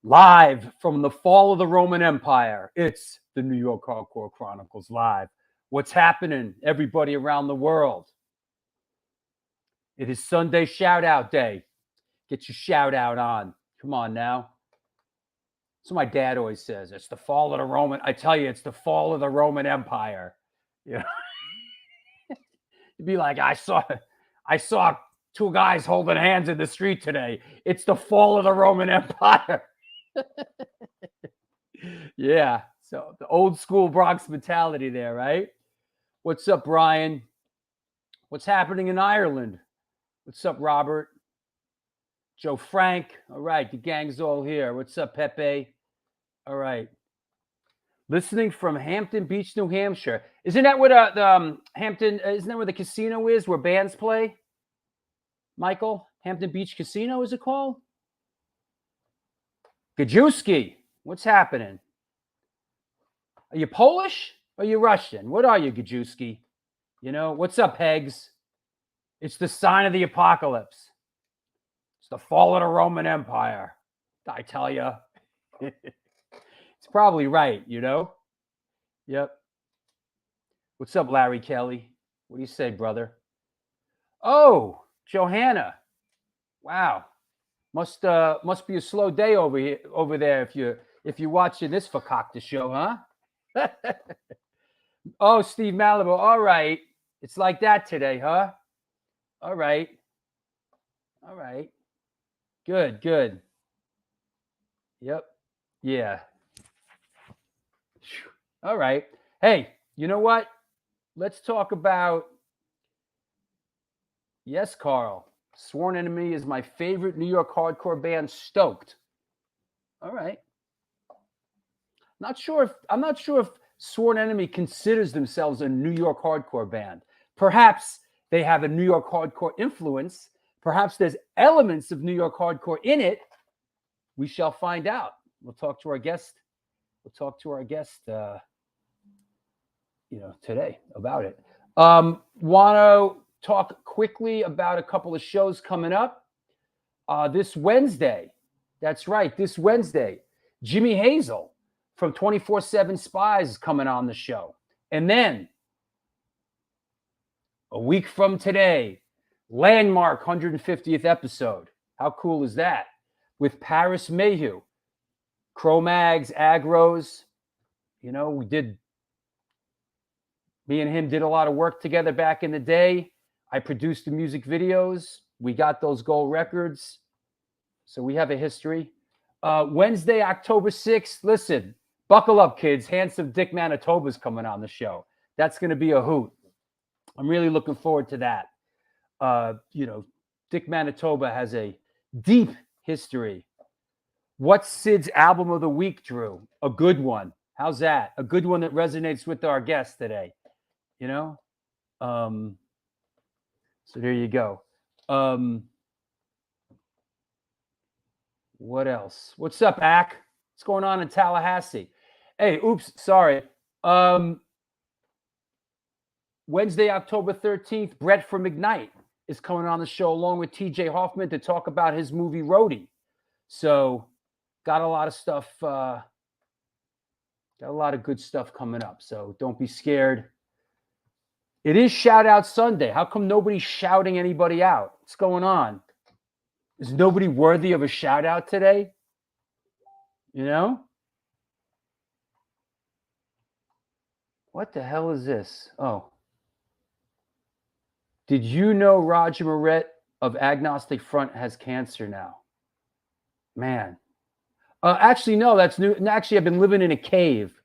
Live from the fall of the Roman Empire, it's the New York Hardcore Chronicles Live. What's happening, everybody around the world? It is Sunday shout out day. Get your shout out on. Come on now. So my dad always says, it's the fall of the Roman. I tell you, it's the fall of the Roman Empire. You know, you'd be like, I saw two guys holding hands in the street today. It's the fall of the Roman Empire. Yeah. So the old school Bronx mentality there, right? What's up, Brian? What's happening in Ireland? What's up, Robert? Joe Frank. All right. The gang's all here. What's up, Pepe? All right. Listening from Hampton Beach, New Hampshire. Isn't that where the Hampton? Isn't that where the casino is, where bands play? Michael, Hampton Beach Casino, is it called? Gajewski, what's happening? Are you Polish or are you Russian? What are you, Gajewski? You know, what's up, Hegs? It's the sign of the apocalypse. It's the fall of the Roman Empire. I tell you. It's probably right, you know? Yep. What's up, Larry Kelly? What do you say, brother? Oh, Johanna. Wow. Must be a slow day over there if you're watching this Fakakta show, huh? Oh, Steve Malibu. All right. It's like that today, huh? All right. All right. Good, good. Yep. Yeah. All right. Hey, you know what? Let's talk about. Yes, Carl. Sworn Enemy is my favorite New York hardcore band, Stoked. All right. I'm not sure if Sworn Enemy considers themselves a New York hardcore band. Perhaps they have a New York hardcore influence. Perhaps there's elements of New York hardcore in it. We shall find out. We'll talk to our guest. Today about it. Want to talk quickly about a couple of shows coming up this Wednesday. That's right, this Wednesday. Jimmy Hazel from 24/7 Spies is coming on the show. And then a week from today, landmark 150th episode. How cool is that? With Paris Mayhew, Cro-Mags, Agros. You know, me and him did a lot of work together back in the day. I produced the music videos. We got those gold records. So we have a history. Wednesday, October 6th. Listen, buckle up, kids. Handsome Dick Manitoba's coming on the show. That's going to be a hoot. I'm really looking forward to that. Dick Manitoba has a deep history. What's Sid's album of the week, Drew? A good one. How's that? A good one that resonates with our guest today. You know? So there you go. What else? What's up, Ack? What's going on in Tallahassee? Hey, oops, sorry. Wednesday, October 13th, Brett from Ignite is coming on the show along with TJ Hoffman to talk about his movie Roadie. So got a lot of stuff, got a lot of good stuff coming up. So don't be scared. It is Shout Out Sunday. How come nobody's shouting anybody out? What's going on? Is nobody worthy of a shout out today? You know? What the hell is this? Oh. Did you know Roger Moret of Agnostic Front has cancer now? Man. Actually, no, that's new. Actually, I've been living in a cave.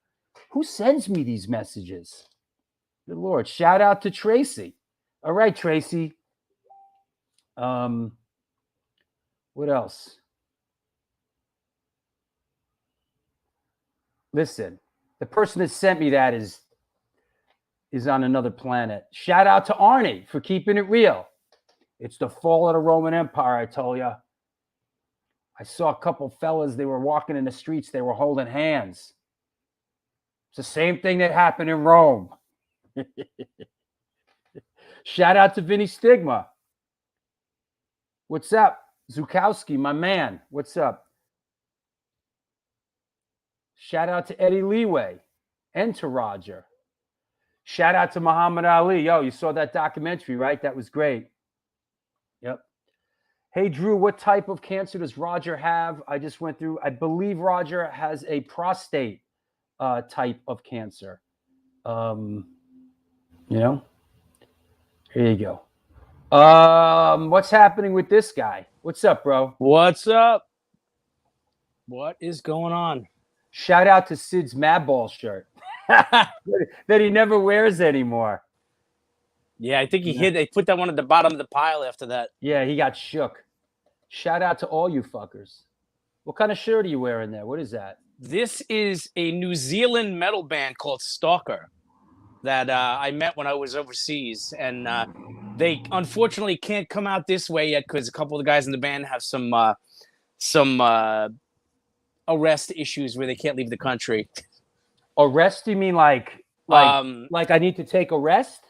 Who sends me these messages? Good Lord. Shout out to Tracy. All right, Tracy. What else? Listen, the person that sent me that is on another planet. Shout out to Arnie for keeping it real. It's the fall of the Roman Empire, I told you. I saw a couple fellas, they were walking in the streets, they were holding hands. It's the same thing that happened in Rome. Shout out to Vinny Stigma. What's up? Zukowski, my man. What's up? Shout out to Eddie Leeway and to Roger. Shout out to Muhammad Ali. Yo, you saw that documentary, right? That was great. Yep. Hey, Drew, what type of cancer does Roger have? I just went through. I believe Roger has a prostate type of cancer. You know, here you go. What's happening with this guy? What's up, bro? What's up? What is going on? Shout out to Sid's Madball shirt that he never wears anymore. Yeah, I think they put that one at the bottom of the pile after that. Yeah, he got shook. Shout out to all you fuckers. What kind of shirt are you wearing there? What is that? This is a New Zealand metal band called Stalker that I met when I was overseas. And they unfortunately can't come out this way yet because a couple of the guys in the band have some arrest issues where they can't leave the country. Arrest? You mean like I need to take a rest?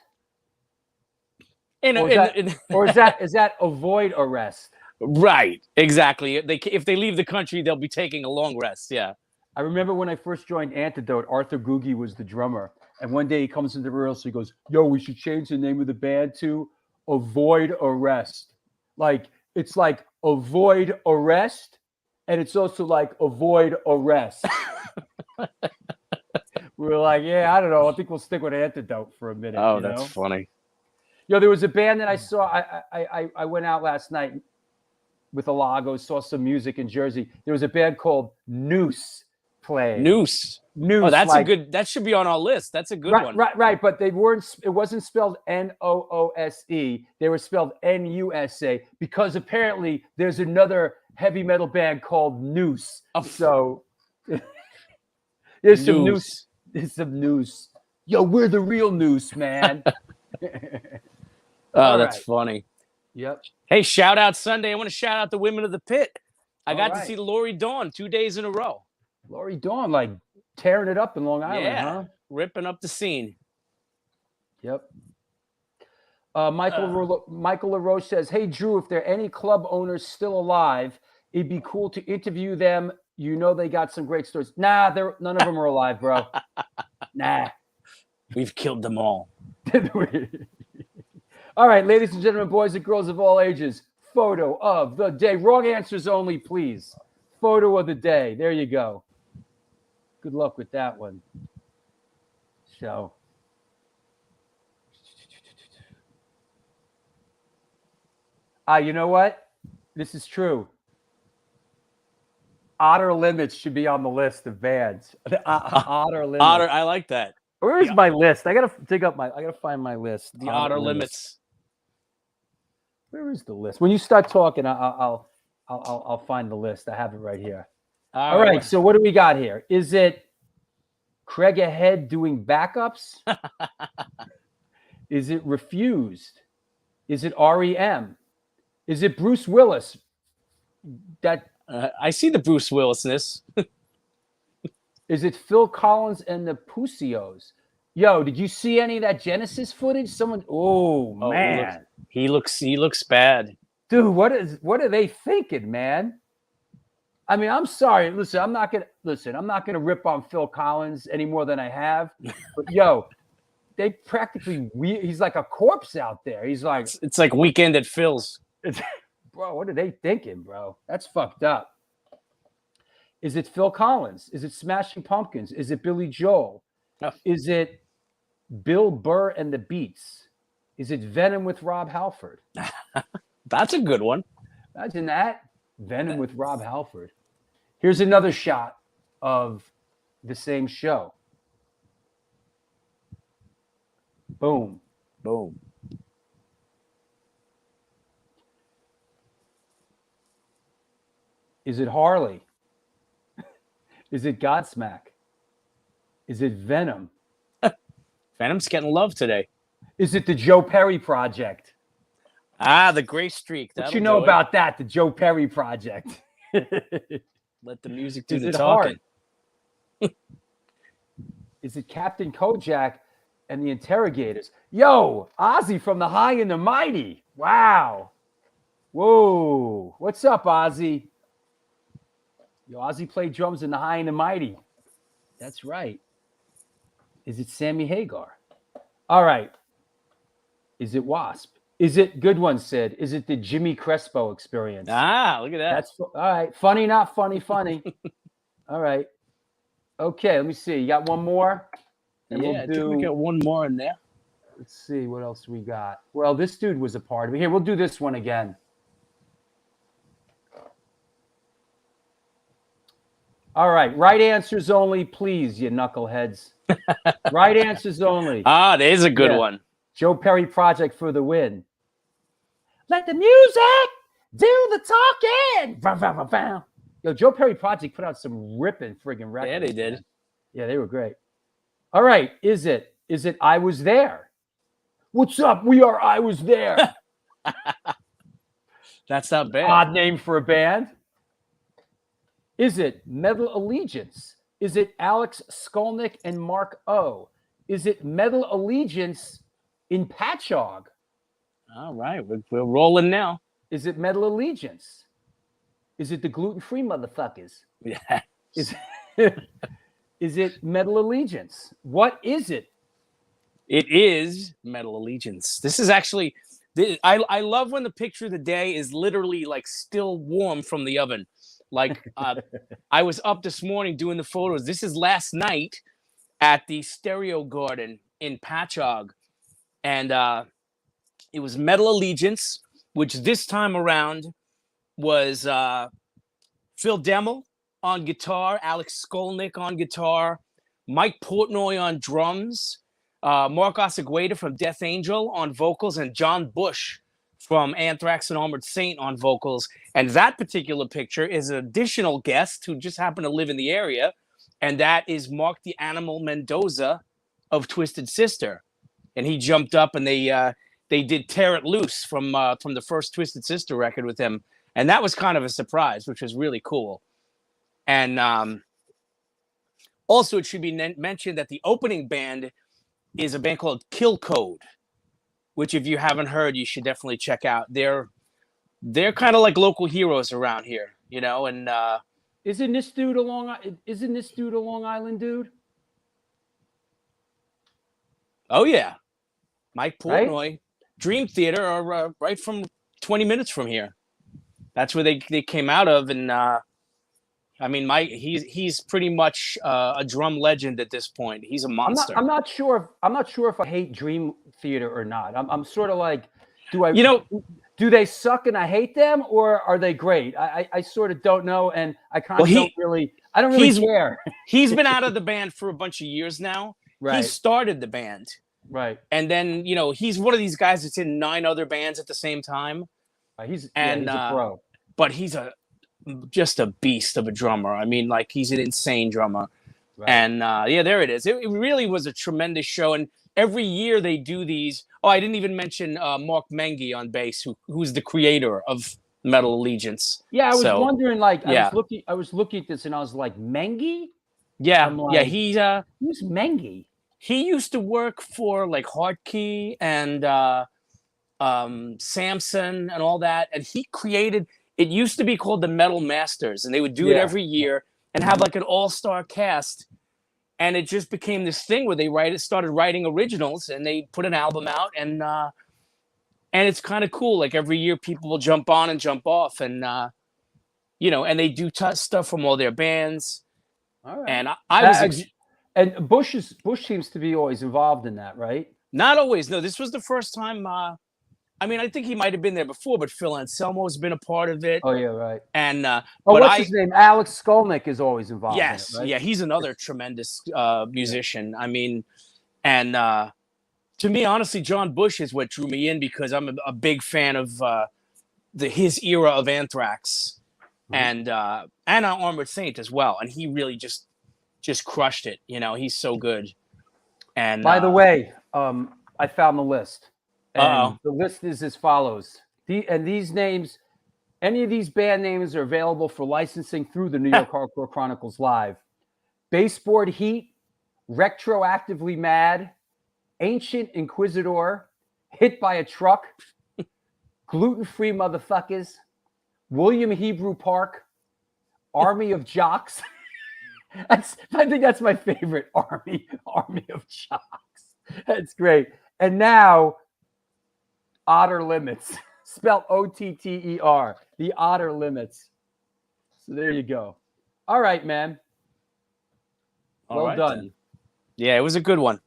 Or is that avoid arrest? Right, exactly. If they leave the country, they'll be taking a long rest. Yeah. I remember when I first joined Antidote, Arthur Googie was the drummer. And one day he comes into the rehearsal, he goes, yo, we should change the name of the band to Avoid Arrest. Like, it's like avoid arrest, and it's also like avoid arrest. We were like, yeah, I don't know. I think we'll stick with Antidote for a minute. Oh, that's funny. Yo, there was a band that I saw. I went out last night with Alago, saw some music in Jersey. There was a band called Noose playing. Noose. Oh, that's a good. That should be on our list. That's a good one. Right. But they weren't. It wasn't spelled Noose. They were spelled Nusa because apparently there's another heavy metal band called Noose. Oh. So there's some Noose. There's some Noose. Yo, we're the real Noose, man. Oh, that's funny. Yep. Hey, shout out Sunday. I want to shout out the women of the pit. I got to see Lori Dawn 2 days in a row. Lori Dawn, like tearing it up in Long Island, huh? Ripping up the scene. Yep. Michael LaRoche says, hey, Drew, if there are any club owners still alive, it'd be cool to interview them. You know they got some great stories. Nah, none of them are alive, bro. Nah. We've killed them all. All right, ladies and gentlemen, boys and girls of all ages, photo of the day. Wrong answers only, please. Photo of the day. There you go. Good luck with that one. So. You know what? This is true. Outer Limits should be on the list of bands. Outer Limits. Outer, I like that. Where is my list? I gotta find my list. The Outer Limits. Where is the list? When you start talking, I'll find the list. I have it right here. All right. So what do we got here? Is it Craig Ahead doing backups? Is it Refused? Is it REM? Is it Bruce Willis? I see the Bruce Willisness. Is it Phil Collins and the Pussios? Yo, did you see any of that Genesis footage? Oh man, he looks bad, dude. What are they thinking, man? I mean, I'm sorry. Listen, I'm not gonna rip on Phil Collins any more than I have. But yo, they practically he's like a corpse out there. He's like it's like Weekend at Phil's. Bro, what are they thinking, bro? That's fucked up. Is it Phil Collins? Is it Smashing Pumpkins? Is it Billy Joel? Oh. Is it Bill Burr and the Beats? Is it Venom with Rob Halford? That's a good one. Imagine that. Venom with Rob Halford. Here's another shot of the same show. Boom. Boom. Is it Harley? Is it Godsmack? Is it Venom? Venom's getting love today. Is it the Joe Perry Project? The Gray Streak. What you know about that, the Joe Perry Project? Let the music do the talking. Is it Captain Kojak and the Interrogators? Yo, Ozzy from the High and the Mighty. Wow. Whoa. What's up, Ozzy? Yo, Ozzy played drums in the High and the Mighty. That's right. Is it Sammy Hagar? All right. Is it Wasp? Is it good one, Sid? Is it the Jimmy Crespo experience? Ah, look at that. That's all right. Funny, not funny, funny. All right. Okay, let me see. You got one more? And yeah, we'll I think we got one more in there. let's see what else we got. Well, this dude was a part of it. Here, we'll do this one again. All right. Right answers only, please, you knuckleheads. Right answers only. Ah, there's a good Yeah. one. Joe Perry Project for the win. Let the music do the talking. Vroom, vroom, vroom, vroom. Yo, Joe Perry Project put out some ripping friggin' records. Yeah, they did. Man. Yeah, they were great. All right. Is it I Was There? What's up? We are I Was There. That's not bad. Odd name for a band. Is it Metal Allegiance? Is it Alex Skolnick and Mark O? Is it Metal Allegiance in Patchogue? All right, we're rolling now. Is it Metal Allegiance? Is it the gluten-free motherfuckers? Yeah. Is it Metal Allegiance? What is it? It is Metal Allegiance. This is actually, I love when the picture of the day is literally like still warm from the oven. Like I was up this morning doing the photos. This is last night at the Stereo Garden in Patchogue. And it was Metal Allegiance, which this time around was Phil Demmel on guitar, Alex Skolnick on guitar, Mike Portnoy on drums, Mark Osegueda from Death Angel on vocals, and John Bush from Anthrax and Armored Saint on vocals. And that particular picture is an additional guest who just happened to live in the area, and that is Mark the Animal Mendoza of Twisted Sister. And he jumped up, and they did Tear It Loose from the first Twisted Sister record with him. And that was kind of a surprise, which was really cool. And also, it should be mentioned that the opening band is a band called Kill Code, which if you haven't heard, you should definitely check out. They're kind of like local heroes around here, you know. And Isn't this dude a Long Island dude? Oh yeah, Mike Portnoy, Right? Dream Theater are right from 20 minutes from here. That's where they came out of, and I mean, he's pretty much a drum legend at this point. He's a monster. I'm not sure if I hate Dream Theater or not. I'm sort of like, do they suck and I hate them, or are they great? I sort of don't know, and I kind of don't really care. He's been out of the band for a bunch of years now. Right. He started the band. Right. And then, he's one of these guys that's in 9 other bands at the same time. He's a pro. But he's just a beast of a drummer. I mean, like, he's an insane drummer. Right. And there it is. It really was a tremendous show. And every year they do these. Oh, I didn't even mention Mark Mengi on bass, who's the creator of Metal Allegiance. Yeah, I was wondering, like, I was looking at this and I was like, Mengi? Yeah, like, who's Mengi? He used to work for like Hardkey and Samson and all that, and he created. It used to be called the Metal Masters, and they would do it every year and have like an all-star cast. And it just became this thing where they started writing originals, and they put an album out, and it's kind of cool. Like every year, people will jump on and jump off, and and they do stuff from all their bands. All right. And I was. And Bush seems to be always involved in that, right? Not always. No, this was the first time. I mean, I think he might have been there before, but Phil Anselmo's been a part of it. Oh yeah, right. And what's his name? Alex Skolnick is always involved. Yes, in it, right? Yeah, he's another tremendous musician. I mean, and to me, honestly, John Bush is what drew me in because I'm a big fan of his era of Anthrax and Armored Saint as well. And he really just crushed it. He's so good. And by the way, I found the list. And the list is as follows. These names, any of these band names are available for licensing through the New York Hardcore Chronicles Live. Baseboard Heat, Retroactively Mad, Ancient Inquisitor, Hit by a Truck, Gluten-Free Motherfuckers, William Hebrew Park, Army of Jocks, I think that's my favorite army of jocks. That's great. And now, Otter Limits, spelled Otter, the Otter Limits. So there you go. All right, man. Well done. Then. Yeah, it was a good one.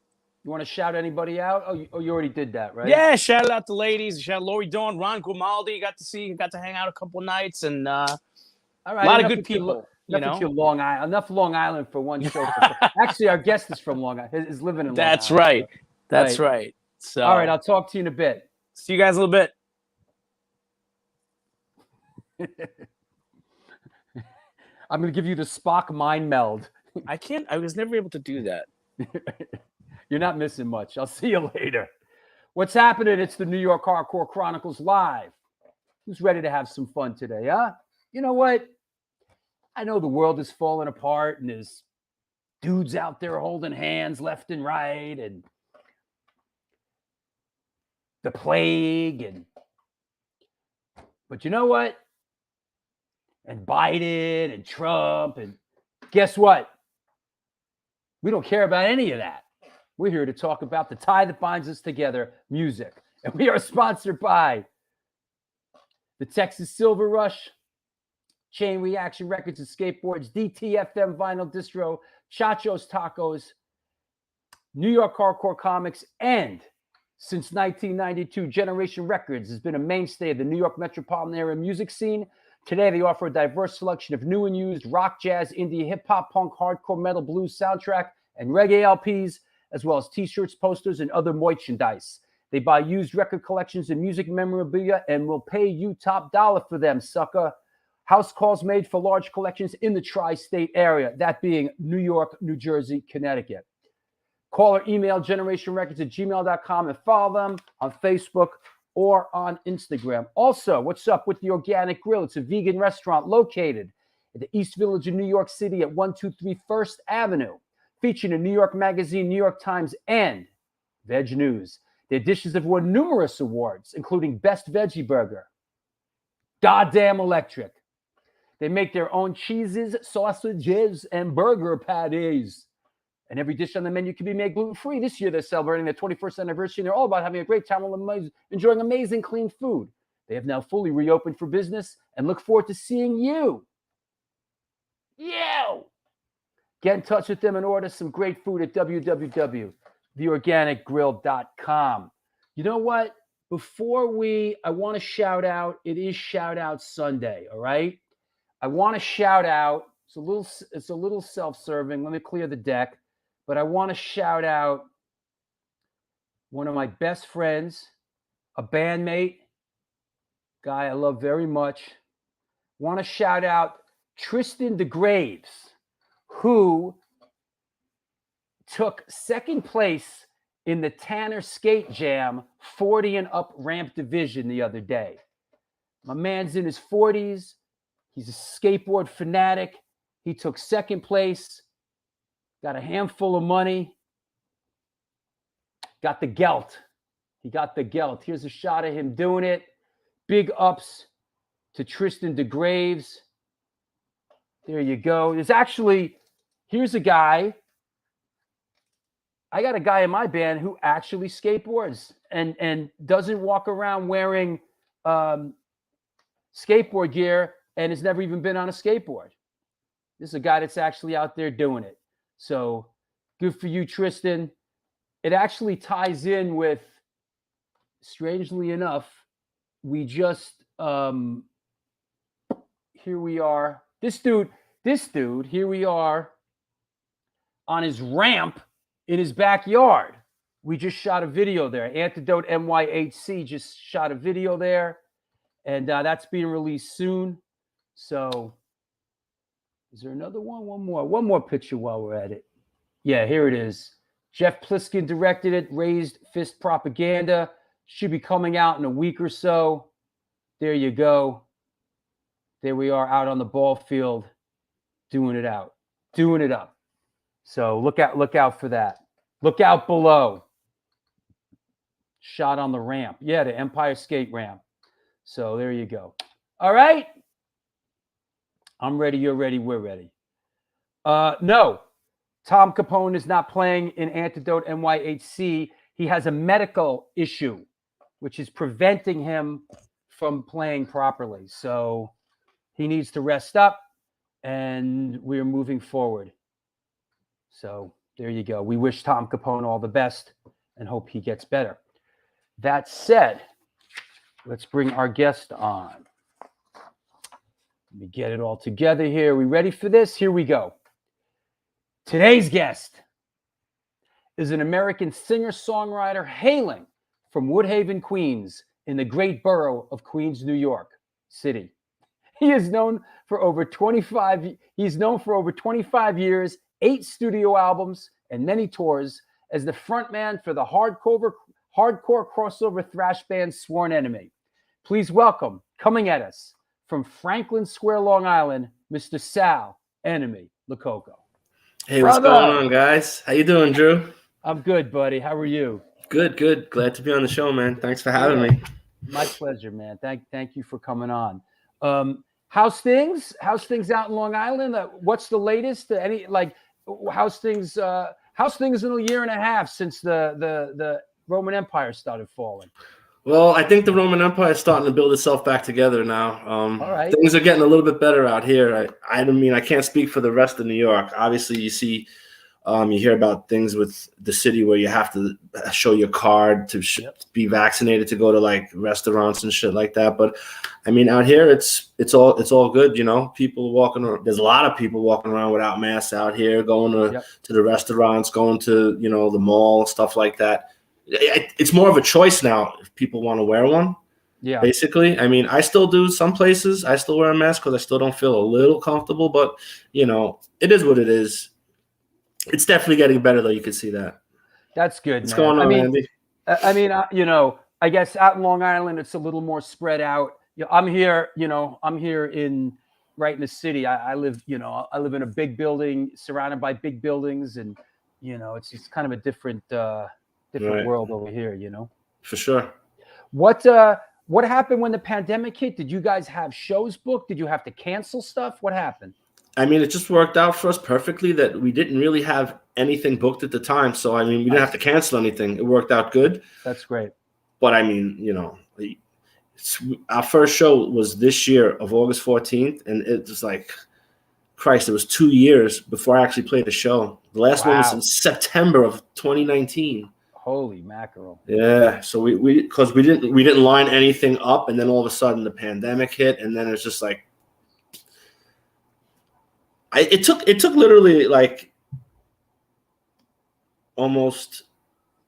You want to shout anybody out? Oh, you already did that, right? Yeah, shout out to ladies. Shout out Lori Dawn, Ron Grimaldi. Got to hang out a couple nights, and all right, a lot of good people. Enough Long Island. Enough Long Island for one show. Actually, our guest is from Long Island. Is living in Long Island. That's right. So. That's right. So, all right, I'll talk to you in a bit. See you guys a little bit. I'm going to give you the Spock mind meld. I was never able to do that. You're not missing much. I'll see you later. What's happening? It's the New York Hardcore Chronicles Live. Who's ready to have some fun today, huh? You know what? I know the world is falling apart and there's dudes out there holding hands left and right and the plague but you know what? And Biden and Trump and guess what? We don't care about any of that. We're here to talk about the tie that binds us together, music. And we are sponsored by the Texas Silver Rush, Chain Reaction Records and Skateboards, DTFM Vinyl Distro, Chacho's Tacos, New York Hardcore Comics, and since 1992, Generation Records has been a mainstay of the New York metropolitan area music scene. Today, they offer a diverse selection of new and used rock, jazz, indie, hip-hop, punk, hardcore, metal, blues, soundtrack, and reggae LPs, as well as T-shirts, posters, and other merchandise. They buy used record collections and music memorabilia and will pay you top dollar for them, sucker. House calls made for large collections in the tri-state area, that being New York, New Jersey, Connecticut. Call or email generationrecords@gmail.com and follow them on Facebook or on Instagram. Also, what's up with the Organic Grill? It's a vegan restaurant located at the East Village of New York City at 123 First Avenue, featured in New York Magazine, New York Times, and Veg News. Their dishes have won numerous awards, including Best Veggie Burger, Goddamn Electric. They make their own cheeses, sausages, and burger patties. And every dish on the menu can be made gluten-free. This year, they're celebrating their 21st anniversary, and they're all about having a great time while enjoying amazing clean food. They have now fully reopened for business and look forward to seeing you. Get in touch with them and order some great food at www.theorganicgrill.com. You know what? I want to shout out, it is Shout Out Sunday, all right? I want to shout out, it's a little self-serving. Let me clear the deck. But I want to shout out one of my best friends, a bandmate, guy I love very much. Want to shout out Tristan DeGraves, who took second place in the Tanner Skate Jam 40 and up ramp division the other day. My man's in his 40s. He's a skateboard fanatic. He took second place. Got a handful of money. Got the gelt. He got the gelt. Here's a shot of him doing it. Big ups to Tristan DeGraves. There you go. Here's a guy. I got a guy in my band who actually skateboards and doesn't walk around wearing skateboard gear and has never even been on a skateboard. This is a guy that's actually out there doing it. So good for you, Tristan. It actually ties in with, strangely enough, we just, here we are. This dude, here we are on his ramp in his backyard. We just shot a video there. Antidote NYHC just shot a video there. And that's being released soon. So is there another one? One more picture while we're at it. Yeah, here it is. Jeff Pliskin directed it. Raised Fist Propaganda. Should be coming out in a week or so. There you go. There we are out on the ball field, doing it up. So look out for that. Look out below. Shot on the ramp. Yeah, the Empire Skate Ramp. So there you go. All right. I'm ready. You're ready. We're ready. No, Tom Capone is not playing in Antidote NYHC. He has a medical issue, which is preventing him from playing properly. So he needs to rest up, and we're moving forward. So there you go. We wish Tom Capone all the best and hope he gets better. That said, let's bring our guest on. Let me get it all together here. Are we ready for this? Here we go. Today's guest is an American singer-songwriter hailing from Woodhaven, Queens, in the great borough of Queens, New York City. He is known for over 25 years, 8 studio albums, and many tours as the frontman for the hardcore crossover thrash band Sworn Enemy. Please welcome, coming at us from Franklin Square, Long Island, Mr. Sal "Enemy" LoCoco. Hey, what's going on, guys? How you doing, Drew? I'm good, buddy. How are you? Good. Glad to be on the show, man. Thanks for having me. My pleasure, man. Thank you for coming on. How's things? How's things out in Long Island? What's the latest? How's things in a year and a half since the Roman Empire started falling? Well, I think the Roman Empire is starting to build itself back together now. All right. Things are getting a little bit better out here. I mean, I can't speak for the rest of New York. Obviously, you see, you hear about things with the city where you have to show your card to be vaccinated to go to like restaurants and shit like that. But I mean, out here, it's all good. You know, people walking around. There's a lot of people walking around without masks out here, going to the restaurants, going to the mall, stuff like that. It's more of a choice now if people want to wear one. Yeah. Basically, I mean, I still do some places. I still wear a mask because I still don't feel a little comfortable. But it is what it is. It's definitely getting better, though. You can see that. That's good. What's going on, Andy? I guess out in Long Island, it's a little more spread out. I'm here. I'm here right in the city. I live in a big building surrounded by big buildings, and it's kind of a different world over here. For sure. What happened when the pandemic hit? Did you guys have shows booked? Did you have to cancel stuff? What happened? I mean, it just worked out for us perfectly that we didn't really have anything booked at the time. So, I mean, we didn't have to cancel anything. It worked out good. That's great. But, I mean, our first show was this year of August 14th. And it was like, Christ, it was 2 years before I actually played the show. The last one was in September of 2019. Holy mackerel. Yeah. So because we didn't line anything up. And then all of a sudden the pandemic hit. And then it's just like, it took literally like almost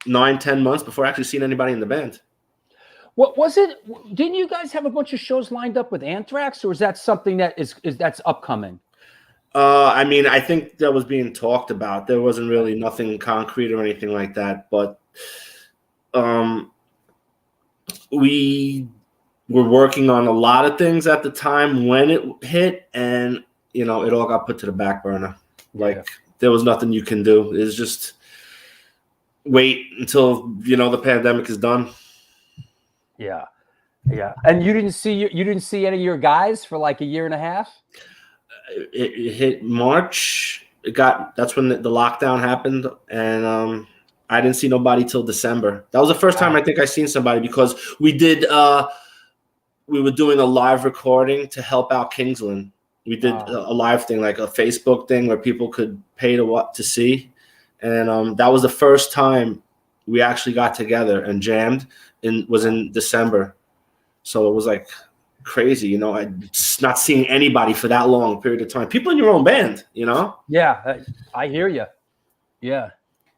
9-10 months before actually seeing anybody in the band. What was it? Didn't you guys have a bunch of shows lined up with Anthrax, or is that something that's upcoming? I mean, I think that was being talked about. There wasn't really nothing concrete or anything like that, but we were working on a lot of things at the time when it hit, and it all got put to the back burner. There was nothing you can do. It's just wait until the pandemic is done. Yeah. And you didn't see any of your guys for like a year and a half. It hit March. That's when the lockdown happened, and I didn't see nobody till December. That was the first time I think I seen somebody, because we were doing a live recording to help out Kingsland. We did a live thing, like a Facebook thing where people could pay to see. And that was the first time we actually got together and jammed, was in December. So it was like crazy, not seeing anybody for that long period of time. People in your own band, Yeah, I hear you. Yeah,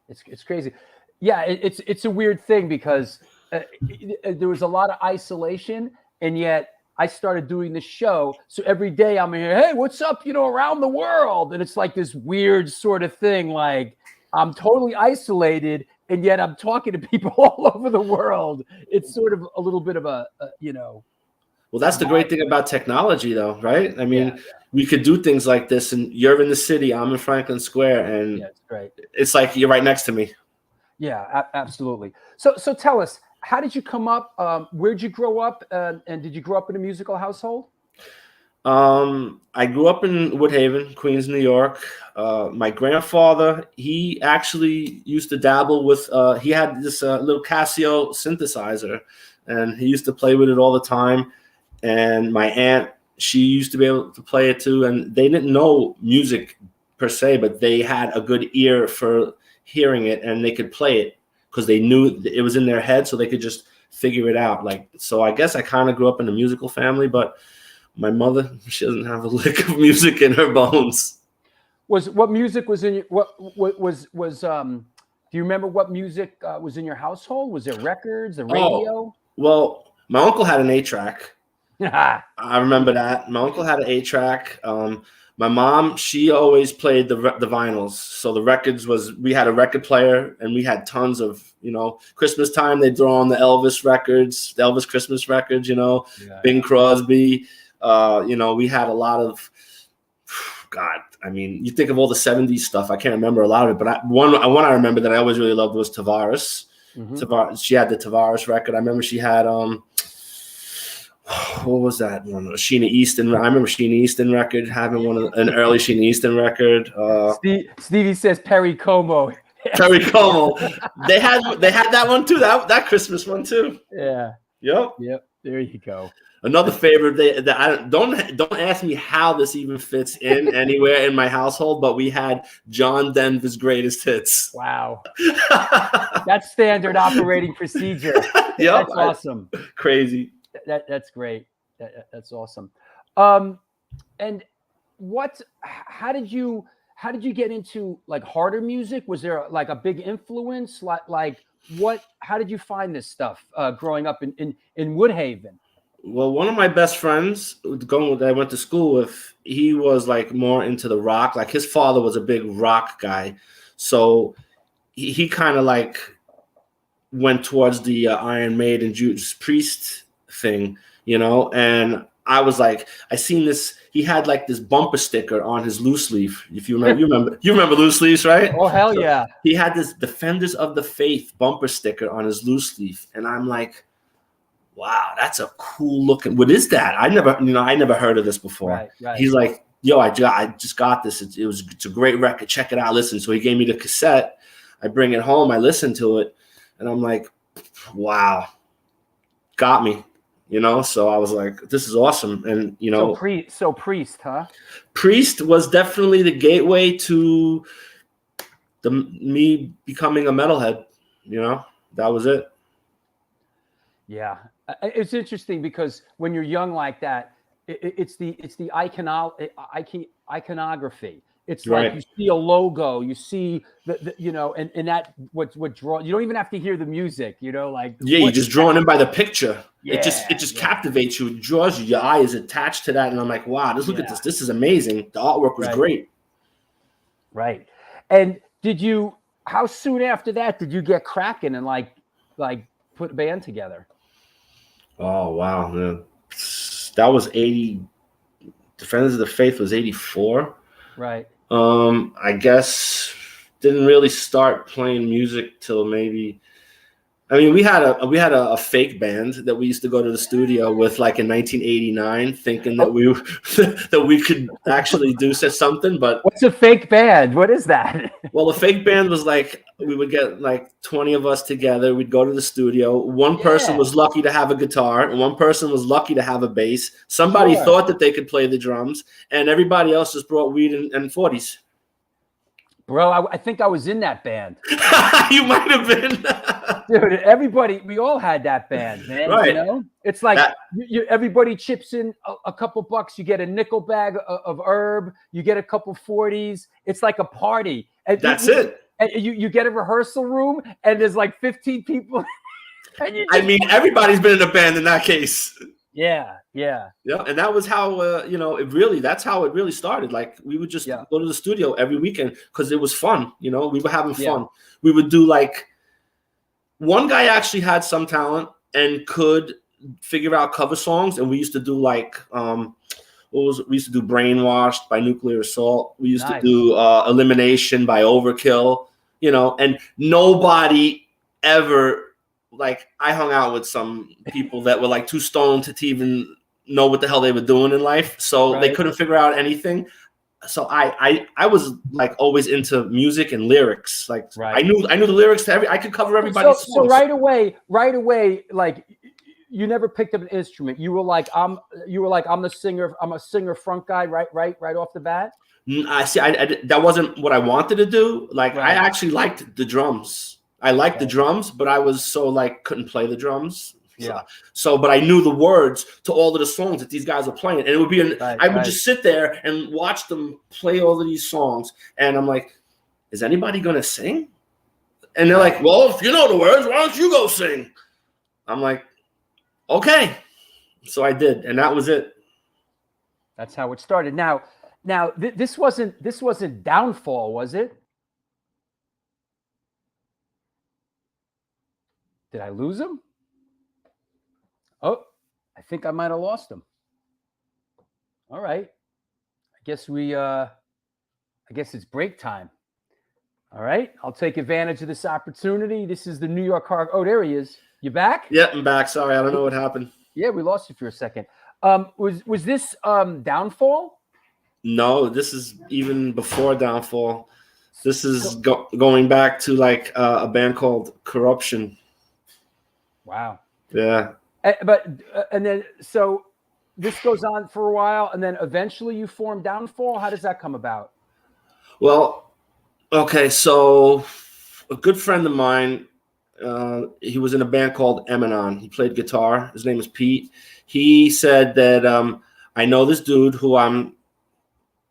it's crazy. Yeah, it's a weird thing because there was a lot of isolation, and yet I started doing this show. So every day I'm here, hey, what's up, around the world? And it's like this weird sort of thing. Like I'm totally isolated, and yet I'm talking to people all over the world. It's sort of a little bit of a. Well, that's the great thing about technology, though, right? I mean, we could do things like this, and you're in the city, I'm in Franklin Square, and it's great. It's like you're right next to me. Yeah, absolutely. So tell us, how did you come up? Where'd you grow up? And did you grow up in a musical household? I grew up in Woodhaven, Queens, New York. My grandfather, he actually used to dabble with, he had this little Casio synthesizer, and he used to play with it all the time. And my aunt, she used to be able to play it too. And they didn't know music per se, but they had a good ear for hearing it, and they could play it because they knew it was in their head, so they could just figure it out. Like, so I guess I kind of grew up in a musical family, but my mother, she doesn't have a lick of music in her bones. What music was in your, what was do you remember what music was in your household? Was there records, the radio? Well, my uncle had an 8-track. Yeah. I remember that. My uncle had an 8-track. My mom, she always played the vinyls. So the records we had a record player, and we had tons of, Christmas time, they'd throw on the Elvis records, the Elvis Christmas records, Bing Crosby. We had a lot of, God, I mean, you think of all the 70s stuff. I can't remember a lot of it, but one I remember that I always really loved was Tavares. Mm-hmm. She had the Tavares record. I remember she had, what was that one? Sheena Easton. I remember Sheena Easton record, having an early Sheena Easton record. Stevie says Perry Como. Perry Como. They had that one too. That Christmas one too. Yeah. Yep. There you go. Another favorite that I don't ask me how this even fits in anywhere in my household, but we had John Denver's Greatest Hits. Wow. That's standard operating procedure. Yep. That's awesome. Crazy. That's great. That's awesome. And how did you get into like harder music? Was there like a big influence? How did you find this stuff growing up in Woodhaven? Well, one of my best friends that I went to school with, he was like more into the rock. Like his father was a big rock guy. So he kind of like went towards the Iron Maiden, Judas Priest thing, and I was like, I seen this. He had like this bumper sticker on his loose leaf. If you remember, you remember loose leaves, right? Oh, hell yeah. So he had this Defenders of the Faith bumper sticker on his loose leaf. And I'm like, wow, that's a cool looking. What is that? I never heard of this before. Right. He's like, yo, I just got this. It's a great record. Check it out. Listen. So he gave me the cassette. I bring it home. I listen to it, and I'm like, wow, got me. So I was like, this is awesome. And, So Priest, huh? Priest was definitely the gateway to me becoming a metalhead. That was it. Yeah. It's interesting because when you're young like that, it's the iconography. It's right. Like you see a logo, you see and that what draw. You don't even have to hear the music, like you're just drawn in by the picture. Yeah, it just captivates you. It draws you. Your eye is attached to that, and I'm like, wow, look at this. This is amazing. The artwork was great. Right. And how soon after that did you get cracking and like put a band together? Oh wow, man. That was 80. Defenders of the Faith was 84. Right. I guess didn't really start playing music till maybe. I mean, we had a fake band that we used to go to the studio with, like in 1989, thinking that we could actually do something. But what's a fake band? What is that? Well, the fake band was like we would get like 20 of us together. We'd go to the studio. One person was lucky to have a guitar, and one person was lucky to have a bass. Somebody thought that they could play the drums, and everybody else just brought weed and 40s. Bro, I think I was in that band. You might have been. Dude, we all had that band, man. Right. It's like everybody chips in a couple bucks. You get a nickel bag of herb. You get a couple 40s. It's like a party. And that's it. And you get a rehearsal room, and there's like 15 people. And everybody's been in a band in that case. Yeah. And that was how that's how it really started. Like we would just go to the studio every weekend because it was fun. We were having fun. We would do like, one guy actually had some talent and could figure out cover songs, and we used to do like we used to do Brainwashed by Nuclear Assault. We used to do Elimination by Overkill. And nobody ever. Like I hung out with some people that were like too stoned to even know what the hell they were doing in life. So they Right. couldn't figure out anything. So I was like always into music and lyrics. Like Right. I knew the lyrics to I could cover everybody's So songs. right away, like you never picked up an instrument. You were like, I'm the singer. I'm a singer front guy. Right off the bat. I see. That wasn't what I wanted to do. Like I Right. actually liked the drums. I liked the drums, but I was so like couldn't play the drums. Yeah. So, but I knew the words to all of the songs that these guys are playing, and it would be I would just sit there and watch them play all of these songs, and I'm like, is anybody gonna sing? And they're like, well, if you know the words, why don't you go sing? I'm like, okay. So I did, and that was it. That's how it started. Now, this wasn't Downfall, was it? Did I lose him? Oh, I think I might have lost him. All right. I guess it's break time. All right. I'll take advantage of this opportunity. This is the New York Car. Oh, there he is. You back? Yeah, I'm back. Sorry, I don't know what happened. Yeah, we lost you for a second. Was this Downfall? No, this is even before Downfall. This is going back to like a band called Corruption. Wow. Yeah. And then so this goes on for a while, and then eventually you form Downfall. How does that come about? Well, okay, so a good friend of mine, he was in a band called Eminon. He played guitar. His name is Pete. He said that I know this dude who I'm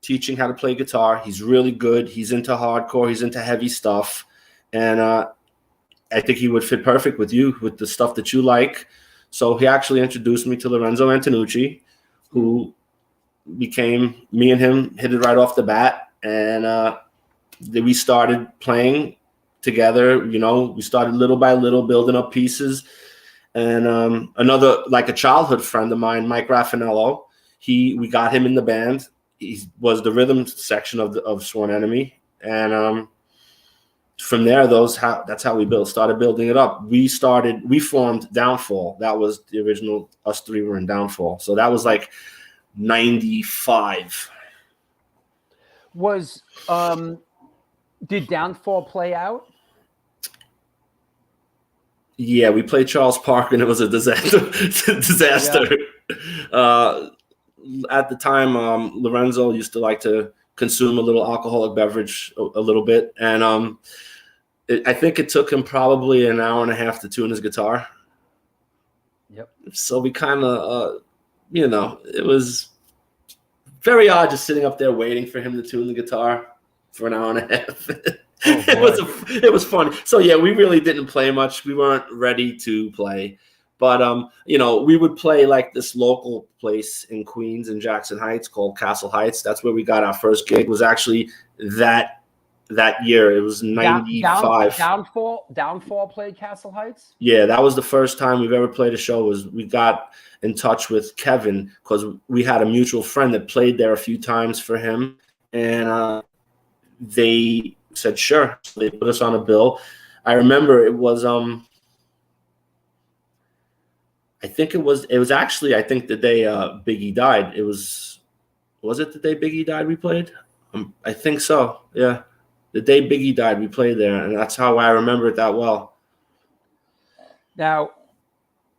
teaching how to play guitar. He's really good. He's into hardcore. He's into heavy stuff, and I think he would fit perfect with you, with the stuff that you like. So he actually introduced me to Lorenzo Antonucci, who became, me and him hit it right off the bat. And we started playing together. You know, we started little by little building up pieces. And another, like a childhood friend of mine, Mike Raffanello, we got him in the band. He was the rhythm section of Sworn Enemy. And from there, that's how we started building it up. We formed Downfall. That was the original. Us three were in Downfall. So that was like 95. Did Downfall play out? Yeah, we played Charles Park, and it was a disaster. Yeah. At the time, Lorenzo used to like to consume a little alcoholic beverage a little bit, and I think it took him probably an hour and a half to tune his guitar. Yep. So we kind of, it was very odd just sitting up there waiting for him to tune the guitar for an hour and a half. It was funny. So yeah, we really didn't play much. We weren't ready to play, but we would play like this local place in Queens in Jackson Heights called Castle Heights. That's where we got our first gig. Was actually that year. It was 95. Downfall played Castle Heights? Yeah, that was the first time we've ever played a show. We got in touch with Kevin because we had a mutual friend that played there a few times for him, and they said sure. So they put us on a bill. I remember it was I think it was actually I think the day Biggie died. Was it the day Biggie died we played? I think so. Yeah. The day Biggie died, we played there, and that's how I remember it that well. Now,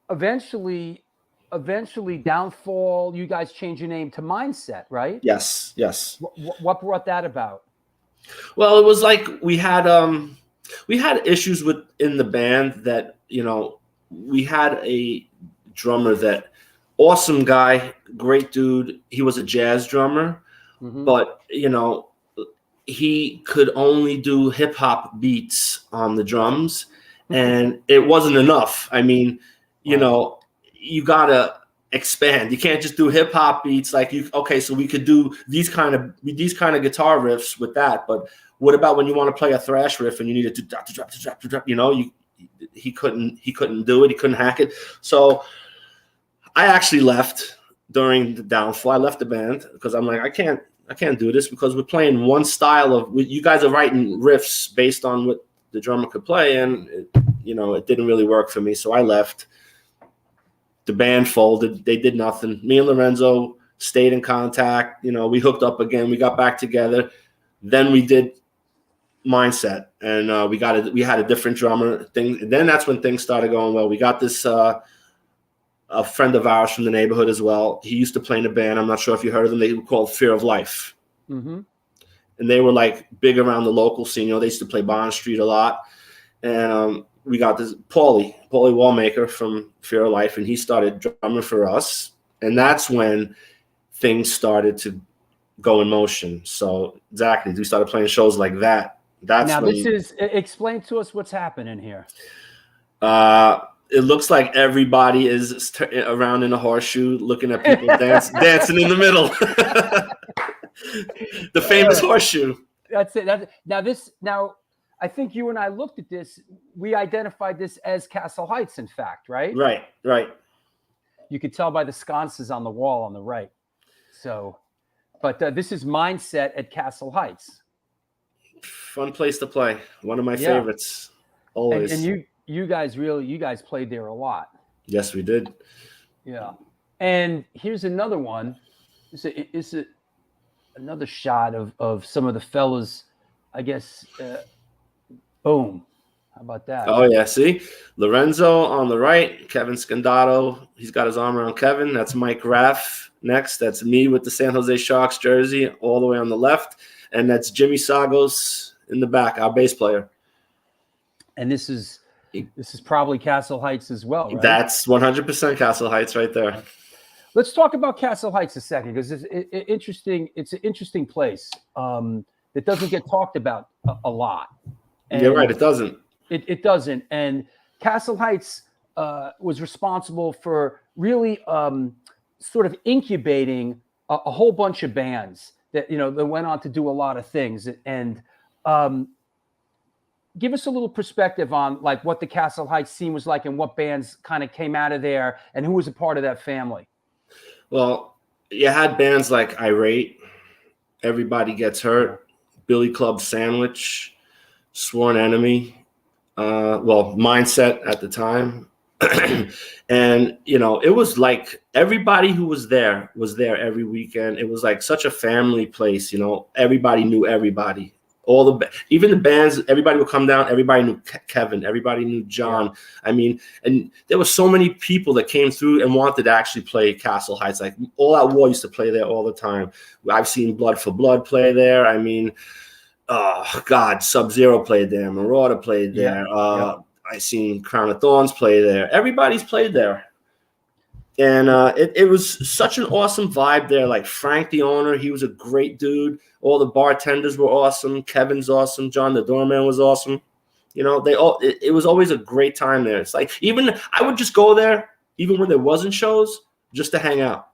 eventually, Downfall, you guys changed your name to Mindset, right? Yes. What brought that about? Well, it was like we had issues in the band that, we had a drummer that awesome guy, great dude. He was a jazz drummer, but, he could only do hip hop beats on the drums, and it wasn't enough. I mean, you gotta expand. You can't just do hip hop beats like you. Okay, so we could do these kind of guitar riffs with that, but what about when you want to play a thrash riff and you need to do drop, he couldn't do it. He couldn't hack it. So I actually left during the Downfall. I left the band because I'm like, I can't do this because we're playing one style of. You guys are writing riffs based on what the drummer could play, and it didn't really work for me. So I left. the band folded. They did nothing. Me and Lorenzo stayed in contact. We hooked up again. We got back together. Then we did Mindset, and we had a different drummer thing. And then that's when things started going well. We got this a friend of ours from the neighborhood as well. He used to play in a band. I'm not sure if you heard of them. They were called Fear of Life. Mm-hmm. And they were like big around the local scene. They used to play Bond Street a lot. And we got this Paulie Wallmaker from Fear of Life, and he started drumming for us. And that's when things started to go in motion. So exactly, we started playing shows like that. Explain to us what's happening here. It looks like everybody is around in a horseshoe looking at people dancing in the middle. The famous horseshoe. That's it. Now, I think you and I looked at this. We identified this as Castle Heights, in fact, right? Right. You could tell by the sconces on the wall on the right. So, but this is Mindset at Castle Heights. Fun place to play. One of my favorites. Always. And you guys played there a lot. Yes, we did. Yeah. And here's another one. It's another shot of some of the fellas, I guess. Boom. How about that? Oh, yeah. See? Lorenzo on the right. Kevin Scandato. He's got his arm around Kevin. That's Mike Raff next. That's me with the San Jose Sharks jersey all the way on the left. And that's Jimmy Sagos in the back, our bass player. And this is probably Castle Heights as well, right? That's 100% Castle Heights right there. Let's talk about Castle Heights a second, because it's interesting. It's an interesting place that doesn't get talked about a lot. And you're right. It doesn't. It doesn't. And Castle Heights was responsible for really sort of incubating a whole bunch of bands that went on to do a lot of things. And give us a little perspective on like what the Castle Heights scene was like and what bands kind of came out of there and who was a part of that family. Well, you had bands like Irate, Everybody Gets Hurt, Billy Club Sandwich, Sworn Enemy, Mindset at the time. And, it was like everybody who was there every weekend. It was like such a family place, everybody knew everybody. Even the bands, everybody would come down. Everybody knew Kevin. Everybody knew John. Yeah. I mean, and there were so many people that came through and wanted to actually play Castle Heights. Like All Out War used to play there all the time. I've seen Blood for Blood play there. I mean, Sub-Zero played there. Marauder played there. I seen Crown of Thorns play there. Everybody's played there. And it was such an awesome vibe there. Like Frank, the owner, he was a great dude. All the bartenders were awesome. Kevin's awesome. John, the doorman, was awesome. It was always a great time there. It's like I would just go there, even when there wasn't shows, just to hang out.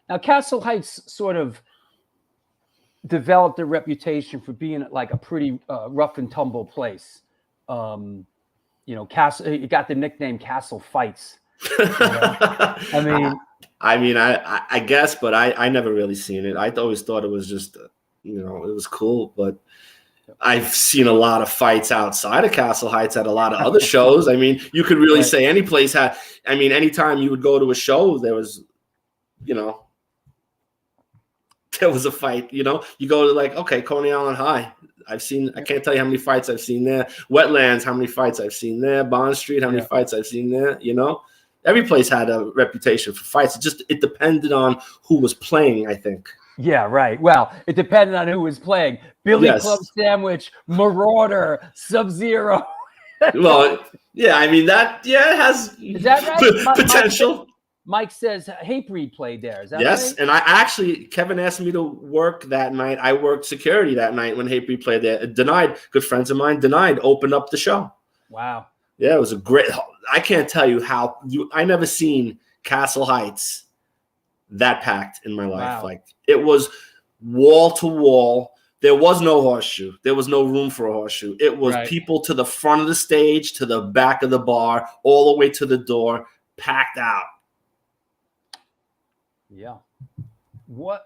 Now, Castle Heights sort of developed a reputation for being like a pretty rough and tumble place. Castle, it got the nickname Castle Fights. I guess, but I never really seen it. I always thought it was just, it was cool. But I've seen a lot of fights outside of Castle Heights at a lot of other shows. I mean, you could really say any place had. I mean, anytime you would go to a show, there was, there was a fight. You go to Coney Island High. I can't tell you how many fights I've seen there. Wetlands, how many fights I've seen there. Bond Street, how many fights I've seen there. Every place had a reputation for fights. It depended on who was playing, I think. Yeah, right. Well, it depended on who was playing. Billy Club Sandwich, Marauder, Sub-Zero. Well, yeah, I mean, it has Is that right? potential. Mike says Hatebreed played there. Is that yes, right? And Kevin asked me to work that night. I worked security that night when Hatebreed played there. Good friends of mine, opened up the show. Wow. Yeah, it was a great. I can't tell you I never seen Castle Heights that packed in my life. Wow. Like it was wall to wall. There was no horseshoe. There was no room for a horseshoe. It was people to the front of the stage, to the back of the bar, all the way to the door, packed out. Yeah. What?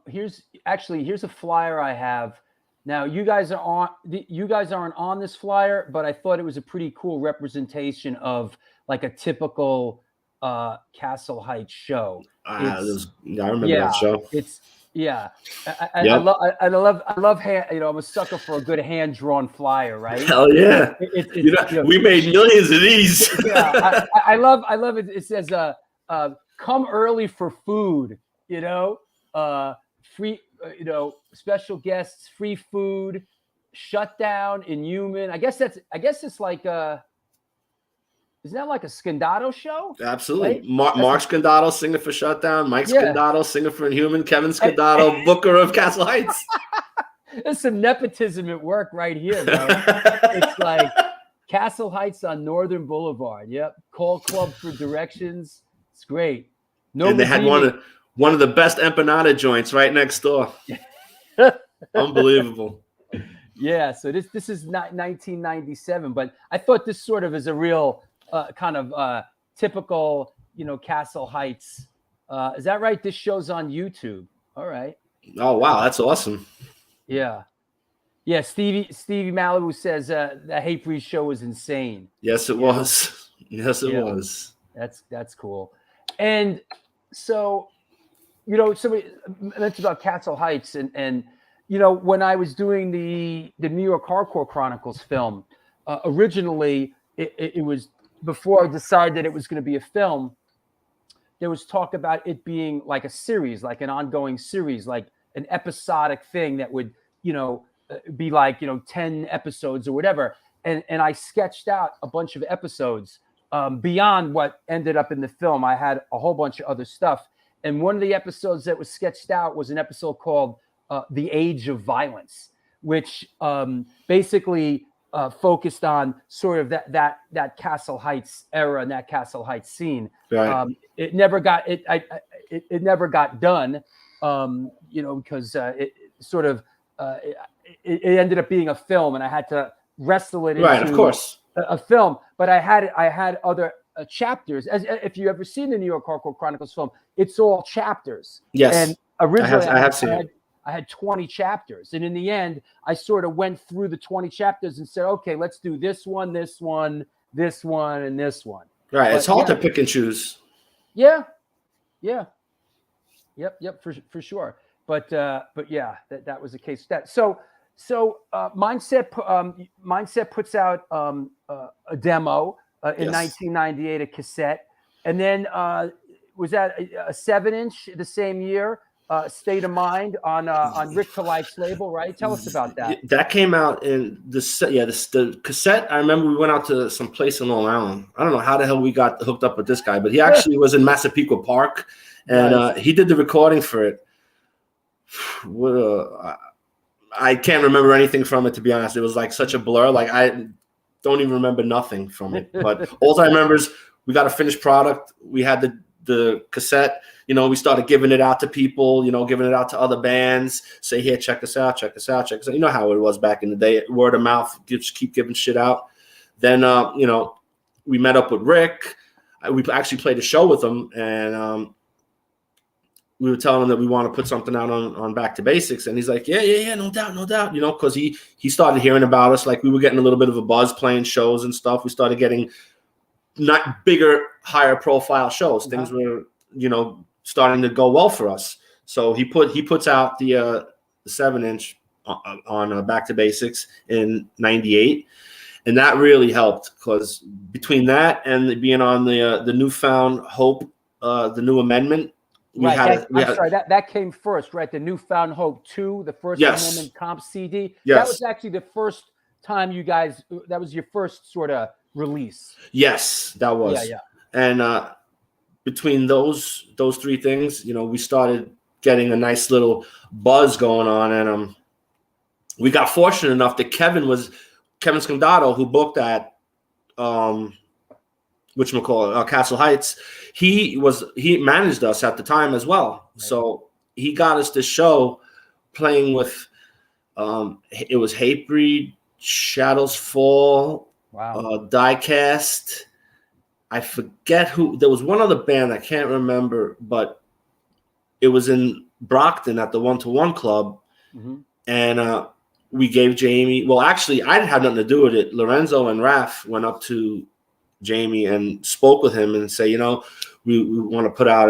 Here's a flyer I have. Now you guys aren't on this flyer, but I thought it was a pretty cool representation of like a typical Castle Heights show. I remember Yeah, that show. it's yeah. Yep. I love hand. You know, I'm a sucker for a good hand drawn flyer, right? Hell yeah! We made millions of these. Yeah, I love it. It says come early for food. You know, free. Special guests, free food, shutdown, Inhuman. I guess it's like isn't that like a Scandato show? Absolutely. Right? Mark Scandato, singer for Shutdown. Mike Scandato, singer for Inhuman. Kevin Scandato, booker of Castle Heights. There's some nepotism at work right here, man. It's like Castle Heights on Northern Boulevard. Yep. Call club for directions. It's great. No, and they had one of the best empanada joints right next door. Unbelievable. Yeah. So this is not 1997, but I thought this sort of is a real kind of typical, Castle Heights. Is that right? This show's on YouTube. All right. Oh wow, that's awesome. Yeah. Yeah. Stevie Malibu says the Hate Breed show was insane. Yes, it was. Yes, it was. That's cool. And so, somebody mentioned about Castle Heights and when I was doing the New York Hardcore Chronicles film, originally it was before I decided that it was going to be a film. There was talk about it being like a series, like an ongoing series, like an episodic thing that would, be like, 10 episodes or whatever. And I sketched out a bunch of episodes beyond what ended up in the film. I had a whole bunch of other stuff. And one of the episodes that was sketched out was an episode called The Age of Violence, which basically focused on sort of that Castle Heights era and that Castle Heights scene. Right. It never got it never got done, because it sort of it ended up being a film, and I had to wrestle it right, into of course, a film. But I had other chapters. As if you ever seen the New York Hardcore Chronicles film, it's all chapters. Yes, and originally I have seen it. I had 20 chapters. And in the end, I sort of went through the 20 chapters and said, okay, let's do this one, this one, this one, and this one. Right. But, it's hard to pick and choose. Yeah. Yeah. Yep, for sure. But yeah, that was the case. So Mindset puts out a demo in 1998, a cassette. And then was that a 7-inch the same year? State of Mind on Rick Polite's label, right? Tell us about that. That came out in the cassette. I remember we went out to some place in Long Island. I don't know how the hell we got hooked up with this guy, but he actually was in Massapequa Park, and he did the recording for it. I can't remember anything from it, to be honest. It was like such a blur. Like I don't even remember nothing from it. But all I remember is we got a finished product. We had the cassette. We started giving it out to people, giving it out to other bands, say, here, check us out. You know how it was back in the day, word of mouth, just keep giving shit out. Then, we met up with Rick. We actually played a show with him, and we were telling him that we want to put something out on Back to Basics. And he's like, yeah, no doubt, because he started hearing about us. Like we were getting a little bit of a buzz playing shows and stuff. We started getting not bigger, higher profile shows. Things were, starting to go well for us. So he puts out the 7-inch on Back to Basics in '98, and that really helped because between that and being on the Newfound Hope, the new amendment, that came first, right? The Newfound Hope 2, the first amendment comp CD. Yes. That was actually the first time you guys. That was your first sort of release. Yes, that was. Yeah. And between those three things, we started getting a nice little buzz going on, and we got fortunate enough that Kevin Scandato, who booked at Castle Heights. He managed us at the time as well, right. So he got us this show playing with. It was Hatebreed, Shadows Fall, Diecast. I forget who. There was one other band I can't remember, but it was in Brockton at the 1-to-1 Club, and we gave Jamie. Well, actually, I didn't have nothing to do with it. Lorenzo and Raph went up to Jamie and spoke with him and say, we want to put out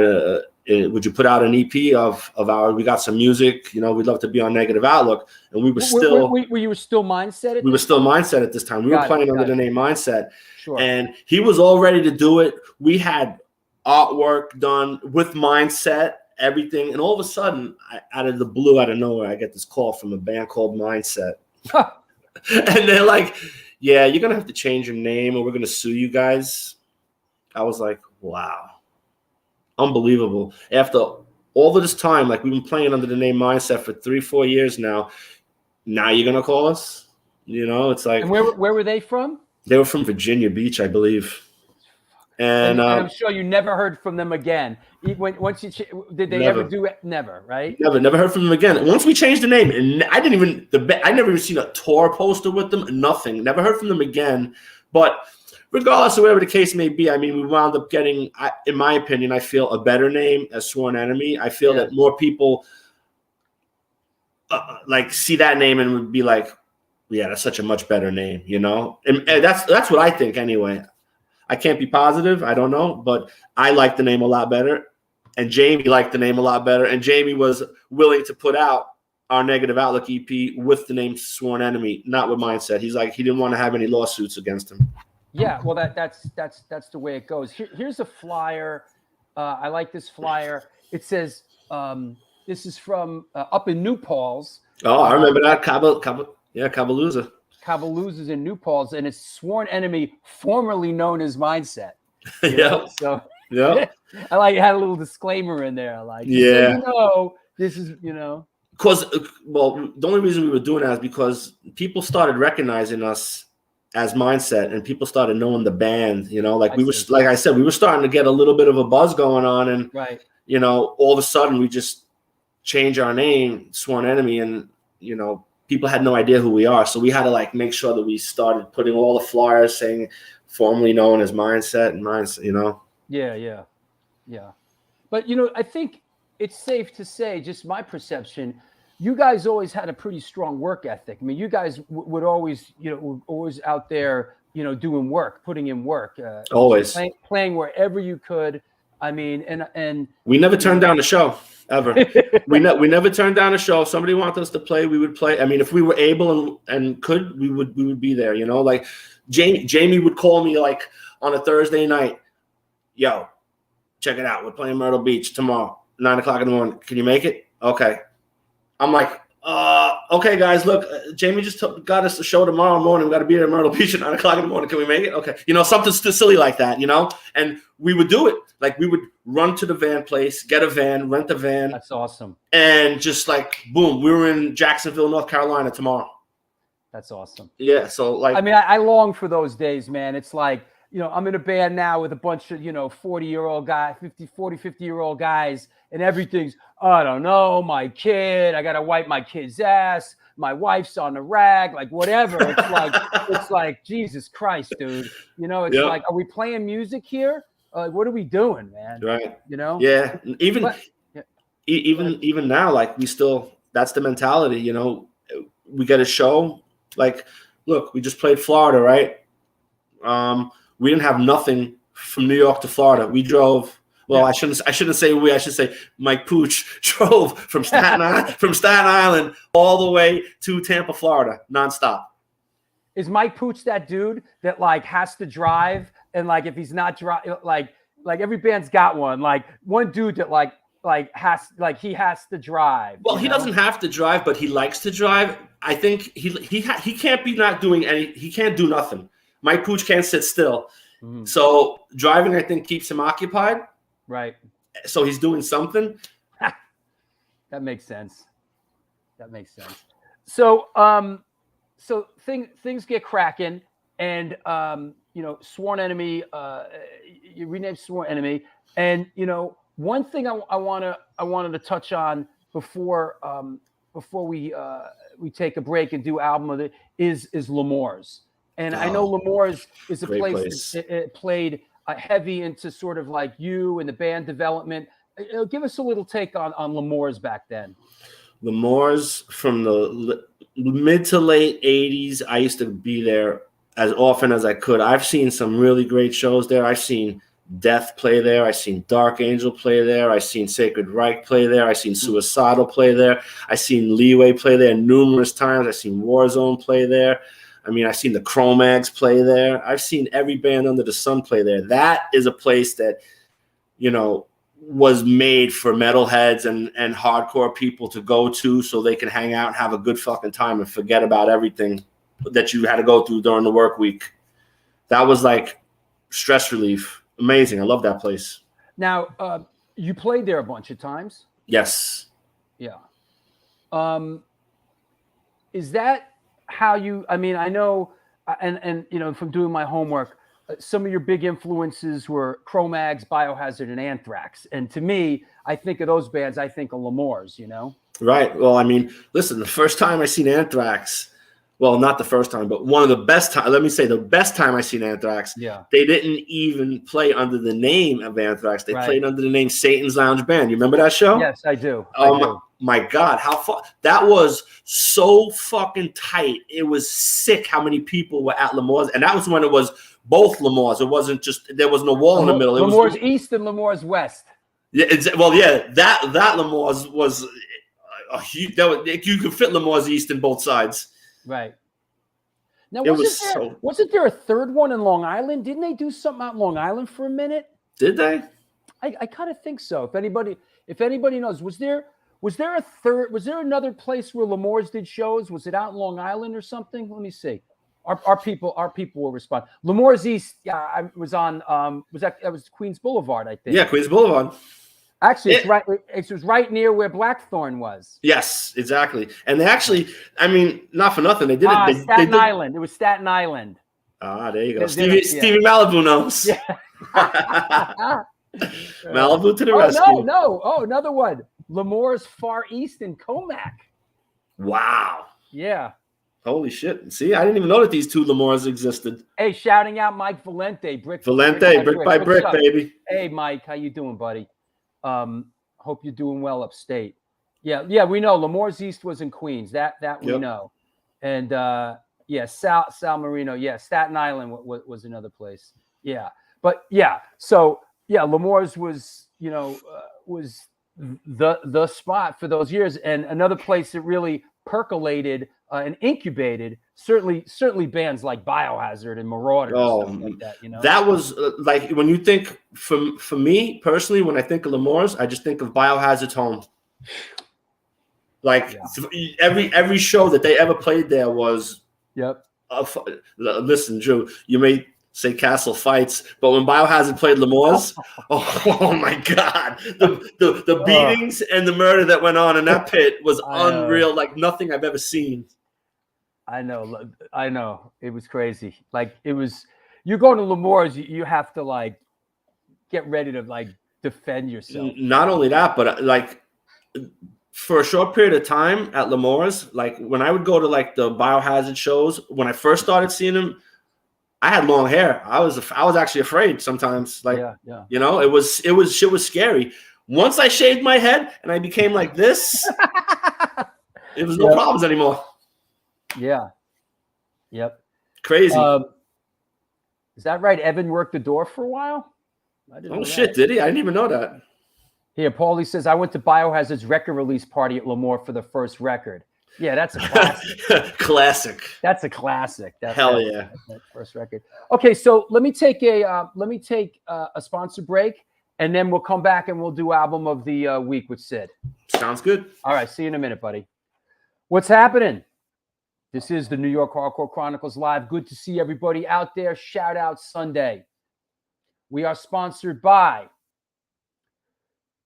would you put out an EP of our, we got some music, we'd love to be on Negative Outlook. And we were still, were you still Mindset? We were still Mindset at this time. We were playing under the name Mindset. Sure. And he was all ready to do it. We had artwork done with Mindset, everything. And all of a sudden, out of the blue, out of nowhere, I get this call from a band called Mindset. And they're like, yeah, you're going to have to change your name or we're going to sue you guys. I was like, wow. Unbelievable. After all of this time, like we've been playing under the name Mindset for 3-4 years now. Now you're going to call us? It's like. And where were they from? They were from Virginia Beach, I believe. And I'm sure you never heard from them again. Once you did they never. ever do it? Never, right? Never heard from them again. Once we changed the name, and I never even seen a tour poster with them. Nothing. Never heard from them again. But regardless of whatever the case may be, I mean, we wound up getting, in my opinion, I feel a better name as Sworn Enemy. I feel that more people like see that name and would be like, yeah, that's such a much better name, and that's what I think anyway. I can't be positive. I don't know, but I like the name a lot better. And Jamie liked the name a lot better. And Jamie was willing to put out our Negative Outlook EP with the name Sworn Enemy, not with Mindset. He's like, he didn't want to have any lawsuits against him. Yeah, well, that's the way it goes. Here's a flyer. I like this flyer. It says, this is from up in New Paltz. Oh, I remember that. Cabalooza. Cabalooza's in New Paltz, and it's Sworn Enemy, formerly known as Mindset. Yeah. So yeah, I had a little disclaimer in there. Yeah. So this is Because the only reason we were doing that is because people started recognizing us as Mindset, and people started knowing the band. Like I said, we were starting to get a little bit of a buzz going on, and right. All of a sudden we just changed our name, Sworn Enemy, and people had no idea who we are. So we had to make sure that we started putting all the flyers saying formerly known as Mindset and Mindset, Yeah. But, I think it's safe to say, just my perception, you guys always had a pretty strong work ethic. I mean, you guys would always, were always out there, doing work, putting in work. Always. Playing wherever you could. I mean, and we never turned down a show. Ever. we never turned down a show. If somebody wanted us to play, we would play. I mean, if we were able and could, we would be there. Like Jamie would call me like on a Thursday night. Yo, check it out. We're playing Myrtle Beach tomorrow, 9:00 in the morning. Can you make it? Okay. I'm like, okay, guys. Look, Jamie just got us a show tomorrow morning. We got to be there at Myrtle Beach at 9:00 in the morning. Can we make it? Okay. Something silly like that. And we would do it. Like we would run to the van place, get a van, rent a van. That's awesome. And just boom, we were in Jacksonville, North Carolina tomorrow. That's awesome. Yeah. So I mean, I long for those days, man. It's like, I'm in a band now with a bunch of, 40-year-old guys, 50-year-old guys, and everything's, I don't know, my kid, I got to wipe my kid's ass. My wife's on the rag, whatever. It's like, Jesus Christ, dude. It's like, are we playing music here? What are we doing, man? Right. Yeah. Even now, we still, that's the mentality, we get a show. Look, we just played Florida, right? We didn't have nothing from New York to Florida. We drove. Well, I shouldn't say we. I should say Mike Pooch drove from Staten Island all the way to Tampa, Florida, nonstop. Is Mike Pooch that dude that has to drive, and if he's not like every band's got one, one dude that he has to drive. Well, he doesn't have to drive, but he likes to drive. I think he can't be not doing any. He can't do nothing. Mike Pooch can't sit still. Mm-hmm. So driving, I think, keeps him occupied. Right. So he's doing something. That makes sense. So, things get cracking, and Sworn Enemy. You renamed Sworn Enemy, and one thing I wanted to touch on before we take a break and do album of it is L'Amour's. And I know L'Amour's is a place that played heavy into sort of you and the band development. Give us a little take on L'Amour's back then. L'Amour's from the mid to late 80s. I used to be there as often as I could. I've seen some really great shows there. I've seen Death play there. I've seen Dark Angel play there. I've seen Sacred Reich play there. I've seen Suicidal play there. I've seen Leeway play there numerous times. I've seen Warzone play there. I mean, I've seen the Chromags play there. I've seen every band under the sun play there. That is a place that, you know, was made for metalheads and hardcore people to go to so they can hang out and have a good fucking time and forget about everything that you had to go through during the work week. That was like stress relief. Amazing. I love that place. Now, you played there a bunch of times. Yes. Yeah. Is that how you, I mean, I know, and you know, from doing my homework, some of your big influences were Cro-Mags, Biohazard, and Anthrax. And to me, I think of those bands, I think of L'Amour's, you know? Right. Well, I mean, listen, the first time I seen Anthrax, well, not the first time, but one of the best time. Let me say the best time I seen Anthrax. Yeah. They didn't even play under the name of Anthrax. They played under the name Satan's Lounge Band. You remember that show? Yes, I do. My God, how far that was so fucking tight. It was sick how many people were at L'Amour's, and that was when it was both L'Amour's. It wasn't just there was no wall in the middle. It L'Amour's was East and L'Amour's West. Yeah, that L'Amour's was a huge. You could fit L'Amour's East in both sides. Right. Now, wasn't there a third one in Long Island? Didn't they do something out in Long Island for a minute? Did they? I kind of think so. If anybody knows, was there a third? Was there another place where L'Amour's did shows? Was it out in Long Island or something? Let me see. Our people will respond. L'Amour's East, yeah, I was on. That was Queens Boulevard, I think. Yeah, Queens Boulevard. Actually, it was right near where Blackthorn was. Yes, exactly. And they actually, I mean, not for nothing, they did it. Staten Island. It was Staten Island. Ah, there you go. Stevie Malibu knows. Yeah. Malibu to the rescue. No. Oh, another one. L'Amour's Far East in Comac. Wow. Yeah. Holy shit. See, I didn't even know that these two L'Amours existed. Hey, shouting out Mike Valente. Brick by brick, baby. Hey, Mike, how you doing, buddy? Hope you're doing well upstate. Yeah, we know L'Amour's East was in Queens. That we know. And Sal Marino. Yeah, Staten Island was another place. Yeah, but yeah. So yeah, L'Amour's was was the spot for those years, and another place that really percolated and incubated certainly bands like Biohazard and Marauder and stuff like that. You know, that was like when you think for me personally, when I think of L'Amour's, I just think of Biohazard's home. Like every show that they ever played there was. Yep. Listen, Drew, you may say Castle Fights, but when Biohazard played L'Amour's, oh my God, the beatings and the murder that went on in that pit was unreal, like nothing I've ever seen. I know. It was crazy. Like it was. You go to L'Amour's, you have to like get ready to like defend yourself. Not only that, but like. For a short period of time at L'Amour's, like when I would go to like the Biohazard shows, when I first started seeing them, I had long hair. I was actually afraid sometimes. Like, you know, it was scary. Once I shaved my head and I became like this, it was no problems anymore. Yeah. Yep. Crazy. Is that right? Evan worked the door for a while? Oh shit, did he? I didn't even know that. Here, Paulie says, I went to Biohazard's record release party at L'Amour for the first record. Yeah, that's a classic. Classic. That's a classic. Hell yeah. That first record. Okay, so let me take a sponsor break, and then we'll come back and we'll do album of the week with Sid. Sounds good. All right, see you in a minute, buddy. What's happening? This is the New York Hardcore Chronicles Live. Good to see everybody out there. Shout out Sunday. We are sponsored by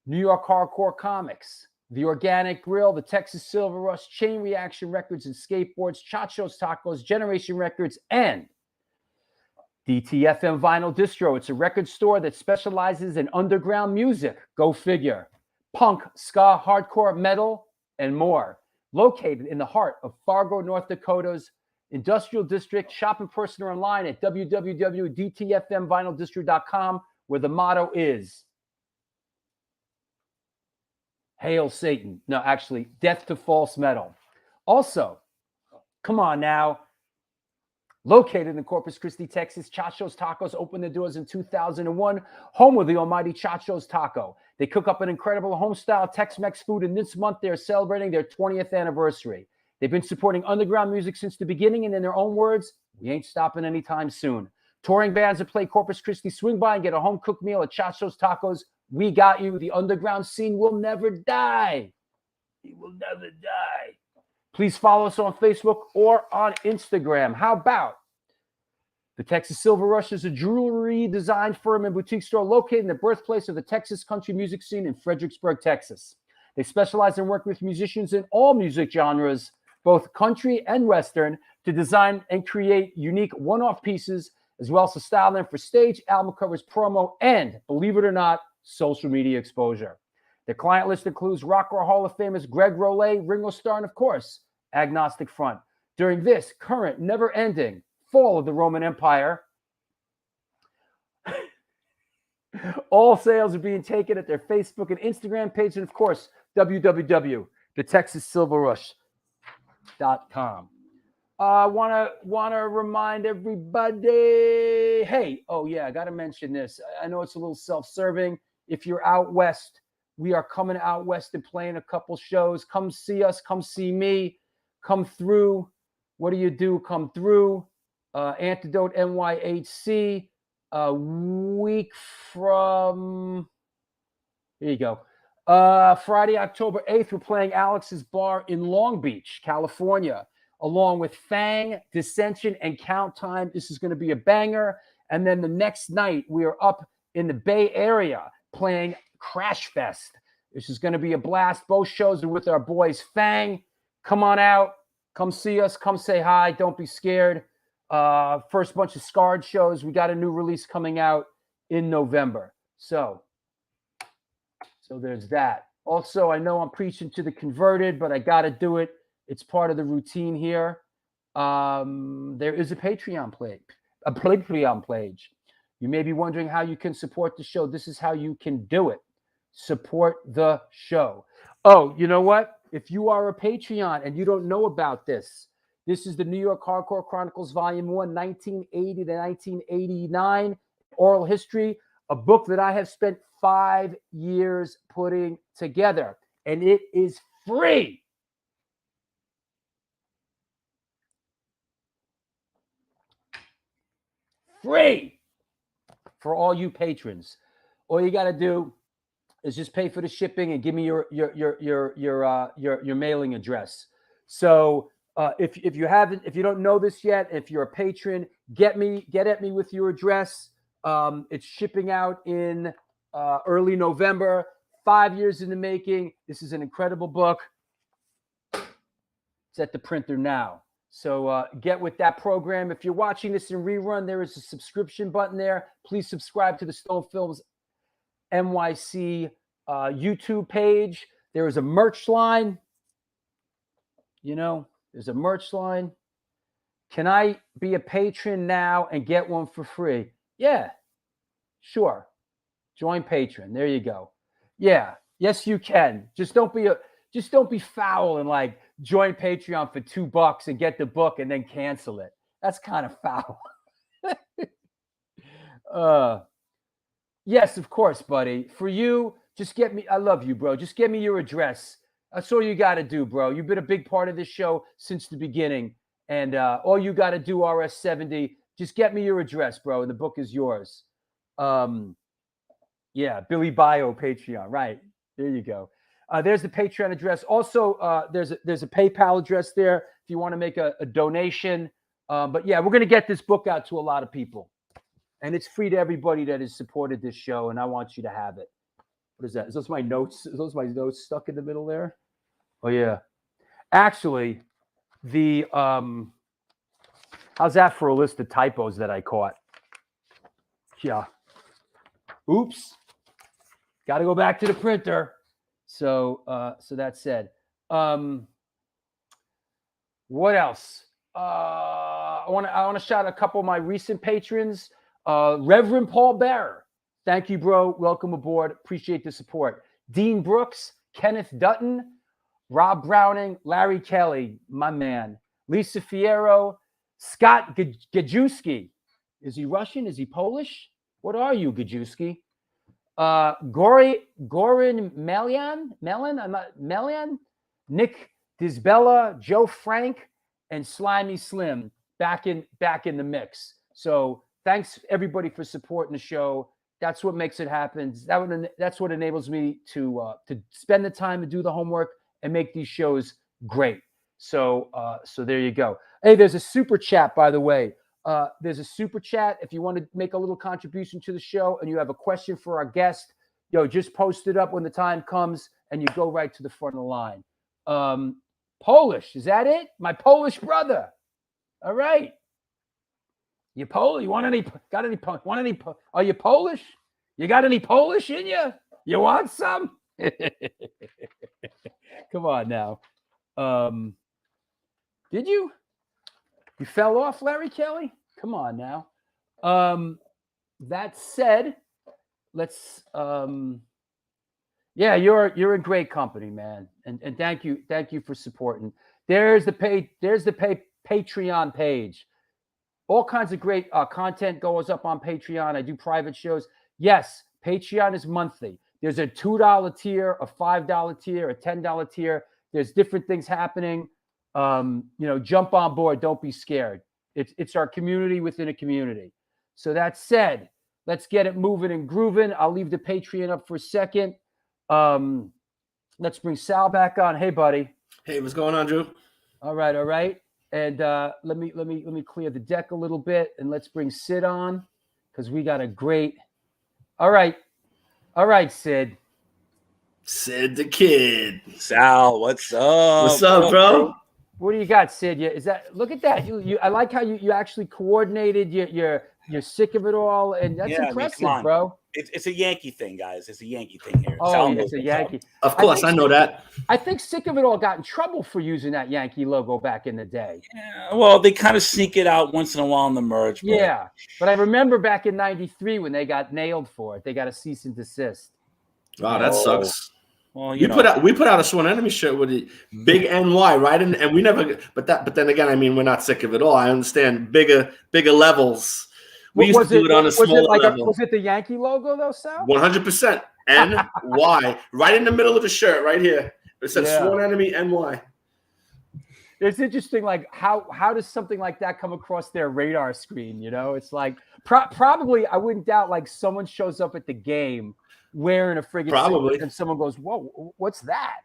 New York Hardcore Comics, The Organic Grill, the Texas Silver Rush, Chain Reaction Records and Skateboards, Chacho's Tacos, Generation Records, and DTFM Vinyl Distro. It's a record store that specializes in underground music. Go figure. Punk, ska, hardcore, metal, and more. Located in the heart of Fargo, North Dakota's Industrial District. Shop in person or online at www.dtfmvinyldistro.com, where the motto is Hail Satan. No, actually, death to false metal. Also, come on now. Located in Corpus Christi, Texas, Chacho's Tacos opened their doors in 2001, home of the almighty Chacho's Taco. They cook up an incredible home-style Tex-Mex food, and this month they're celebrating their 20th anniversary. They've been supporting underground music since the beginning, and in their own words, we ain't stopping anytime soon. Touring bands that play Corpus Christi, swing by and get a home-cooked meal at Chacho's Tacos. We got you. The underground scene will never die. It will never die. Please follow us on Facebook or on Instagram. How about the Texas Silver Rush is a jewelry design firm and boutique store located in the birthplace of the Texas country music scene in Fredericksburg, Texas. They specialize in working with musicians in all music genres, both country and Western, to design and create unique one-off pieces, as well as to style them for stage, album covers, promo, and, believe it or not, social media exposure. Their client list includes Rock and Roll Hall of Famers Greg Rollet, Ringo Starr, and of course, Agnostic Front. During this current, never-ending fall of the Roman Empire, all sales are being taken at their Facebook and Instagram page, and of course, www.thetexassilverrush.com. I want to remind everybody, hey, oh yeah, I got to mention this. I know it's a little self-serving. If you're out west, we are coming out west and playing a couple shows. Come see us. Come see me. Come through. What do? Come through. Antidote NYHC. A week from, here you go. Friday, October 8th, we're playing Alex's Bar in Long Beach, California, along with Fang, Dissension, and Count Time. This is going to be a banger. And then the next night, we are up in the Bay Area playing Crash Fest. This is going to be a blast. Both shows are with our boys Fang. Come on out. Come see us. Come say hi. Don't be scared. First bunch of Scarred shows. We got a new release coming out in November. So there's that. Also, I know I'm preaching to the converted, but I got to do it. It's part of the routine here. There is a Patreon page. You may be wondering how you can support the show. This is how you can do it. Support the show. Oh, you know what? If you are a Patreon and you don't know about this, this is the New York Hardcore Chronicles Volume 1, 1980 to 1989, Oral History, a book that I have spent 5 years putting together, and it is free. Free for all you patrons. All you got to do is just pay for the shipping and give me your mailing address. So if you don't know this yet, if you're a patron, get at me with your address. It's shipping out in early November. 5 years in the making. This is an incredible book. It's at the printer now. So get with that program. If you're watching this in rerun, there is a subscription button there. Please subscribe to the Stone Films NYC YouTube page. There is a merch line. There's a merch line. Can I be a patron now and get one for free? Yeah, sure. Join Patron. There you go. Yeah, yes, you can. Just don't be foul and join Patreon for $2 and get the book and then cancel it. That's kind of foul. Yes, of course, buddy. For you, just get me. I love you, bro. Just get me your address. That's all you got to do, bro. You've been a big part of this show since the beginning. And all you got to do, RS70, just get me your address, bro. And the book is yours. Yeah, Billy Bio Patreon. Right. There you go. There's the Patreon address. Also, there's a PayPal address there if you want to make a donation. But yeah, we're going to get this book out to a lot of people. And it's free to everybody that has supported this show, and I want you to have it. What is that? Is those my notes? Is those my notes stuck in the middle there? Oh, yeah. Actually, how's that for a list of typos that I caught? Yeah. Oops. Got to go back to the printer. So that said, what else? I want to shout out a couple of my recent patrons. Reverend Paul Bearer. Thank you, bro. Welcome aboard. Appreciate the support. Dean Brooks, Kenneth Dutton, Rob Browning, Larry Kelly, my man. Lisa Fierro, Scott Gajewski. Is he Russian? Is he Polish? What are you, Gajewski? Goran Melian, Nick Disbella, Joe Frank, and Slimy Slim back in the mix. So thanks everybody for supporting the show. That's what makes it happen. That's what enables me to spend the time to do the homework and make these shows great. So there you go. Hey, there's a super chat, by the way. There's a super chat. If you want to make a little contribution to the show and you have a question for our guest, just post it up when the time comes and you go right to the front of the line. Polish, is that it? My Polish brother. All right. You Polish? You want any? Got any? Want any? Are you Polish? You got any Polish in you? You want some? Come on now. Did you? You fell off, Larry Kelly? Come on now. That said, let's. Yeah, you're in great company, man, and thank you for supporting. There's the Patreon page. All kinds of great content goes up on Patreon. I do private shows. Yes, Patreon is monthly. There's a $2 tier, a $5 tier, a $10 tier. There's different things happening. Jump on board. Don't be scared. It's our community within a community. So that said, let's get it moving and grooving. I'll leave the Patreon up for a second. Let's bring Sal back on. Hey, buddy. Hey, what's going on, Drew? All right. And let me clear the deck a little bit, and let's bring Sid on because we got a great. All right, Sid. Sid the Kid. Sal, what's up? What's up, bro? What do you got, Sid? Look at that. You I like how you actually coordinated. You're sick of it all, and that's impressive, bro. It's a Yankee thing, guys. It's a Yankee thing here. Oh, it's a Yankee. Of course, I know that. I think Sick of It All got in trouble for using that Yankee logo back in the day. Yeah, well, they kind of sneak it out once in a while in the merge. But... Yeah, but I remember back in '93 when they got nailed for it. They got a cease and desist. Wow, that sucks. Well, we put out a Sworn Enemy shirt with a big NY, right? And we never. But then again, I mean, we're not sick of it all. I understand bigger levels. We used to do it on a smaller level. Was it the Yankee logo though, Sal? 100%. NY, right in the middle of the shirt, right here. It says Sworn Enemy NY. It's interesting, like how does something like that come across their radar screen? It's like probably I wouldn't doubt like someone shows up at the game wearing a friggin' probably, and someone goes, "Whoa, what's that?"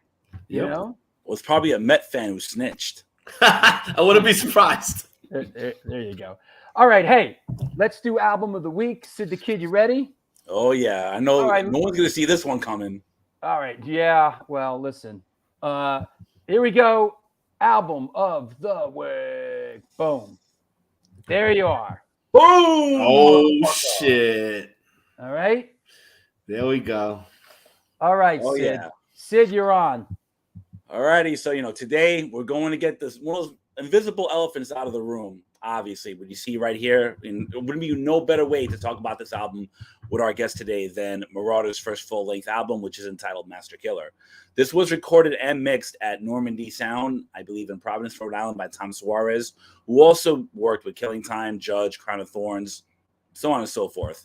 You know? Well, it's probably a Met fan who snitched. I wouldn't be surprised. There you go. All right, hey, let's do album of the week. Sid the Kid, you ready? Oh yeah, I know. Right. No one's gonna see this one coming. All right, yeah. Well, listen. Here we go. Album of the week. Boom. There you are. Boom. Oh shit. All right. There we go. All right, Sid. Yeah. Sid, you're on. All righty. So today we're going to get this one of those invisible elephants out of the room. Obviously, what you see right here, and it wouldn't be no better way to talk about this album with our guest today than Marauder's first full-length album, which is entitled Master Killer. This was recorded and mixed at Normandy Sound, I believe in Providence, Rhode Island, by Tom Suarez, who also worked with Killing Time, Judge, Crown of Thorns, so on and so forth.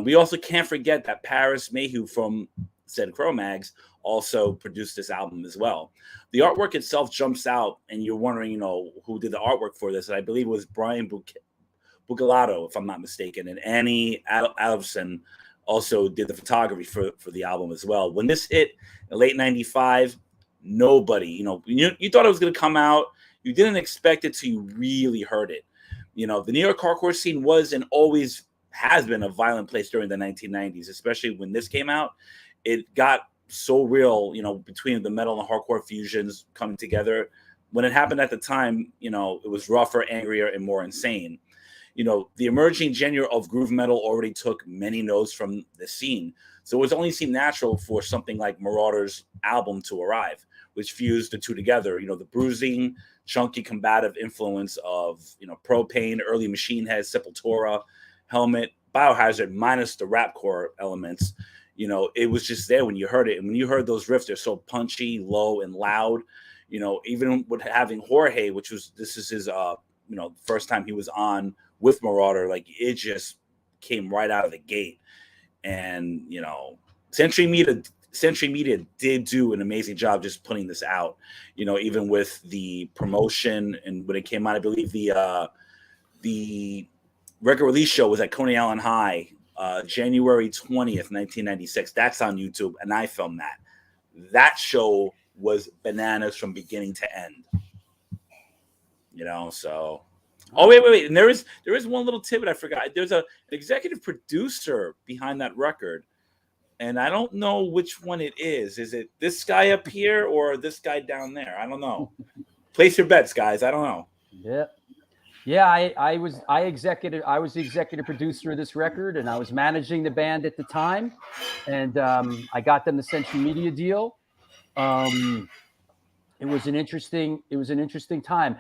We also can't forget that Paris Mayhew from said Cro-Mags also produced this album as well. The artwork itself jumps out, and you're wondering, who did the artwork for this? And I believe it was Brian Bucalato, if I'm not mistaken, and Annie Adolfson also did the photography for the album as well. When this hit in late '95, nobody, you thought it was going to come out. You didn't expect it till you really heard it. The New York hardcore scene was and always has been a violent place during the 1990s, especially when this came out. It got so real, between the metal and the hardcore fusions coming together. When it happened at the time, it was rougher, angrier, and more insane. The emerging genre of groove metal already took many notes from the scene. So it was only seemed natural for something like Marauder's album to arrive, which fused the two together. The bruising, chunky, combative influence of, Propane, early Machine Head, Sepultura, Helmet, Biohazard, minus the rapcore elements. It was just there when you heard it. And when you heard those riffs, they're so punchy, low, and loud. Even with having Jorge, this is his first time he was on with Marauder, like it just came right out of the gate. And Century Media did do an amazing job just putting this out, even with the promotion. And when it came out, I believe the record release show was at Coney Island High, January 20th, 1996. That's on YouTube, and I filmed that. That show was bananas from beginning to end. So. Oh, wait. And there is one little tidbit I forgot. There's an executive producer behind that record, and I don't know which one it is. Is it this guy up here or this guy down there? I don't know. Place your bets, guys. I don't know. Yeah. I was the executive producer of this record, and I was managing the band at the time, and I got them the Century Media deal. It was an interesting time.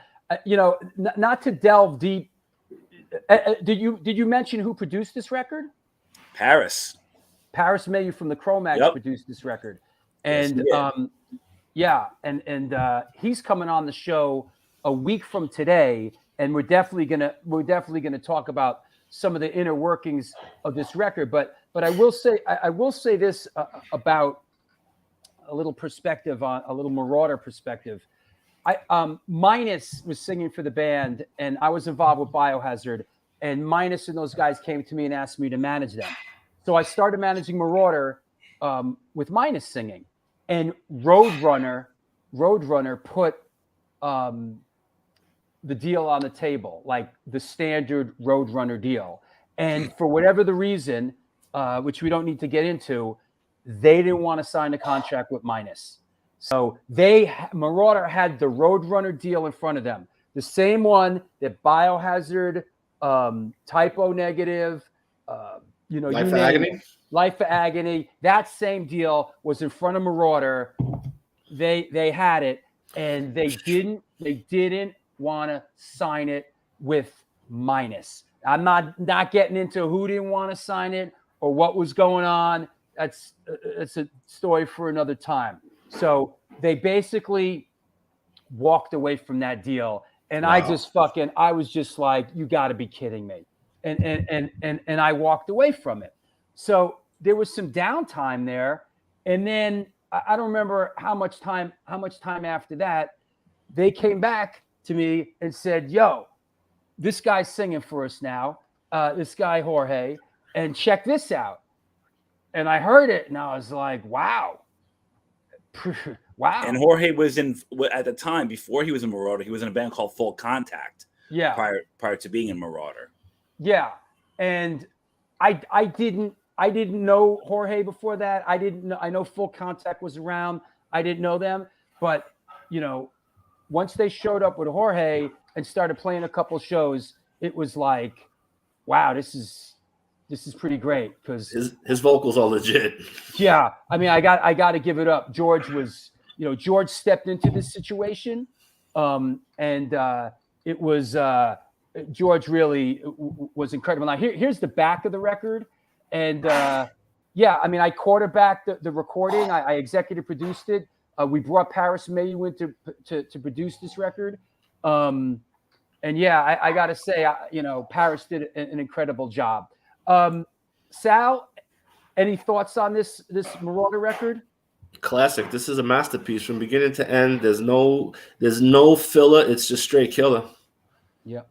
Not to delve deep. Did you mention who produced this record? Paris Mayhew from the Cro-Mags produced this record, and he's coming on the show a week from today, and we're definitely gonna talk about some of the inner workings of this record. But I will say this about a little perspective on a little Marauder perspective. Minus was singing for the band, and I was involved with Biohazard, and Minus and those guys came to me and asked me to manage them. So I started managing Marauder with Minus singing, and Roadrunner put the deal on the table, like the standard Roadrunner deal. And for whatever the reason, which we don't need to get into, they didn't want to sign a contract with Minus. So Marauder had the Roadrunner deal in front of them, the same one that Biohazard, Typo Negative, Life for Agony, that same deal was in front of Marauder. They had it, and they didn't want to sign it with Minus. I'm not getting into who didn't want to sign it or what was going on. That's a story for another time. So they basically walked away from that deal, and wow. I was just like, you got to be kidding me, and I walked away from it. So there was some downtime there, and then I don't remember how much time after that they came back to me and said, "Yo, this guy's singing for us now, this guy Jorge, and check this out." And I heard it, and I was like, "Wow." Wow. And Jorge was at the time, before he was in Marauder, he was in a band called Full Contact. Yeah. Prior to being in Marauder. Yeah. And I didn't know Jorge before that. I know Full Contact was around. I didn't know them. But, once they showed up with Jorge and started playing a couple shows, it was like, wow, this is pretty great, because his vocals are legit. Yeah, I mean, I got to give it up. George stepped into this situation, and it was George really was incredible. Now here's the back of the record, and I mean, I quarterbacked the recording. I executive produced it. We brought Paris Mayhew in to produce this record, and I got to say, Paris did an incredible job. Sal, any thoughts on this Marauder record? Classic. This is a masterpiece from beginning to end. There's no filler. It's just straight killer. Yeah.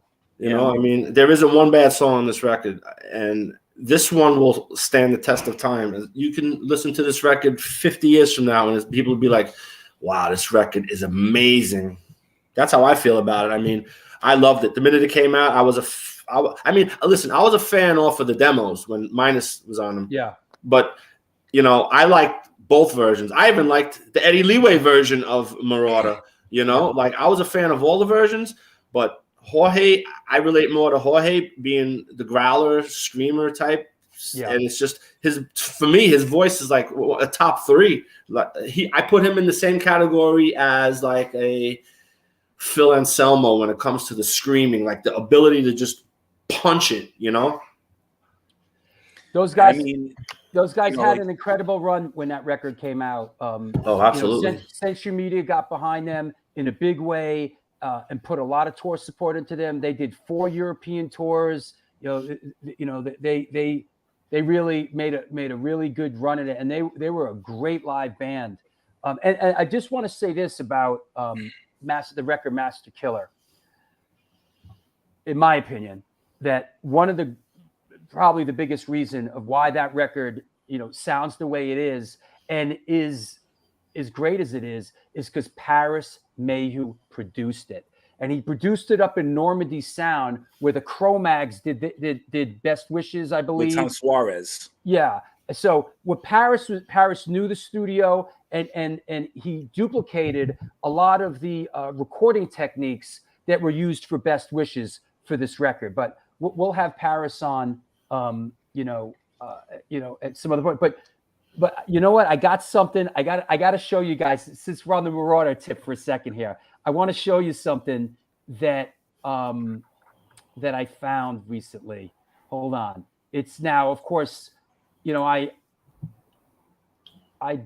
I mean, there isn't one bad song on this record, and this one will stand the test of time. You can listen to this record 50 years from now, and people will be like, "Wow, this record is amazing." That's how I feel about it. I mean, I loved it. The minute it came out, I was a fan off of the demos when Minus was on them. Yeah. But, I liked both versions. I even liked the Eddie Leeway version of Marauder, Like, I was a fan of all the versions, but Jorge, I relate more to Jorge being the growler, screamer type. Yeah. And it's just for me, his voice is like a top three. I put him in the same category as like a Phil Anselmo when it comes to the screaming, like the ability to just punch it, Those guys had an incredible run when that record came out. Absolutely. Century Media got behind them in a big way, and put a lot of tour support into them. They did 4 European tours. They really made a really good run at it, and they were a great live band. And I just want to say this about the record Master Killer. In my opinion, that one of the probably the biggest reason of why that record sounds the way it is and is as great as it is because Paris Mayhew produced it. And he produced it up in Normandy Sound, where the Cro-Mags did Best Wishes, I believe. With Tom Suarez. Yeah. So what Paris knew the studio, and he duplicated a lot of the recording techniques that were used for Best Wishes for this record. But we'll have Paris on, at some other point. But you know what? I got something. I got to show you guys, since we're on the Marauder tip for a second here. I want to show you something that that I found recently. Hold on. It's now, of course, I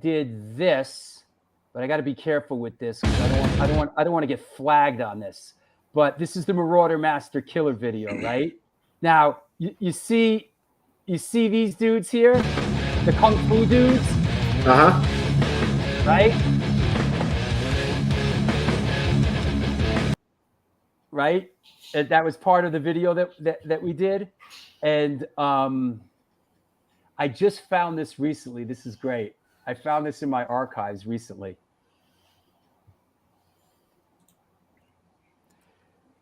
did this, but I got to be careful with this because I don't want to get flagged on this. But this is the Marauder Master Killer video, right? Now you see these dudes here, the Kung Fu dudes, right? Right? And that was part of the video that we did. And I just found this recently. This is great. I found this in my archives recently.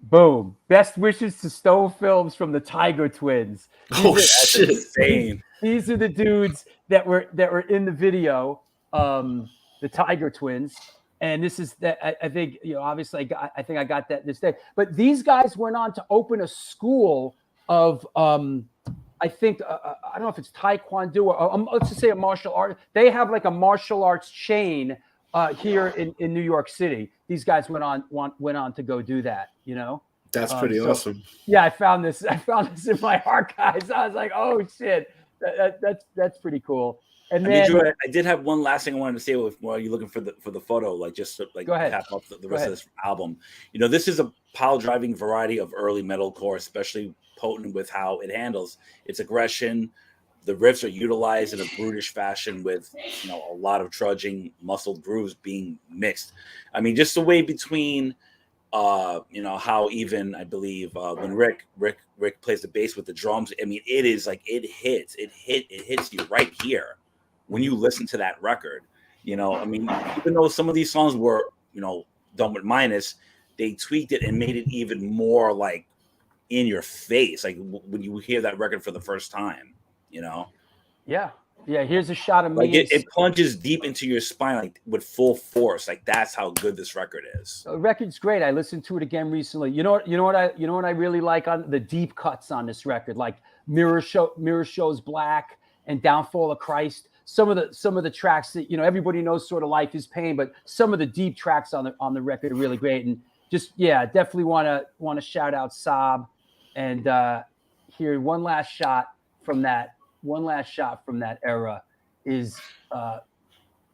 Boom. Best wishes to Stone Films from the Tiger Twins. That's insane. These are the dudes that were in the video, the Tiger Twins. And this is that I think, obviously I think I got that this day. But these guys went on to open a school of I think I don't know if it's Taekwondo or let's just say a martial art. They have like a martial arts chain here in New York City. These guys went on to go do that. That's pretty awesome. Yeah, I found this in my archives. I was like, oh shit, that's pretty cool. And then Drew, I did have one last thing I wanted to say while you're looking for the photo, like just to, like go ahead. Cap up the rest of this album. This is a pile driving variety of early metalcore, especially potent with how it handles its aggression. The riffs are utilized in a brutish fashion with a lot of trudging, muscled grooves being mixed. I mean, just the way between how even I believe when Rick plays the bass with the drums. I mean, it is like it hits you right here when you listen to that record. I mean, even though some of these songs were done with Minus, they tweaked it and made it even more like in your face, like when you hear that record for the first time. Yeah. Here's a shot of me. Like it plunges deep into your spine, like with full force. Like that's how good this record is. The record's great. I listened to it again recently. You know what I really like on the deep cuts on this record, like Mirror Shows Black and Downfall of Christ. Some of the tracks that everybody knows, sort of Life is Pain, but some of the deep tracks on the record are really great. And just definitely want to shout out Saab and here one last shot from that era is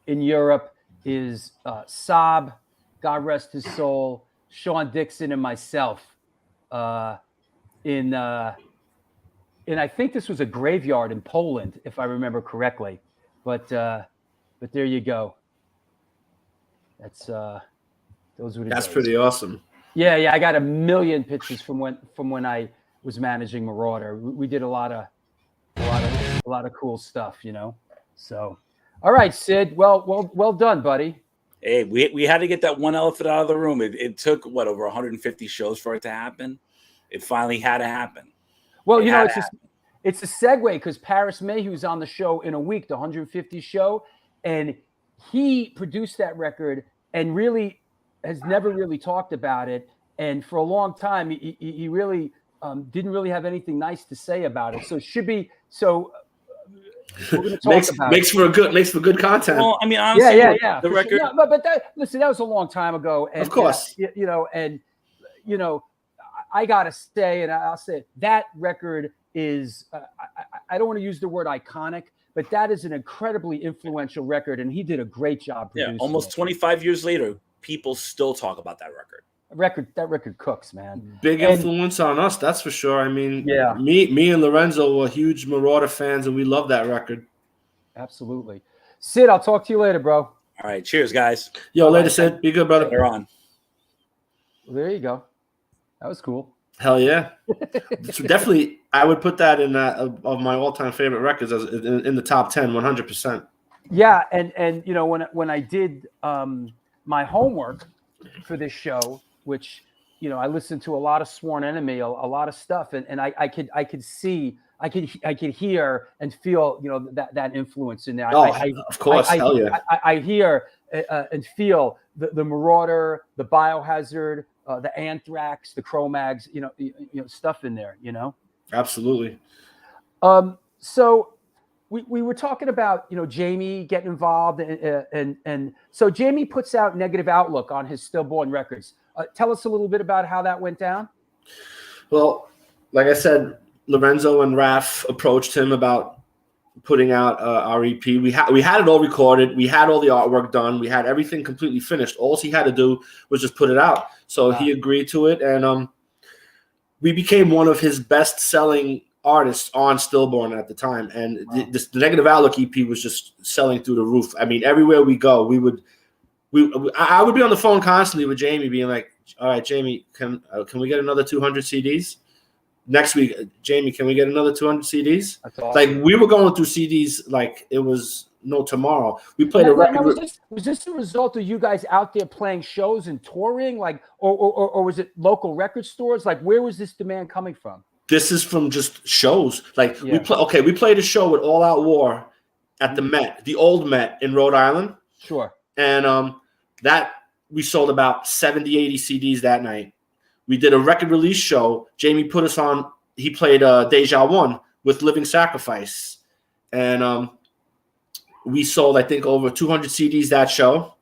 in Europe is Saab, God rest his soul, Sean Dixon, and myself in I think this was a graveyard in Poland, if I remember correctly. But there you go. That's those were the That's days. pretty awesome. Yeah. I got a million pictures from when I was managing Marauder. We did a lot of cool stuff, So, all right, Sid. Well done, buddy. Hey, we had to get that one elephant out of the room. It took over 150 shows for it to happen. It finally had to happen. Well, it's a segue because Paris Mayhew's on the show in a week, the 150 show, and he produced that record and really has never really talked about it. And for a long time, he really didn't really have anything nice to say about it. So it should be so. We're going to talk about makes for good content. Well, I mean, honestly, yeah. The record, sure. But that was a long time ago. And, of course, I gotta say, and I'll say it, that record is. I don't want to use the word iconic, but that is an incredibly influential record, and he did a great job producing. Almost 25 years later, people still talk about that record. That record cooks, man. Big And- influence on us, that's for sure. I mean, Yeah. me and Lorenzo were huge Marauder fans, and we love that record. Absolutely. Sid, I'll talk to you later, bro. All right, cheers, guys. Yo, later, Sid. Be good, brother. They're on. Well, there you go. That was cool. Hell yeah. Definitely, I would put that in of my all-time favorite records as in the top 10, 100%. Yeah, and you know, when I did my homework for this show, which, you know, I listened to a lot of Sworn Enemy, a lot of stuff, and I could see, I could hear and feel, you know, that influence in there. Of course, hell yeah. I hear and feel the Marauder, the Biohazard, the Anthrax, the Cro-Mags, you know, stuff in there, you know. Absolutely. So we were talking about, you know, Jamie getting involved, and so Jamie puts out Negative Outlook on his Stillborn Records. Tell us a little bit about how that went down. Well, like I said, Lorenzo and Raph approached him about putting out our EP. We had it all recorded. We had all the artwork done. We had everything completely finished. All he had to do was just put it out. So he agreed to it, and we became one of his best-selling artists on Stillborn at the time. And the Negative Outlook EP was just selling through the roof. I mean, everywhere we go, I would be on the phone constantly with Jamie, being like, "All right, Jamie, can we get another 200 CDs?" Next week, Jamie, can we get another 200 CDs? That's awesome. Like, we were going through CDs like it was no tomorrow. We played a record. Was this a result of you guys out there playing shows and touring, like, or was it local record stores? Like, where was this demand coming from? This is from just shows. Like, we played a show with All Out War at the Met, the old Met in Rhode Island. Sure. And that we sold about 70, 80 CDs that night. We did a record release show. Jamie put us on. He played Deja One with Living Sacrifice. And we sold, I think, over 200 CDs that show.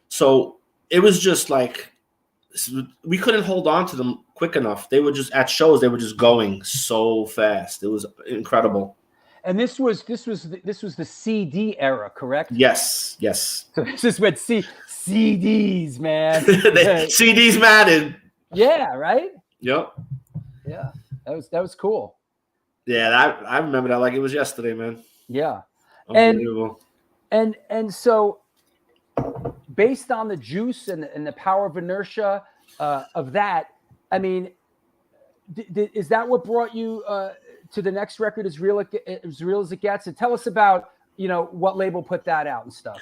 So it was just like, we couldn't hold on to them quick enough. They were just, at shows, they were just going so fast. It was incredible. And this was the CD era, correct? Yes. So this is what CDs, man. CDs mattered. Yeah, right? Yep. Yeah. That was cool. Yeah, I remember that like it was yesterday, man. Yeah. Unbelievable. And so based on the juice and the power of inertia of that, I mean, is that what brought you to the next record, as real as it gets? And tell us about, you know, what label put that out and stuff.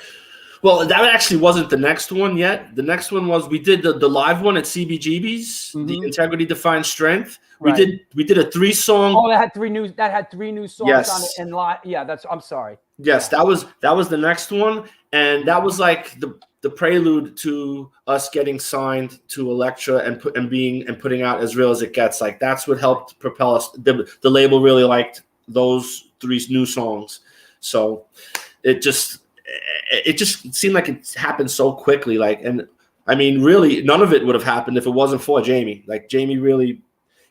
Well, that actually wasn't the next one yet. The next one was, we did the live one at CBGB's, the Integrity Defines Strength. We did a 3-song. Oh, that had three new songs Yes. on it and live. Yeah, I'm sorry. Yes, that was the next one, and that was like the prelude to us getting signed to Elektra and putting out As Real as It Gets. Like, that's what helped propel us. The label really liked those 3 new songs, so it just seemed like it happened so quickly. Like, and I mean, really, none of it would have happened if it wasn't for Jamie. Like, Jamie really,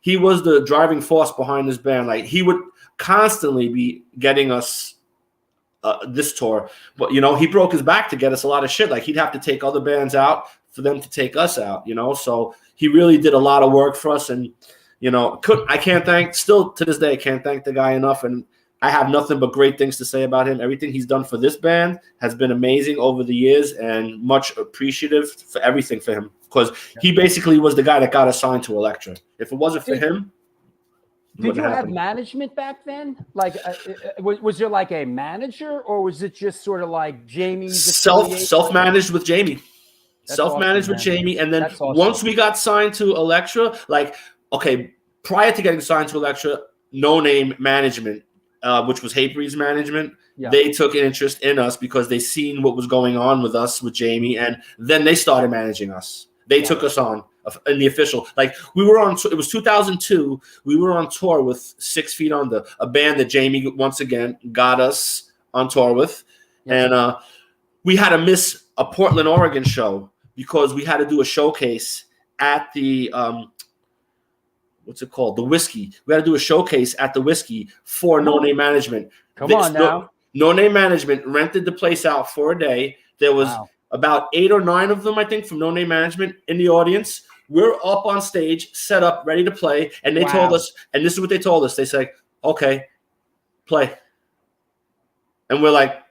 he was the driving force behind this band. Like, he would constantly be getting us this tour, but, you know, he broke his back to get us a lot of shit. Like, he'd have to take other bands out for them to take us out, you know. So he really did a lot of work for us, and, you know, still to this day, I can't thank the guy enough. And I have nothing but great things to say about him. Everything he's done for this band has been amazing over the years, and much appreciative for everything for him, because he basically was the guy that got us signed to Elektra. If it wasn't for him, did you have management back then? Like, was there like a manager, or was it just sort of like Jamie's self-managed with Jamie? Self-managed awesome, with Jamie, and then awesome. Once we got signed to Elektra, like, okay, prior to getting signed to Elektra, No Name Management, which was Hatebreed's management, they took an interest in us because they seen what was going on with us with Jamie, and then they started managing us. They took us on in the official. Like, we were on. It was 2002. We were on tour with 6 Feet Under, a band that Jamie once again got us on tour with, and we had to miss a Portland, Oregon show because we had to do a showcase at the what's it called? The Whiskey. We had to do a showcase at the Whiskey for No Name Management. Come on now. No Name Management rented the place out for a day. There was about 8 or 9 of them, I think, from No Name Management in the audience. we're up on stage, set up, ready to play, and they told us, and this is what they told us. They said, "Okay, play," and we're like,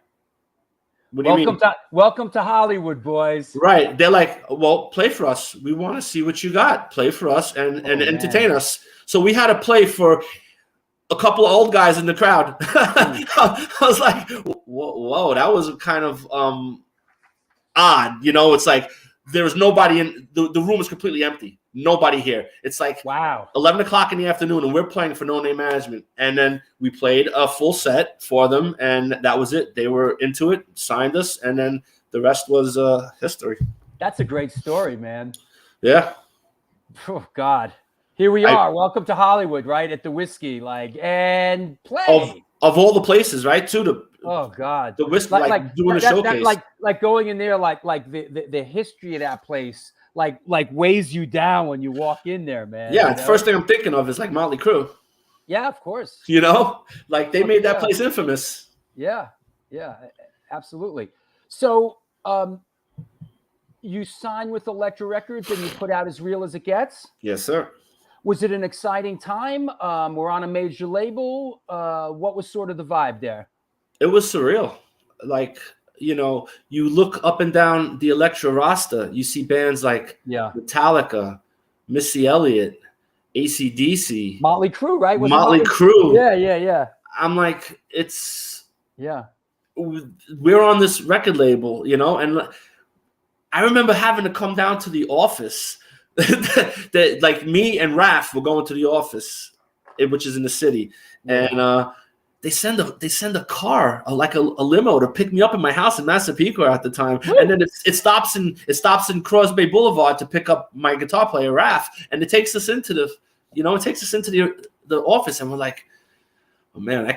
"What do you mean?" Welcome to Hollywood, boys. Right? They're like, "Well, play for us. We want to see what you got. Play for us and entertain us." So we had to play for a couple of old guys in the crowd. I was like, whoa, that was kind of odd. You know, it's like there was nobody in the room is completely empty. Nobody here. It's like 11 o'clock in the afternoon, and we're playing for No Name Management. And then we played a full set for them, and that was it. They were into it, signed us, and then the rest was history. That's a great story, man. Yeah. Oh, God. Here we are. Welcome to Hollywood, right? At the Whiskey, and play. Of all the places, right? Oh, God. The Whiskey, doing a showcase. Like going in there, like the history of that place, like weighs you down when you walk in there, man. Yeah, the first thing I'm thinking of is like Motley Crue. Yeah, of course. You know, like they made that place infamous. Yeah, absolutely. So, you signed with Elektra Records and you put out As Real as It Gets? Yes, sir. Was it an exciting time? We're on a major label. What was sort of the vibe there? It was surreal. Like, you know, you look up and down the Elektra roster, you see bands like Metallica, Missy Elliott, AC/DC, Motley Crue, right? Motley Crue. Yeah. I'm like, we're on this record label, you know, and I remember having to come down to the office. Like me and Raph were going to the office, which is in the city, and they send a car, like a limo, to pick me up in my house in Massapequa at the time, and then it stops in Crosby Boulevard to pick up my guitar player Raph, and it takes us into the office, and we're like, oh man, I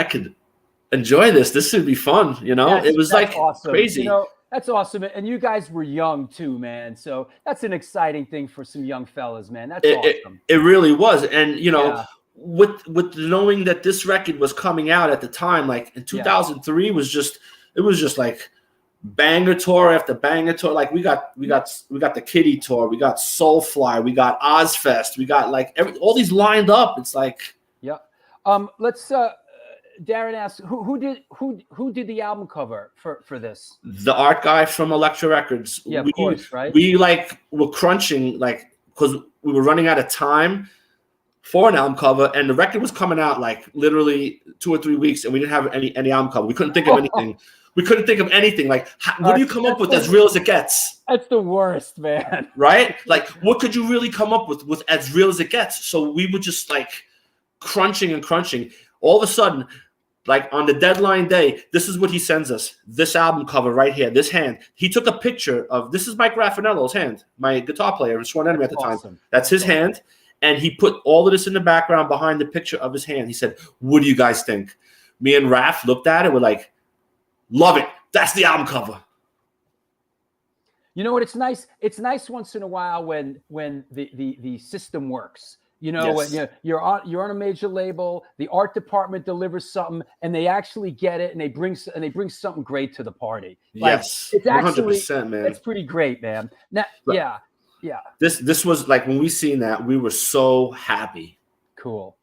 could enjoy this. This should be fun, you know. It was like awesome. Crazy. You know, that's awesome. And you guys were young too, man. So that's an exciting thing for some young fellas, man. That's awesome. It really was. And, you know, with knowing that this record was coming out at the time, like in 2003 it was just like banger tour after banger tour. Like we got the Kitty tour, we got Soulfly, we got Ozfest, we got like all these lined up. It's like, let's Darren asks, who did the album cover for this? The art guy from Elektra Records. Yeah, of course, right? We were crunching because we were running out of time for an album cover, and the record was coming out like literally 2 or 3 weeks, and we didn't have any album cover. We couldn't think of anything. We couldn't think of anything. Like, what do you come up with As Real as It Gets? That's the worst, man. Right? Like, what could you really come up with As Real as It Gets? So we were just like crunching. All of a sudden, like on the deadline day, this is what he sends us. This album cover right here, this hand. He took a picture of, this is Mike Raffanello's hand, my guitar player in Sworn Enemy at the time. That's his hand. And he put all of this in the background behind the picture of his hand. He said, what do you guys think? Me and Raph looked at it. We're like, love it. That's the album cover. You know what? It's nice. It's nice once in a while when the system works. You know, when you're on a major label, the art department delivers something, and they actually get it, and they bring something great to the party. Like, yes, it's actually 100%, man. It's pretty great, man. Now, yeah. This was like when we seen that, we were so happy. Cool.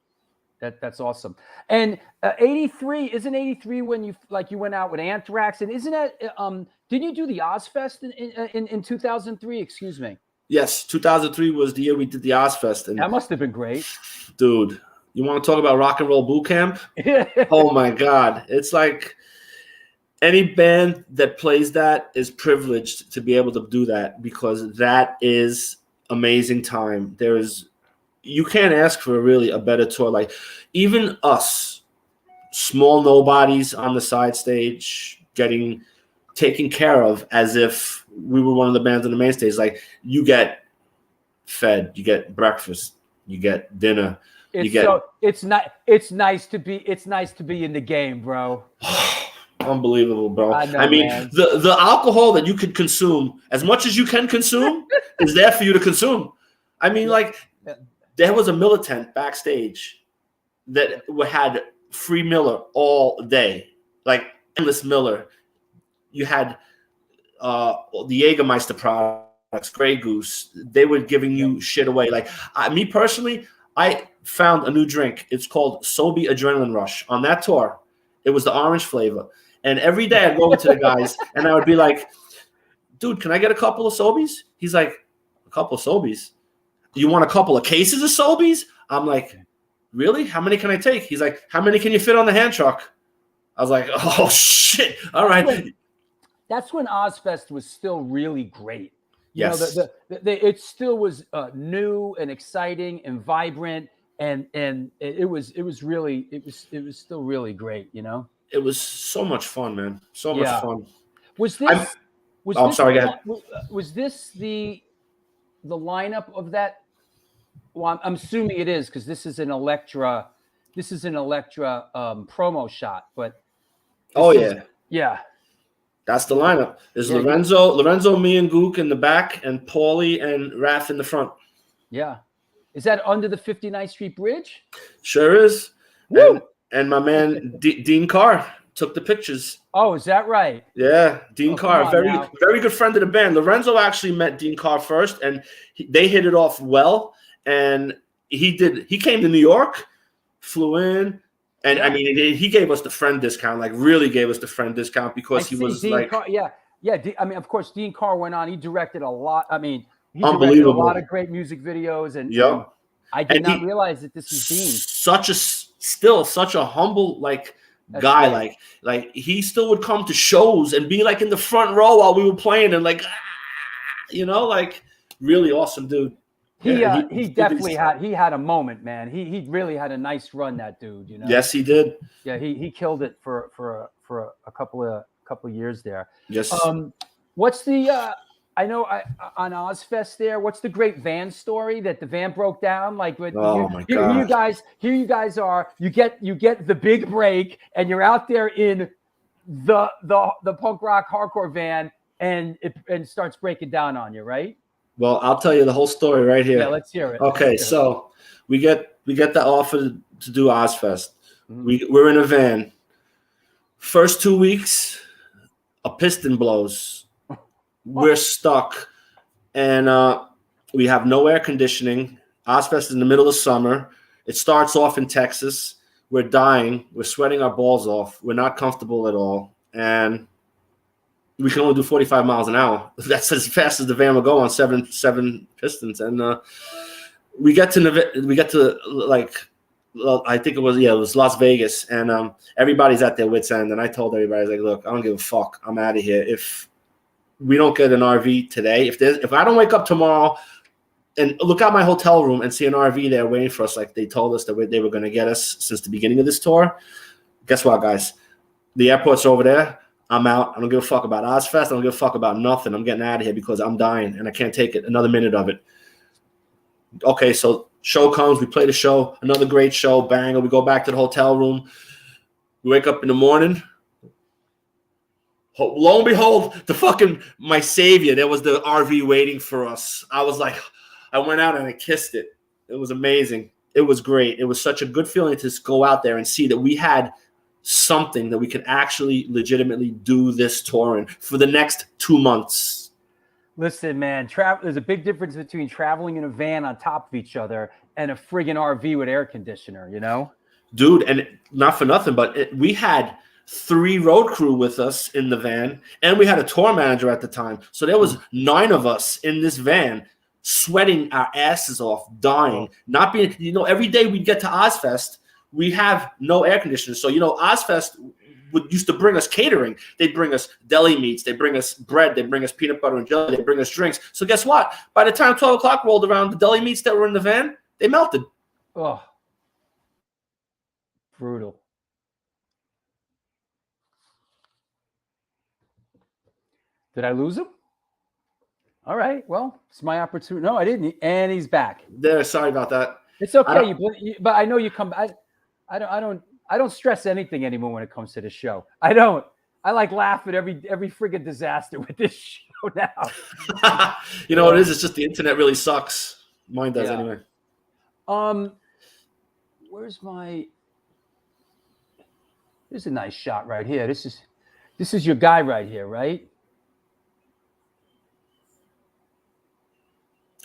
That's awesome. And 83 isn't 83 when you went out with Anthrax, and isn't that didn't you do the Ozfest in 2003? Excuse me. Yes, 2003 was the year we did the Ozfest. And that must have been great. Dude, you want to talk about rock and roll boot camp? Oh, my God. It's like any band that plays that is privileged to be able to do that, because that is amazing time. You can't ask for really a better tour. Like, even us, small nobodies on the side stage, getting taken care of as if we were one of the bands on the main stage. Like, you get fed, you get breakfast, you get dinner. It's nice to be in the game, bro. Unbelievable, bro. I mean, man. the alcohol that you could consume, as much as you can consume, is there for you to consume. I mean, like, there was a militant backstage that had free Miller all day, like endless Miller. You had the Jägermeister product. Grey Goose. They were giving you shit away. Like me personally, I found a new drink. It's called Sobe Adrenaline Rush. On that tour, it was the orange flavor. And every day I'd go over to the guys and I would be like, dude, can I get a couple of Sobies? He's like, a couple of Sobies? You want a couple of cases of Sobies? I'm like, really? How many can I take? He's like, how many can you fit on the hand truck? I was like, oh, shit. All right. That's when Ozfest was still really great. Yes. You know, it still was new and exciting and vibrant, and it was still really great. You know, it was so much fun, man. So much fun. Was this? I'm sorry. Go ahead. Was this the lineup of that? Well, I'm assuming it is because this is an Elektra. This is an Elektra promo shot, but yeah. That's the lineup. There's Lorenzo, me, and Gook in the back, and Paulie and Raph in the front. Yeah. Is that under the 59th Street Bridge? Sure is. Woo! And my man Dean Carr took the pictures. Oh, is that right? Yeah, Dean Carr, very good friend of the band. Lorenzo actually met Dean Carr first, and they hit it off well. And he came to New York, flew in. And I mean, he gave us the friend discount, like really gave us the friend discount because he was Dean like, Carr, I mean, of course, Dean Carr went on. He directed a lot. I mean, he unbelievable, directed a lot of great music videos, and I did not realize that this is Dean. Still such a humble guy. Great. Like he still would come to shows and be like in the front row while we were playing, and like really awesome dude. He definitely had a moment, man. He really had a nice run, that dude. You know. Yes, he did. Yeah, he killed it for a couple of years there. Yes. What's the on Ozfest there? What's the great van story that the van broke down? Like, my God. Here you guys are. You get the big break, and you're out there in the punk rock hardcore van, and it starts breaking down on you, right? Well, I'll tell you the whole story right here. Yeah, let's hear it. Okay, so we get the offer to do Ozfest. Mm-hmm. We're in a van. First 2 weeks, a piston blows. We're stuck, and we have no air conditioning. Ozfest is in the middle of summer. It starts off in Texas. We're dying. We're sweating our balls off. We're not comfortable at all, and we can only do 45 miles an hour. That's as fast as the van will go on seven pistons. And we get to like, I think it was Las Vegas, and everybody's at their wits' end. And I told everybody, I was like, look, I don't give a fuck. I'm out of here. If we don't get an RV today, if I don't wake up tomorrow and look out my hotel room and see an RV there waiting for us, like they told us that they were going to get us since the beginning of this tour, guess what, guys? The airport's over there. I'm out. I don't give a fuck about Ozfest. I don't give a fuck about nothing. I'm getting out of here because I'm dying and I can't take it another minute of it. Okay, so show comes. We play the show. Another great show. Bang. We go back to the hotel room. We wake up in the morning. Lo and behold, my savior, there was the RV waiting for us. I was like, I went out and I kissed it. It was amazing. It was great. It was such a good feeling to just go out there and see that we had something that we could actually legitimately do this touring for the next 2 months. Listen, man, there's a big difference between traveling in a van on top of each other and a friggin' RV with air conditioner, you know? Dude, and not for nothing, but we had 3 road crew with us in the van, and we had a tour manager at the time. So there was 9 of us in this van sweating our asses off, dying, not being, every day we'd get to Ozfest, we have no air conditioning. So, Ozfest used to bring us catering. They'd bring us deli meats. They bring us bread. They bring us peanut butter and jelly. They bring us drinks. So guess what? By the time 12 o'clock rolled around, the deli meats that were in the van, they melted. Oh, brutal. Did I lose him? All right. Well, it's my opportunity. No, I didn't. And he's back. There. Sorry about that. It's okay. But I know you come. I don't stress anything anymore when it comes to the show. I don't. I like laugh at every friggin' disaster with this show now. You know what it is? It's just the internet really sucks. Mine does anyway. Where's my? This is a nice shot right here. This is your guy right here, right?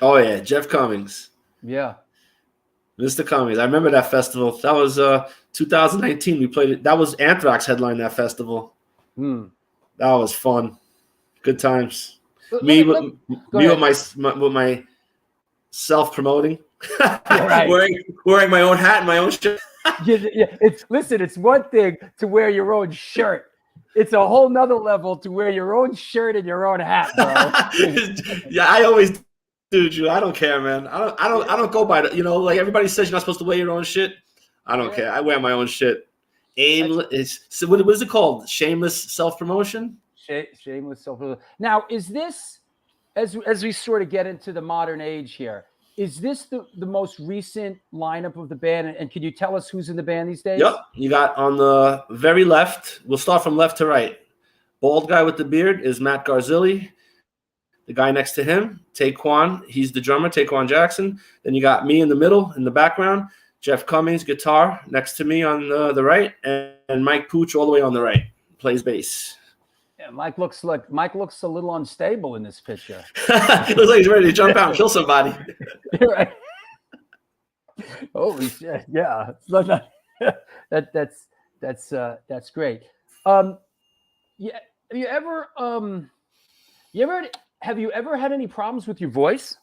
Oh yeah, Jeff Cummings, Yeah. Mr. Cummings. I remember that festival. That was 2019. We played it. That was Anthrax headline that festival. Hmm. That was fun. Good times. Let Me me- let- go with ahead. my self-promoting, Right. wearing my own hat and my own shirt. It's one thing to wear your own shirt. It's a whole nother level to wear your own shirt and your own hat, bro. Yeah, I always do, Drew. I don't care, man. I don't go by the, like everybody says you're not supposed to wear your own shit. I don't care. I wear my own shit. So what is it called? Shameless self-promotion? Shameless self. Now, is this, as we sort of get into the modern age here, is this the most recent lineup of the band? And can you tell us who's in the band these days? Yep. You got on the very left, we'll start from left to right. Bald guy with the beard is Matt Garzilli. The guy next to him, Taekwon, he's the drummer, Taekwon Jackson. Then you got me in the middle, in the background, Jeff Cummings, guitar, next to me on the right, and Mike Pooch all the way on the right, plays bass. Yeah, Mike looks a little unstable in this picture. He looks like he's ready to jump out and kill somebody. Right. Holy shit! Yeah, that's great. Yeah, have you ever had any problems with your voice?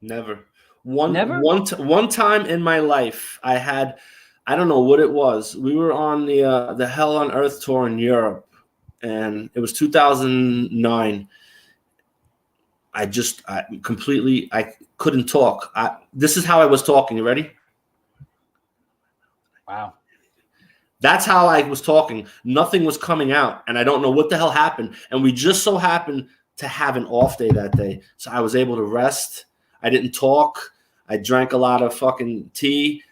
Never. Never? One time in my life, I don't know what it was. We were on the Hell on Earth tour in Europe, and it was 2009. I couldn't talk. This is how I was talking. You ready? Wow. That's how I was talking. Nothing was coming out, and I don't know what the hell happened. And we just so happened to have an off day that day, so I was able to rest. I didn't talk. I drank a lot of fucking tea.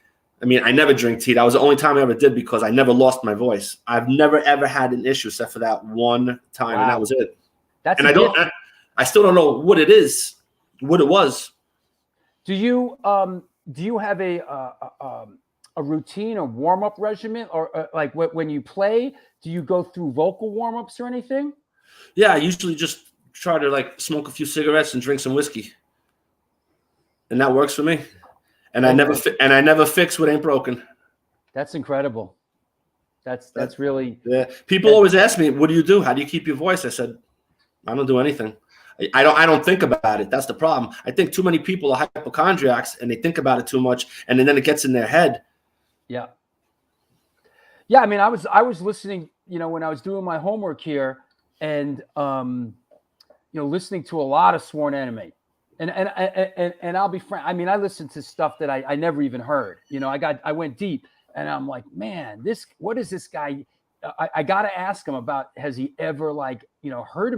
I mean, I never drink tea. That was the only time I ever did because I never lost my voice. I've never ever had an issue except for that one time, Wow. and that was it. I still don't know what it is, what it was. Do you have a routine, a warm up regimen, or like when you play? Do you go through vocal warm ups or anything? Yeah, I usually just try to like smoke a few cigarettes and drink some whiskey, and that works for me. And I never fix what ain't broken. That's incredible. That's really. Yeah. People always ask me, "What do you do? How do you keep your voice?" I said, "I don't do anything. I don't think about it. That's the problem. I think too many people are hypochondriacs and they think about it too much, and then it gets in their head." Yeah. Yeah. I mean, I was listening, when I was doing my homework here, and listening to a lot of Sworn Enemy, and I'll be frank. I mean, I listened to stuff that I never even heard. I went deep, and I'm like, man, what is this guy? I got to ask him about, has he ever heard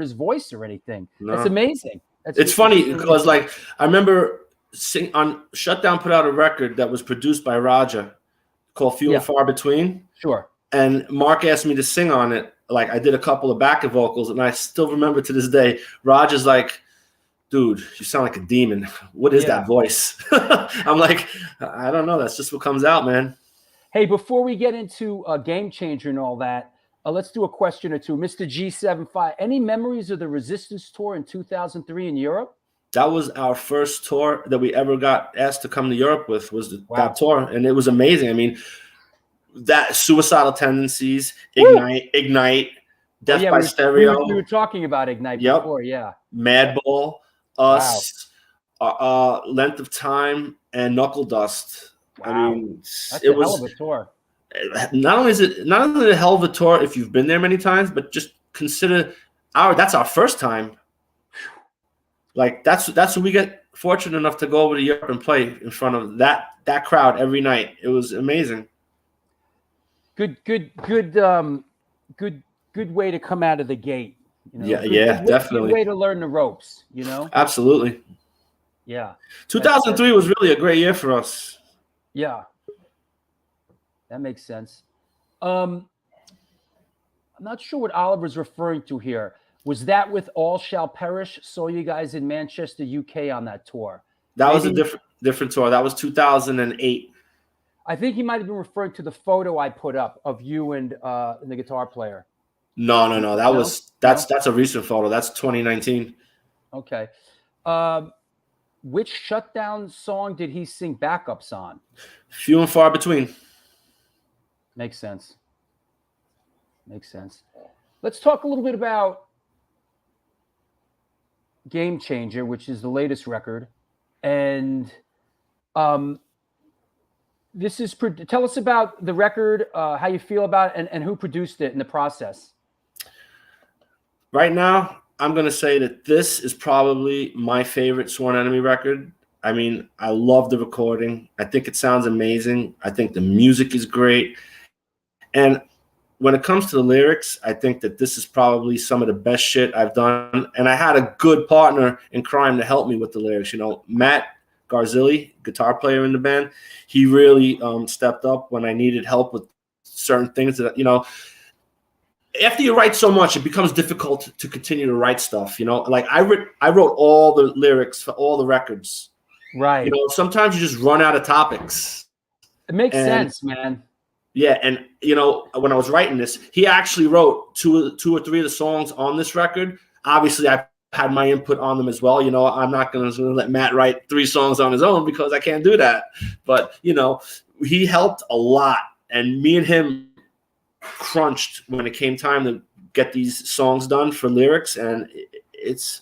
his voice or anything? No. That's amazing. It's funny because I remember Shutdown put out a record that was produced by Roger called Few and Far Between. Sure. And Mark asked me to sing on it. Like I did a couple of backing vocals, and I still remember to this day, Roger's like, "Dude, you sound like a demon. What is that voice?" I'm like, "I don't know. That's just what comes out, man." Hey, before we get into a Game Changer and all that, let's do a question or two. Mr. G75, any memories of the Resistance tour in 2003 in Europe? That was our first tour that we ever got asked to come to Europe with, that tour. And it was amazing. I mean, that Suicidal Tendencies, Ignite, Death by Stereo. We were talking about Ignite before, yeah. Madball, Us, Length of Time, and Knuckle Dust. Wow. I mean, that's a hell of a tour. Not only a hell of a tour if you've been there many times, but just consider that's our first time. Like that's what we get fortunate enough to go over to Europe and play in front of that crowd every night. It was amazing. Good way to come out of the gate. Definitely. Good way to learn the ropes. Absolutely. Yeah. 2003 was really a great year for us. Yeah. That makes sense. I'm not sure what Oliver's referring to here. Was that with All Shall Perish? Saw you guys in Manchester, UK on that tour. That was a different tour. That was 2008. I think he might have been referring to the photo I put up of you and the guitar player. No. That's a recent photo. That's 2019. Okay. which Shutdown song did he sing backups on? Few and far between. Makes sense. Makes sense. Let's talk a little bit about Game Changer, which is the latest record. And this is tell us about the record, how you feel about it, and who produced it in the process. Right now, I'm going to say that this is probably my favorite Sworn Enemy record. I mean, I love the recording. I think it sounds amazing. I think the music is great. And when it comes to the lyrics, I think that this is probably some of the best shit I've done. And I had a good partner in crime to help me with the lyrics. You know, Matt Garzilli, guitar player in the band, he really stepped up when I needed help with certain things that, you know, after you write so much, it becomes difficult to continue to write stuff. You know, like I wrote all the lyrics for all the records. Right. You know, sometimes you just run out of topics. It makes sense, man. Yeah, and you know, when I was writing this, he actually wrote two or three of the songs on this record. Obviously, I had my input on them as well. You know, I'm not going to let Matt write 3 songs on his own because I can't do that. But you know, he helped a lot, and me and him crunched when it came time to get these songs done for lyrics, and it's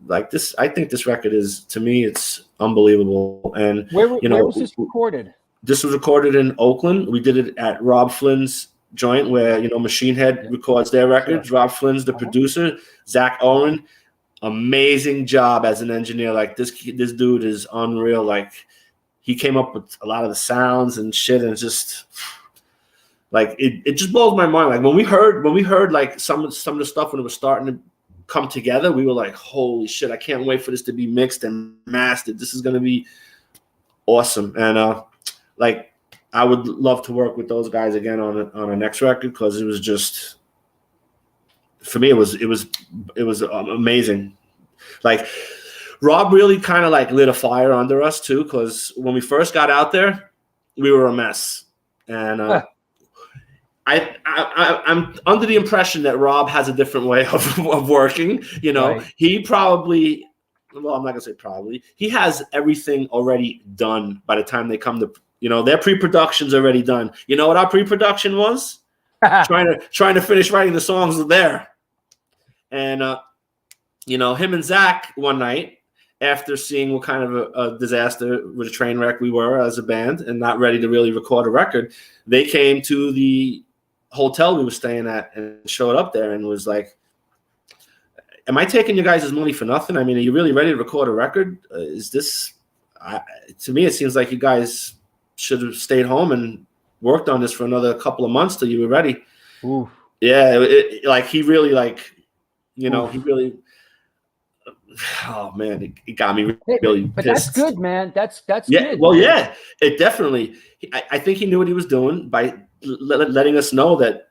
like this. I think this record is, to me, it's unbelievable. And where know, was this recorded? This was recorded in Oakland. We did it at Rob Flynn's joint where, you know, Machine Head records their records. Sure. Rob Flynn's the producer. Zach Owen, amazing job as an engineer. Like this dude is unreal. Like he came up with a lot of the sounds and shit, and just like it just blows my mind. Like when we heard like some of the stuff when it was starting to come together, we were like, holy shit, I can't wait for this to be mixed and mastered. This is gonna be awesome. And like I would love to work with those guys again on a next record, because it was just, for me, it was amazing. Like Rob really kind of like lit a fire under us too, because when we first got out there, we were a mess. And I'm under the impression that Rob has a different way of working. You know, right. He probably, well, I'm not gonna say probably, he has everything already done by the time they come to. You know, their pre-production's already done. You know what our pre-production was? trying to finish writing the songs there. And you know, him and Zach one night, after seeing what kind of a disaster with a train wreck we were as a band and not ready to really record a record, they came to the hotel we were staying at and showed up there and was like, "Am I taking you guys' money for nothing? I mean, are you really ready to record a record? Is this?" To me, it seems like you guys should have stayed home and worked on this for another couple of months till you were ready. Ooh. Yeah, like he really, like, you know, he really. Oh man, it got me really but pissed. That's good, man. That's yeah, good. Well, man. Yeah, it definitely. I think he knew what he was doing by letting us know that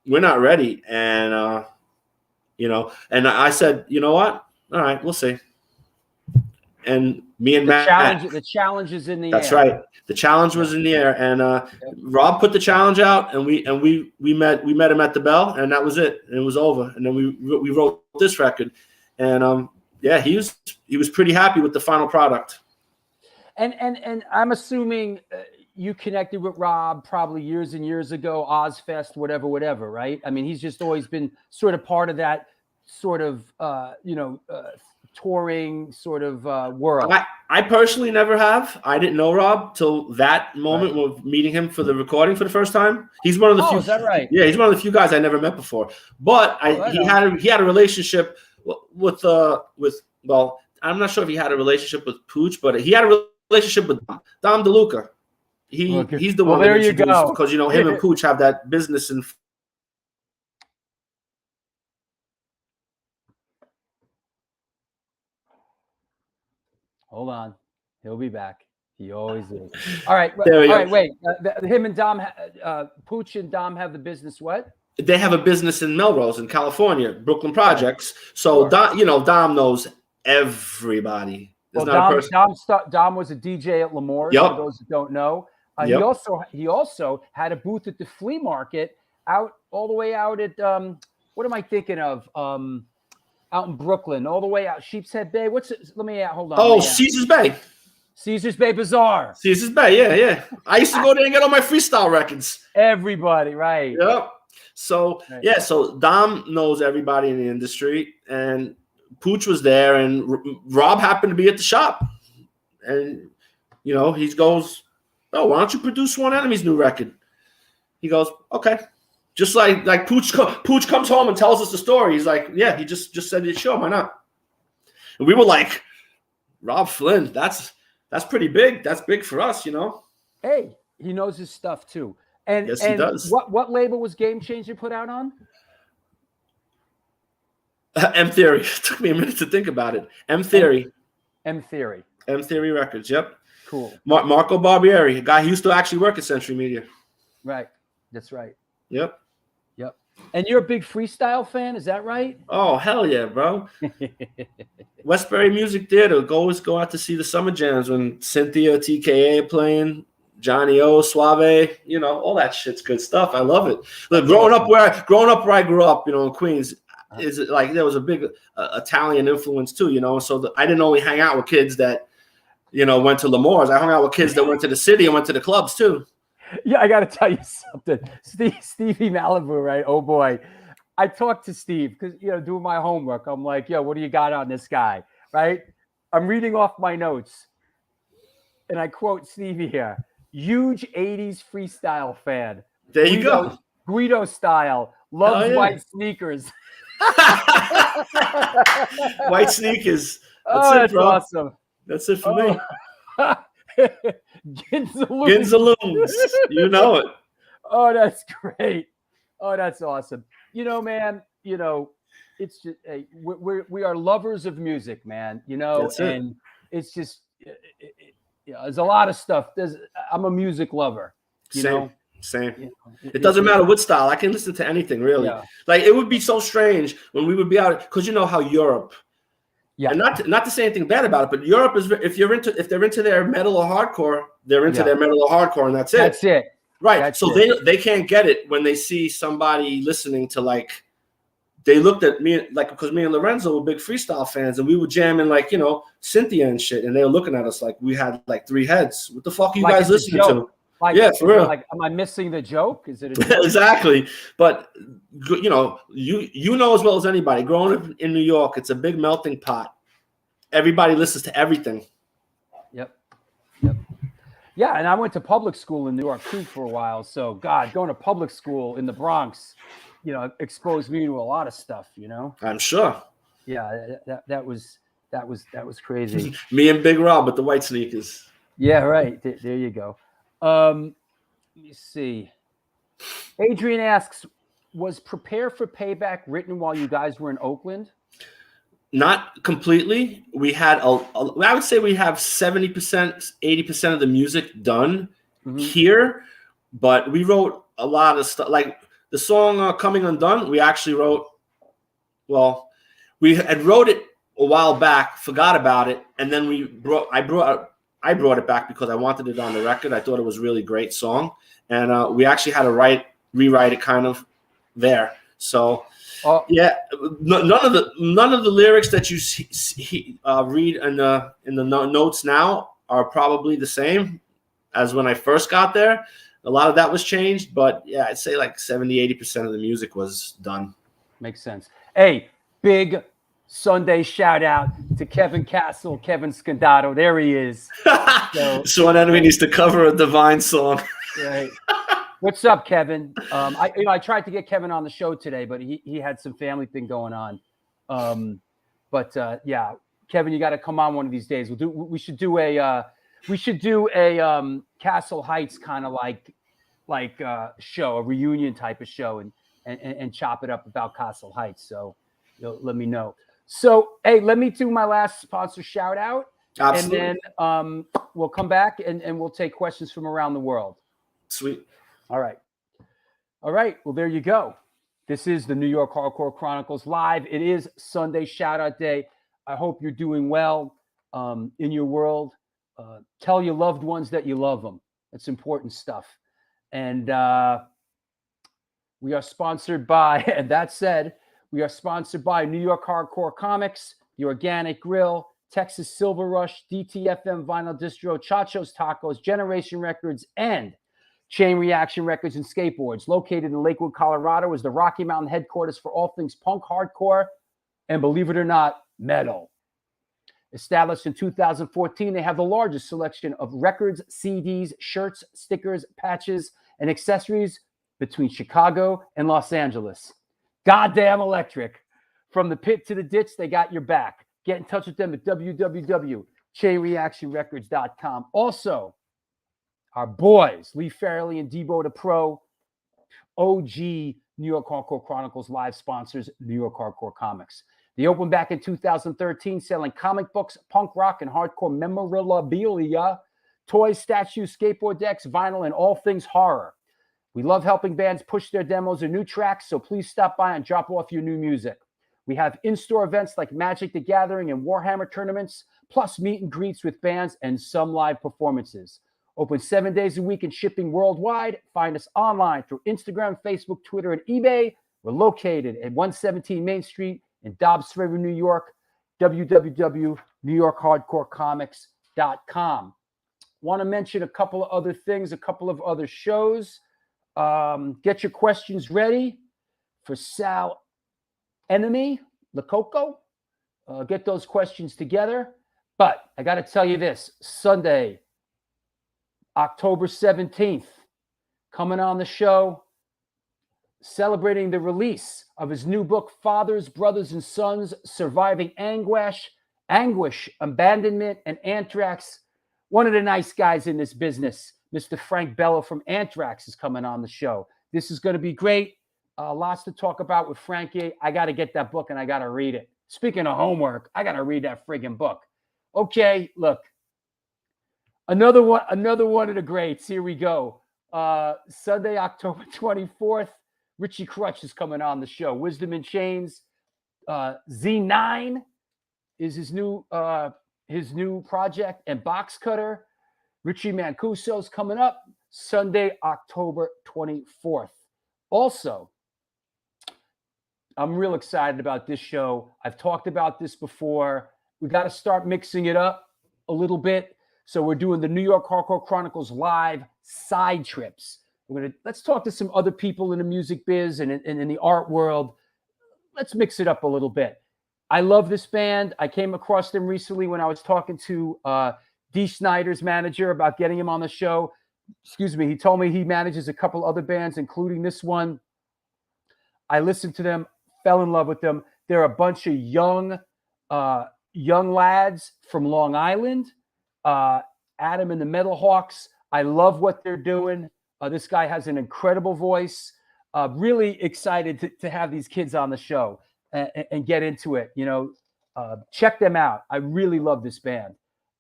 we're not ready, and you know. And I said, you know what? All right, we'll see. And me and Matt, the challenge is in the that's air. That's right. The challenge was in the air, and Rob put the challenge out, and we met him at the Bell, and that was it. And it was over. And then we wrote this record, and yeah, he was pretty happy with the final product. And I'm assuming you connected with Rob probably years and years ago, Ozfest, whatever, right? I mean, he's just always been sort of part of that sort of touring sort of world. I personally never have. I didn't know Rob till that moment of meeting him for the recording for the first time. He's one of the few. Is that right? Yeah, he's one of the few guys I never met before. But he had a relationship with well, I'm not sure if he had a relationship with Pooch, but he had a relationship with Dom DeLuca. He's the one that introduced, you go. because you know him and Pooch have that business in. Hold on, he'll be back. He always is. All right, wait. Him and Dom, Pooch and Dom have the business. What? They have a business in Melrose, in California, Brooklyn Projects. So Dom knows everybody. Well, Dom was a DJ at L'Amour's. For those that don't know, he also had a booth at the flea market all the way out at what am I thinking of? out in Brooklyn, all the way out Sheepshead Bay. What's it? Let me hold on. Oh, Caesar's Bay. Caesar's Bay Bazaar. Caesar's Bay, yeah. I used to go there and get all my freestyle records. Everybody, right? Yep. So Right. yeah, so Dom knows everybody in the industry, and Pooch was there, and Rob happened to be at the shop, and you know he goes, "Oh, why don't you produce One Enemy's new record?" He goes, "Okay." Just like Pooch comes home and tells us the story. He's like, "Yeah, he just said it. Sure, why not?" And we were like, "Rob Flynn, that's pretty big. That's big for us, you know." Hey, he knows his stuff too. And Yes, he does. What label was Game Changer put out on? M Theory. It took me a minute to think about it. M Theory. M Theory. M Theory Records. Yep. Cool. Marco Barbieri, a guy who used to actually work at Century Media. Right. That's right. Yep. Yep. And you're a big freestyle fan, is that right? Oh, hell yeah, bro. Westbury Music Theater. Always go out to see the summer jams when Cynthia, TKA playing, Johnny O, Suave, you know, all that shit's good stuff. I love it. Look, growing up where I grew up, you know, in Queens, is like there was a big Italian influence too, you know. So I didn't only hang out with kids that, you know, went to L'Amour's. I hung out with kids that went to the city and went to the clubs too. Yeah, I got to tell you something. Stevie Malibu, right? Oh boy. I talked to Steve because, you know, doing my homework. I'm like, yo, what do you got on this guy? Right? I'm reading off my notes. And I quote Stevie here. Huge 80s freestyle fan. There you go. Guido style. Loves white sneakers. White sneakers. That's awesome. That's it for me. Ginzaloons. You know it. Oh, that's great. Oh, that's awesome. You know, man, you know, it's just we are lovers of music, man, you know, and it's just you know, there's a lot of stuff. I'm a music lover, you know. Same. You know, it doesn't matter what style. I can listen to anything, really. Yeah. Like it would be so strange when we would be out, because you know how Europe. Yeah. And not to say anything bad about it, but Europe is, if they're into their metal or hardcore, they're into their metal or hardcore, and that's it. That's it. Right. That's so they can't get it when they see somebody listening to, like, they looked at me, like, because me and Lorenzo were big freestyle fans, and we were jamming, like, you know, Cynthia and shit, and they were looking at us like we had like three heads. What the fuck are you guys listening to? Like, yeah, for real. Like, am I missing the joke? Is it a joke? Exactly? But you know, you know as well as anybody. Growing up in New York, it's a big melting pot. Everybody listens to everything. Yep. Yeah, and I went to public school in New York too for a while. So, God, going to public school in the Bronx, you know, exposed me to a lot of stuff. You know. I'm sure. Yeah, that was crazy. Me and Big Rob with the white sneakers. Yeah, right. There you go. Let me see. Adrian asks, was Prepare for Payback written while you guys were in Oakland? Not completely. We had I would say we have 70%, 80% of the music done here, but we wrote a lot of stuff. Like the song Coming Undone, we actually wrote, well, we had wrote it a while back, forgot about it, and then I brought it back because I wanted it on the record. I thought it was a really great song, and we actually had to rewrite it kind of there. So yeah, none of the lyrics that you read in the notes now are probably the same as when I first got there. A lot of that was changed, but yeah, I'd say like 70-80% of the music was done. Makes sense. Hey, big Sunday shout out to Kevin Castle, Kevin Scandato. There he is. So One Enemy needs to cover a Divine song. Right. What's up, Kevin? I tried to get Kevin on the show today, but he had some family thing going on. Yeah, Kevin, you got to come on one of these days. We should do a Castle Heights kind of like show, a reunion type of show, and chop it up about Castle Heights. So let me know. So, hey, let me do my last sponsor shout out. Absolutely. And then we'll come back and we'll take questions from around the world. Sweet. All right. Well, there you go. This is the New York Hardcore Chronicles Live. It is Sunday shout out day. I hope you're doing well in your world. Tell your loved ones that you love them. That's important stuff. And we are sponsored by, and that said, We are sponsored by New York Hardcore Comics, The Organic Grill, Texas Silver Rush, DTFM Vinyl Distro, Chacho's Tacos, Generation Records, and Chain Reaction Records and Skateboards. Located in Lakewood, Colorado, is the Rocky Mountain headquarters for all things punk, hardcore, and believe it or not, metal. Established in 2014, they have the largest selection of records, CDs, shirts, stickers, patches, and accessories between Chicago and Los Angeles. Goddamn electric. From the pit to the ditch, they got your back. Get in touch with them at www.chainreactionrecords.com. Also, our boys, Lee Farrelly and Debo the Pro, OG New York Hardcore Chronicles live sponsors, New York Hardcore Comics. They opened back in 2013, selling comic books, punk rock, and hardcore memorabilia, toys, statues, skateboard decks, vinyl, and all things horror. We love helping bands push their demos and new tracks, so please stop by and drop off your new music. We have in-store events like Magic the Gathering and Warhammer tournaments, plus meet and greets with bands and some live performances. Open 7 days a week and shipping worldwide. Find us online through Instagram, Facebook, Twitter, and eBay. We're located at 117 Main Street in Dobbs River, New York. www.newyorkhardcorecomics.com. Want to mention a couple of other things, a couple of other shows. Get your questions ready for Sal LoCoco. Get those questions together. But I got to tell you this, Sunday, October 17th, coming on the show, celebrating the release of his new book, Fathers, Brothers, and Sons, Surviving Anguish, Abandonment, and Anthrax. One of the nice guys in this business, Mr. Frank Bello from Anthrax, is coming on the show. This is going to be great. Lots to talk about with Frankie. I got to get that book and I got to read it. Speaking of homework, I got to read that friggin' book. Okay, look. Another one of the greats. Here we go. Sunday, October 24th, Richie Crutch is coming on the show. Wisdom in Chains. Z9 is his new project, and Box Cutter. Richie Mancuso's coming up Sunday, October 24th. Also, I'm real excited about this show. I've talked about this before. We got to start mixing it up a little bit. So we're doing the New York Hardcore Chronicles live side trips. Let's talk to some other people in the music biz and in the art world. Let's mix it up a little bit. I love this band. I came across them recently when I was talking to Dee Snider's manager about getting him on the show. Excuse me. He told me he manages a couple other bands, including this one. I listened to them, fell in love with them. They're a bunch of young lads from Long Island. Adam and the Metal Hawks. I love what they're doing. This guy has an incredible voice. Really excited to have these kids on the show and get into it. You know, check them out. I really love this band.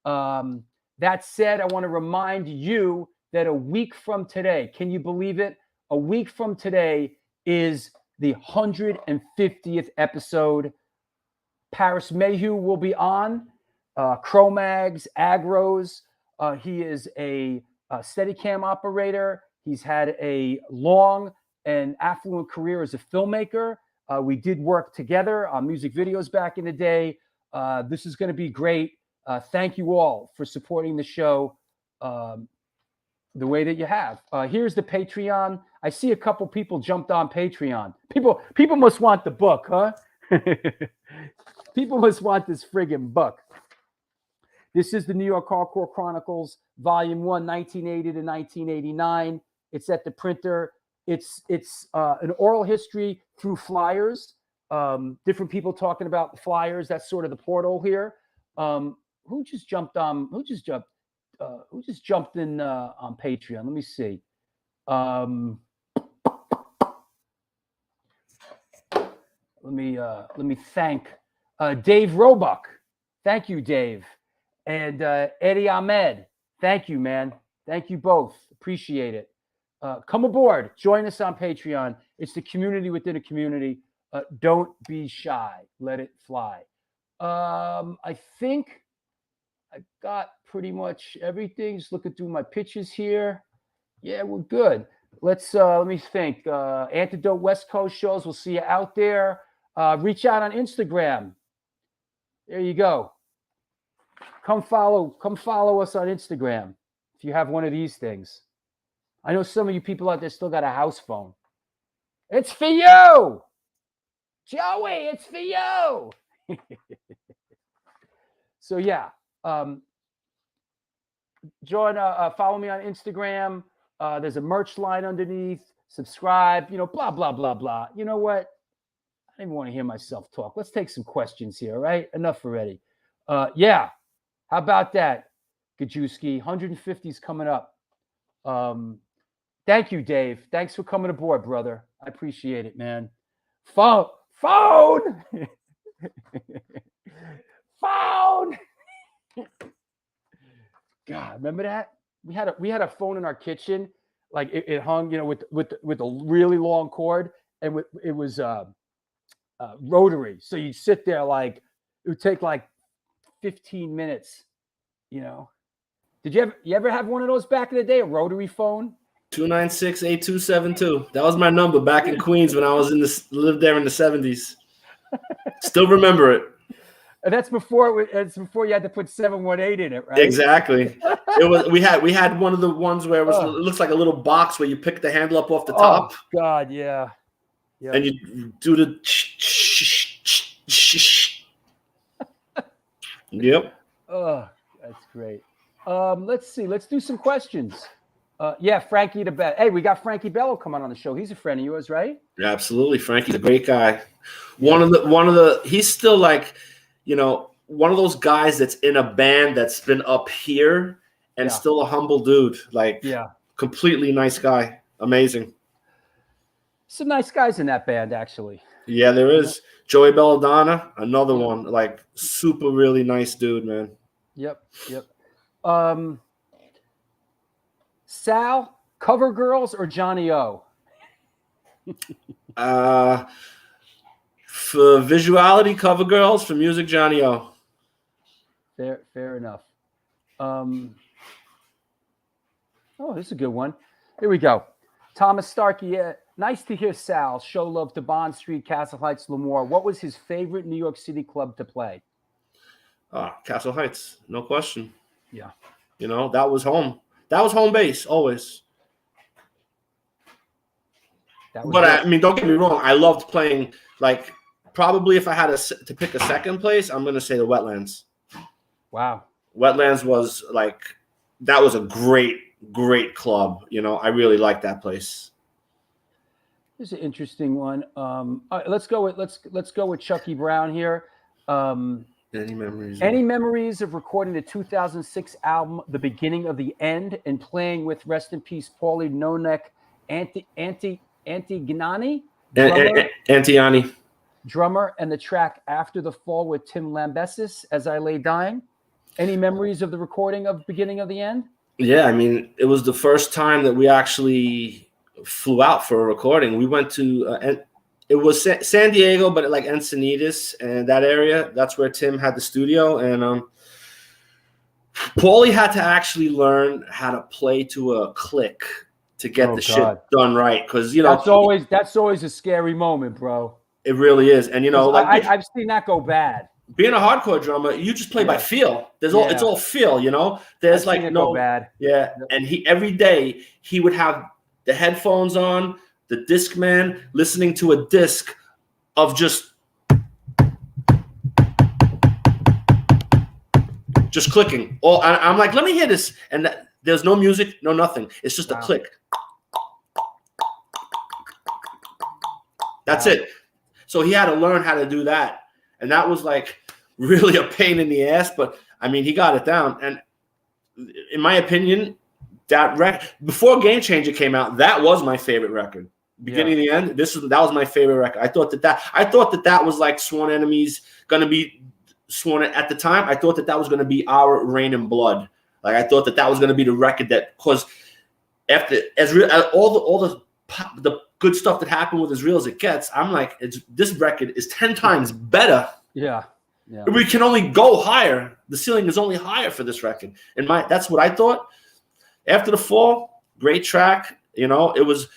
That said, I want to remind you that a week from today, can you believe it? A week from today is the 150th episode. Paris Mayhew will be on. Cro-Mags, Agros. He is a Steadicam operator. He's had a long and affluent career as a filmmaker. We did work together on music videos back in the day. This is going to be great. Thank you all for supporting the show the way that you have. Here's the Patreon. I see a couple people jumped on Patreon. People must want the book, huh? People must want this friggin' book. This is the New York Hardcore Chronicles, Volume 1, 1980 to 1989. It's at the printer. It's an oral history through flyers. Different people talking about the flyers. That's sort of the portal here. Who just jumped in on Patreon? Let me see. Let me thank Dave Roebuck. Thank you, Dave. And Eddie Ahmed. Thank you, man. Thank you both. Appreciate it. Come aboard. Join us on Patreon. It's the community within a community. Don't be shy. Let it fly. I think I got pretty much everything. Just looking through my pitches here. Yeah, we're good. Let me think. Antidote West Coast shows. We'll see you out there. Reach out on Instagram. There you go. Come follow us on Instagram if you have one of these things. I know some of you people out there still got a house phone. It's for you, Joey. It's for you. So yeah, join. Follow me on Instagram. There's a merch line underneath. Subscribe. Blah blah blah blah. You know what? I don't even want to hear myself talk. Let's take some questions here. All right, enough already. Yeah. How about that, Gajewski? 150's coming up. Thank you, Dave. Thanks for coming aboard, brother. I appreciate it, man. Phone. Phone. God, remember that? We had a phone in our kitchen, like it hung, with a really long cord, and it was rotary. So you'd sit there like it would take like 15 minutes. Did you ever have one of those back in the day? A rotary phone? 296-8272. That was my number back in Queens when I was lived there in the 70s. Still remember it. And that's before you had to put 718 in it, right? Exactly. We had one of the ones where it looks like a little box where you pick the handle up off the top. Oh God, yeah. And you do the Yep. Oh, that's great. Let's see. Let's do some questions. Frankie the Bell. Hey, we got Frankie Bello coming on the show. He's a friend of yours, right? Yeah, absolutely. Frankie's a great guy. One of the he's still like, one of those guys that's in a band that's been up here and still a humble dude. Like, completely nice guy. Amazing. Some nice guys in that band, actually. Yeah, there is. Joey Belladonna, another one. Like, super really nice dude, man. Yep. Sal, Cover Girls or Johnny O? For visuality, Cover Girls. For music, Johnny O. Fair enough. This is a good one. Here we go. Thomas Starkey. Nice to hear Sal show love to Bond Street, Castle Heights, Lemoore. What was his favorite New York City club to play? Castle Heights, no question. Yeah. That was home. That was home base, always. I mean, don't get me wrong. I loved playing, like, probably if I had to pick a second place, I'm going to say the Wetlands. Wow. Wetlands was, like, that was a great, great club. I really liked that place. This is an interesting one. All right, let's go with Chucky Brown here. Any memories? Any memories of recording the 2006 album, The Beginning of the End, and playing with, rest in peace, Paulie Nonek, Antignani? Antiani. Drummer, and the track After the Fall with Tim Lambesis, As I Lay Dying. Any memories of the recording of Beginning of the End? Yeah, I mean, it was the first time that we actually flew out for a recording. We went to it was San Diego, but like Encinitas and that area. That's where Tim had the studio, and Paulie had to actually learn how to play to a click to get shit done right. Because that's always a scary moment, bro. It really is, and I've seen that go bad. Being a hardcore drummer, you just play by feel. It's all feel, There's like no bad. Yeah, and every day he would have the headphones on, the Discman, listening to a disc of just clicking. I'm like, let me hear this, and there's no music, no nothing. It's just a click. That's it. So he had to learn how to do that, and that was like really a pain in the ass. But I mean, he got it down, and in my opinion, that record before Game Changer came out, that was my favorite record. Beginning to the end, that was my favorite record. I thought that was like Sworn Enemies gonna be Sworn at the time. I thought that was gonna be our Rain and Blood. Like I thought that was gonna be the record that, because after all the good stuff that happened with As Real as It Gets, I'm like, this record is 10 times better. Yeah. We can only go higher. The ceiling is only higher for this record. And that's what I thought. After the Fall, great track. It was.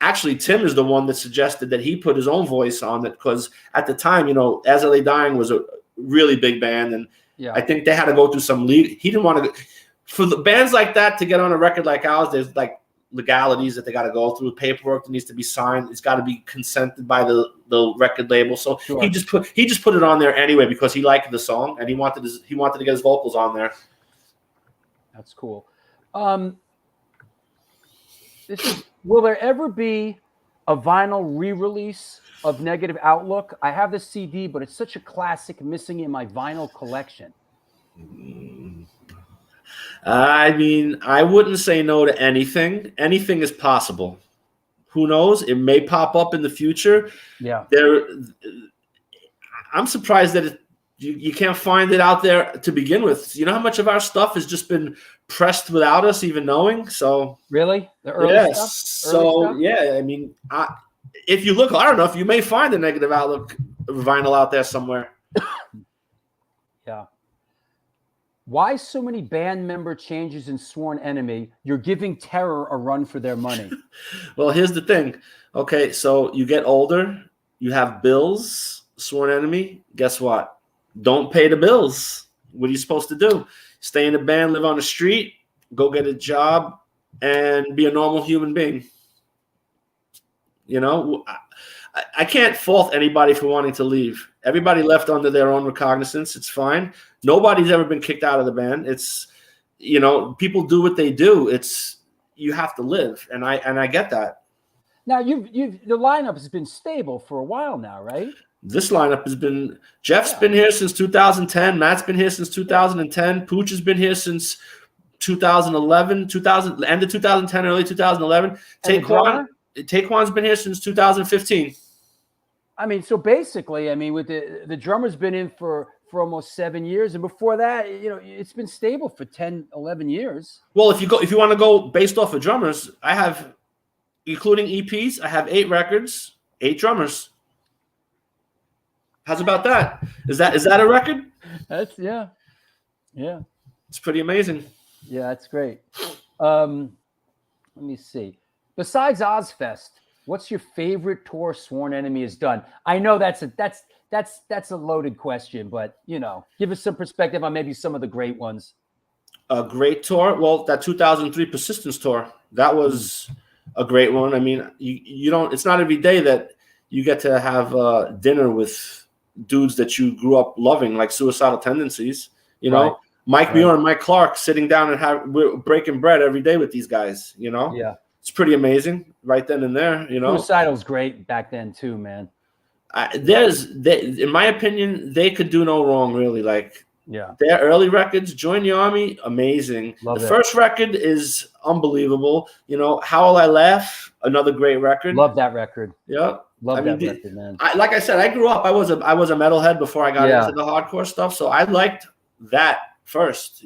actually, Tim is the one that suggested that he put his own voice on it because at the time, As LA Dying was a really big band, and I think they had to go through some legal. He didn't want to. For the bands like that to get on a record like ours, there's like legalities that they got to go through, paperwork that needs to be signed. It's got to be consented by the record label. So he just put it on there anyway because he liked the song and he wanted to get his vocals on there. That's cool. Will there ever be a vinyl re-release of Negative Outlook? I have the CD, but it's such a classic missing in my vinyl collection. I mean, I wouldn't say no to anything. Anything is possible. Who knows? It may pop up in the future. Yeah. I'm surprised that you can't find it out there to begin with. You know how much of our stuff has just been pressed without us even knowing? So really? The early stuff? So yeah, I mean, if you look hard enough, you may find a Negative Outlook vinyl out there somewhere. Yeah. Why so many band member changes in Sworn Enemy? You're giving Terror a run for their money. Well, here's the thing. Okay, so you get older, you have bills, Sworn Enemy. Guess what? Don't pay the bills. What are you supposed to do? Stay in a band, live on the street, go get a job, and be a normal human being. I can't fault anybody for wanting to leave. Everybody left under their own recognizance. It's fine. Nobody's ever been kicked out of the band. It's, people do what they do. It's, you have to live. And I get that. Now the lineup has been stable for a while now, right? This lineup has been, Jeff's been here since 2010. Matt's been here since 2010. Pooch has been here since 2011, end of 2010, early 2011. Taekwon's been here since 2015. I mean, so basically, with the drummer's been in for almost 7 years, and before that, it's been stable for 10, 11 years. Well, if you want to go based off of drummers, I have, including EPs, I have 8 records, 8 drummers. How's about that? Is that a record? That's yeah. It's pretty amazing. Yeah, that's great. Let me see. Besides Ozfest, what's your favorite tour Sworn Enemy has done? I know that's a loaded question, but give us some perspective on maybe some of the great ones. A great tour? Well, that 2003 Persistence tour, that was a great one. I mean, you don't. It's not every day that you get to have dinner with dudes that you grew up loving, like Suicidal Tendencies. Right. Mike Muir and Mike Clark sitting down and we're breaking bread every day with these guys. Yeah. It's pretty amazing right then and there, Suicidal's great back then too, man. In my opinion, they could do no wrong, really. Like, their early records, Join the Army, amazing. First record is unbelievable. How Will I Laugh, another great record. Love that record. Yeah. Love that record, man. Like I said, I grew up, I was a metalhead before I got into the hardcore stuff. So I liked that first,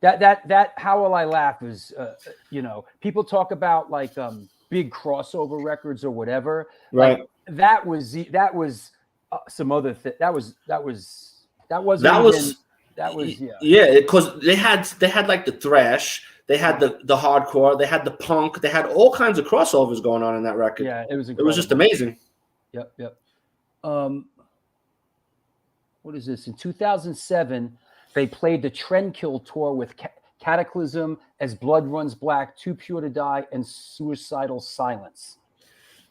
That How Will I Laugh is, people talk about like big crossover records or whatever. Right. Like, that was some other thing. That was because they had like the thrash, they had the hardcore, they had the punk, they had all kinds of crossovers going on in that record. Yeah, it was incredible. It was just amazing. Yep. What is this? In 2007. They played the Trendkill tour with Cataclysm, As Blood Runs Black, Too Pure to Die, and Suicidal Silence.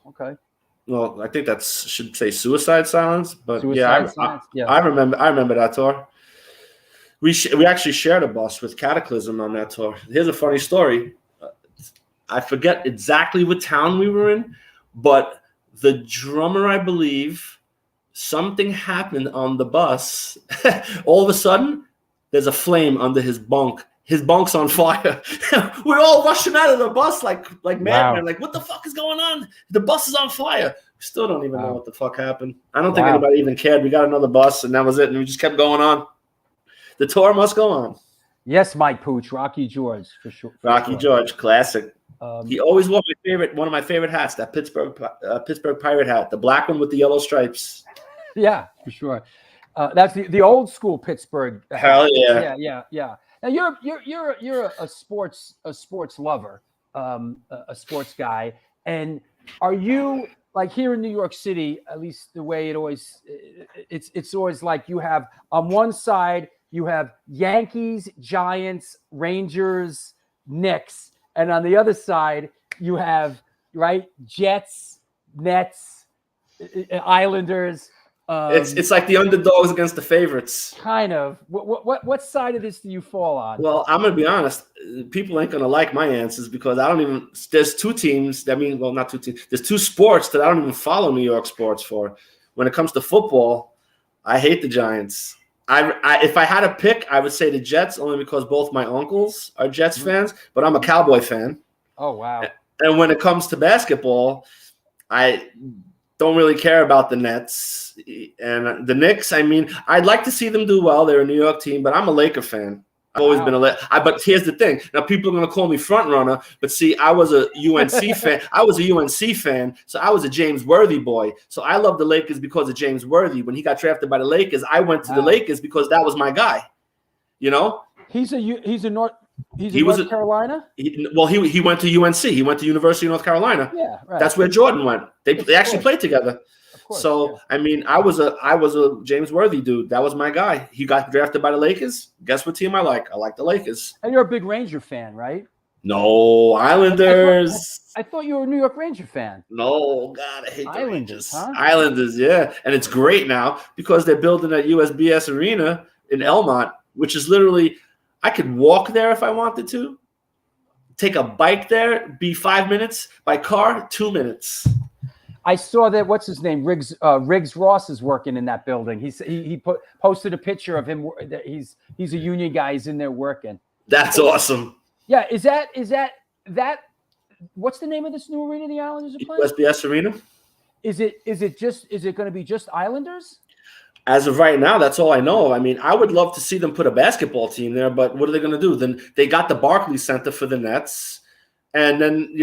Okay. Well, I think that should say Suicide Silence, but Silence. I remember that tour. We actually shared a bus with Cataclysm on that tour. Here's a funny story. I forget exactly what town we were in, but the drummer, I believe, something happened on the bus. All of a sudden, there's a flame under his bunk. His bunk's on fire. We're all rushing out of the bus like madmen. Like, what the fuck is going on? The bus is on fire. We still don't even know what the fuck happened. I don't think anybody even cared. We got another bus, and that was it. And we just kept going on. The tour must go on. Yes, Mike Pooch, Rocky George, for sure. Rocky George, classic. He always wore one of my favorite hats, that Pittsburgh Pirate hat, the black one with the yellow stripes. Yeah, for sure. That's the old school Pittsburgh. Hell yeah. Yeah. Now you're a sports lover, a sports guy, And are you like here in New York City, at least the way it's always like you have on one side, you have Yankees, Giants, Rangers, Knicks. And on the other side, you have, right, Jets, Nets, Islanders. It's like the underdogs against the favorites. Kind of. What side of this do you fall on? Well, I'm gonna be honest. People ain't gonna like my answers because I don't even. There's two teams. Well, not two teams. There's two sports that I don't even follow New York sports for. When it comes to football, I hate the Giants. If I had to pick, I would say the Jets only because both my uncles are Jets fans, but I'm a Cowboy fan. Oh wow! And when it comes to basketball, I don't really care about the Nets and the Knicks. I mean, I'd like to see them do well. They're a New York team, but I'm a Laker fan. I've always been but here's the thing. Now people are going to call me front runner, but see, I was a UNC fan. I was a UNC fan, so I was a James Worthy boy. So I love the Lakers because of James Worthy. When he got drafted by the Lakers, I went to the Lakers because that was my guy. You know, he's in North Carolina. He went to UNC. He went to University of North Carolina. Yeah, right. That's where Jordan went. They actually played together. So, I mean, I was a James Worthy dude. That was my guy. He got drafted by the Lakers. Guess what team I like? I like the Lakers. And you're a big Ranger fan, right? No, Islanders. I thought you were a New York Ranger fan. No, God, I hate the Rangers. Huh? Islanders, yeah. And it's great now because they're building a USBS arena in Elmont, which is literally, I could walk there if I wanted to, take a bike there, be 5 minutes, by car, 2 minutes. I saw that. What's his name? Riggs Ross is working in that building. He posted a picture of him. He's a union guy. He's in there working. That's awesome. Yeah. Is that? What's the name of this new arena the Islanders are playing? USBS Arena. Is it going to be just Islanders? As of right now, that's all I know of. I mean, I would love to see them put a basketball team there, but what are they going to do? Then they got the Barclays Center for the Nets, and then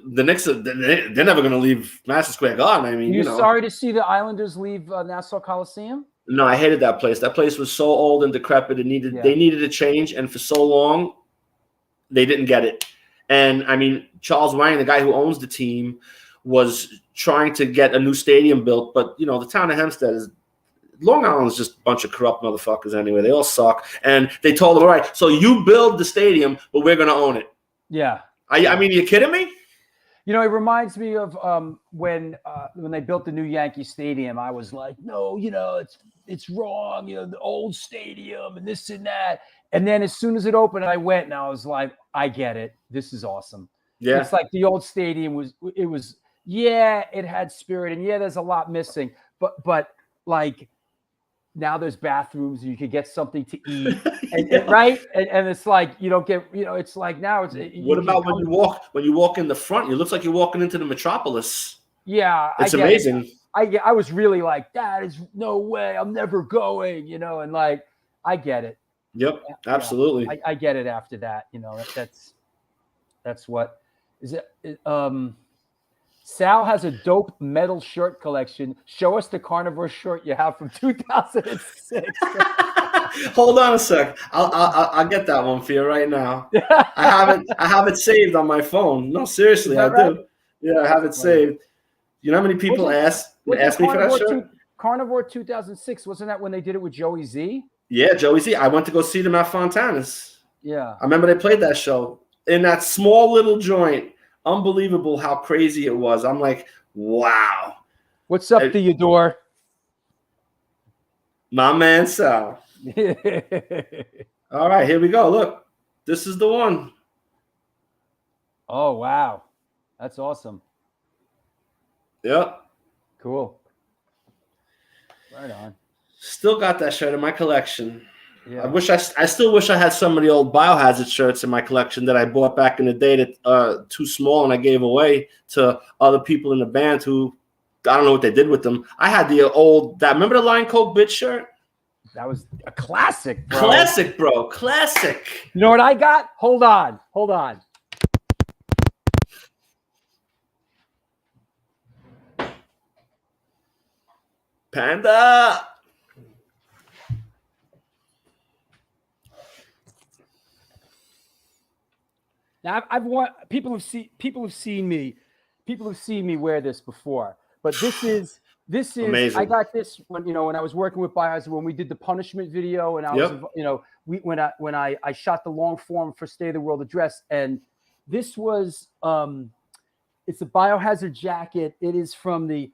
the Knicks, they're never going to leave Madison Square Garden. I mean, Are you sorry to see the Islanders leave Nassau Coliseum? No, I hated that place. That place was so old and decrepit. They needed a change, and for so long, they didn't get it. And I mean, Charles Wang, the guy who owns the team, was trying to get a new stadium built, but the town of Hempstead is. Long Island is just a bunch of corrupt motherfuckers anyway. They all suck. And they told them, all right, so you build the stadium, but we're going to own it. Yeah. I mean, are you kidding me? It reminds me of when they built the new Yankee Stadium. I was like, no, it's wrong. The old stadium and this and that. And then as soon as it opened, I went and I was like, I get it. This is awesome. Yeah. It's like the old stadium it had spirit. And there's a lot missing. But like, now there's bathrooms and you could get something to eat, and right? And it's like you don't get, it's like now it's. What about when you walk in the front? It looks like you're walking into the metropolis. Yeah, it's amazing. I was really like, that is no way. I'm never going. And like I get it. Yep, absolutely. I get it after that. That's what is it. Sal has a dope metal shirt collection. Show us the carnivore shirt you have from 2006. Hold on a sec. I'll get that one for you right now. I have it saved on my phone. No, seriously, I do. Yeah, I have it saved. You know how many people ask me for that shirt? Carnivore 2006, wasn't that when they did it with Joey Z? Yeah, Joey Z. I went to go see them at Fontana's. Yeah. I remember they played that show in that small little joint. Unbelievable how crazy it was. I'm like, wow. What's up, Theodore? My man, Sal. All right, here we go. Look, this is the one. Oh, wow. That's awesome. Yep. Cool. Right on. Still got that shirt in my collection. Yeah. I still wish I had some of the old Biohazard shirts in my collection that I bought back in the day that too small and I gave away to other people in the band who I don't know what they did with them. I had remember the Lion Coke Bitch shirt? That was a classic, bro. Classic. You know what I got? Hold on. Panda. Now people have seen me people have seen me wear this before, but this is Amazing. I got this when I was working with Biohazard when we did the punishment video, and I was when I shot the long form for State of the World Address, and this was it's a Biohazard jacket. It is from the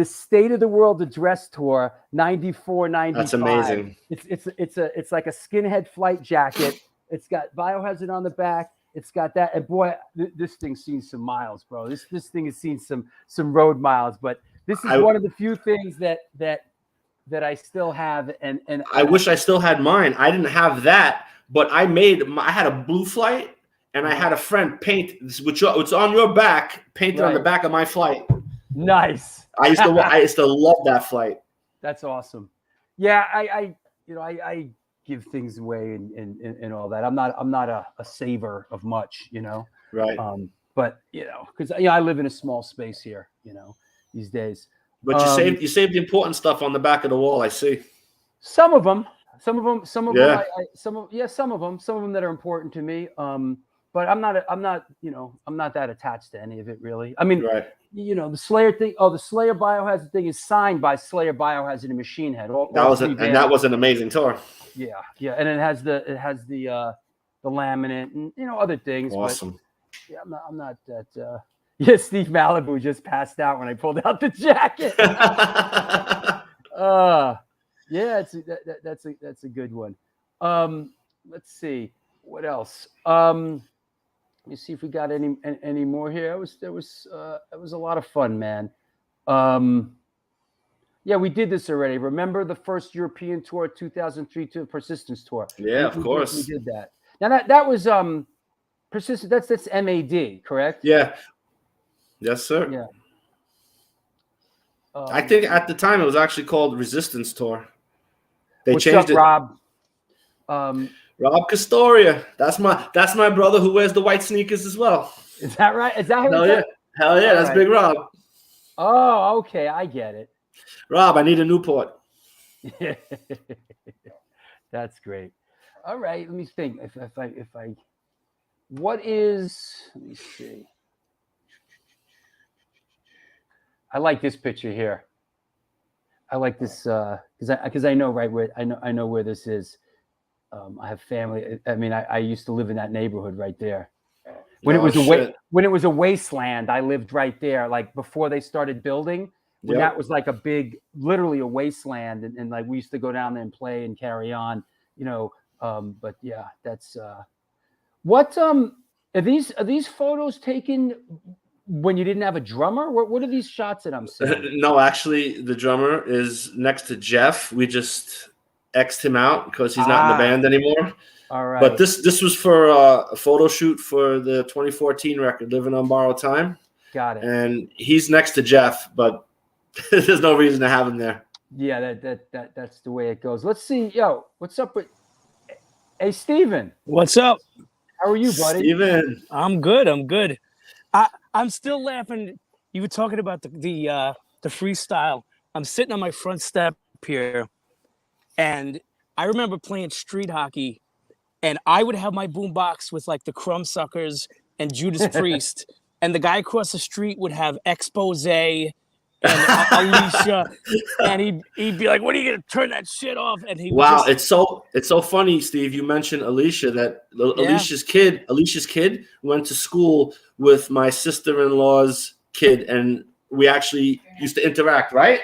State of the World Address tour 94, 95. That's amazing. It's like a skinhead flight jacket. It's got Biohazard on the back. It's got that, and boy, this thing's seen some miles, bro. This thing has seen some road miles, but this is one of the few things that I still have, and I wish I still had mine. I didn't have that, but I had a blue flight, and I had a friend paint which it's on your back, painted on the back of my flight. Nice. I used to love that flight. That's awesome. Yeah, I give things away and all that. I'm not a saver of much, Right. But because I live in a small space here, these days. But you saved the important stuff on the back of the wall. I see. Some of them, some of them Yeah. some of them that are important to me. But I'm not that attached to any of it really. I mean, Right. The Slayer thing. Oh, the Slayer Biohazard thing is signed by Slayer Biohazard and Machine Head. That was an amazing tour. Yeah, and it has the laminate and other things. Awesome. But yeah, I'm not that. Yeah, Steve Malibu just passed out when I pulled out the jacket. Yeah, that's a good one. Let's see what else. Let me see if we got any more here. It was a lot of fun, man. Yeah, we did this already. Remember the first European tour, 2003 to Persistence tour? Yeah, of course. We did that. Now that was Persistence. That's MAD, correct? Yeah. Yes, sir. Yeah. I think at the time it was actually called Resistance Tour. They What's changed up, it. Rob? Rob Castoria. That's my brother who wears the white sneakers as well. Is that right? Is that who? Hell yeah. Hell yeah. That's right. Big Rob. Oh, okay. I get it. Rob, I need a Newport. That's great. All right. Let me think. Let me see. I like this picture here. I like this because I know right where I know where this is. I have family. I mean, I used to live in that neighborhood right there. When it was a wasteland, I lived right there. Like before they started building, when that was like literally a wasteland, and like we used to go down there and play and carry on, But yeah, that's what are these photos taken when you didn't have a drummer? What are these shots that I'm seeing? No, actually, the drummer is next to Jeff. We just X'd him out because he's not in the band anymore. All right. But this was for a photo shoot for the 2014 record, Living on Borrowed Time. Got it. And he's next to Jeff, but there's no reason to have him there. Yeah, that's the way it goes. Let's see. Yo, what's up with Steven? What's up? How are you, buddy? Steven. I'm good. I'm still laughing. You were talking about the freestyle. I'm sitting on my front step here, and I remember playing street hockey, and I would have my boombox with like the Crumbsuckers and Judas Priest, and the guy across the street would have Expose and Alicia, and he'd be like, "When are you gonna turn that shit off?" And he it's so funny, Steve. You mentioned Alicia. That Alicia's kid went to school with my sister-in-law's kid, and we actually used to interact. Right?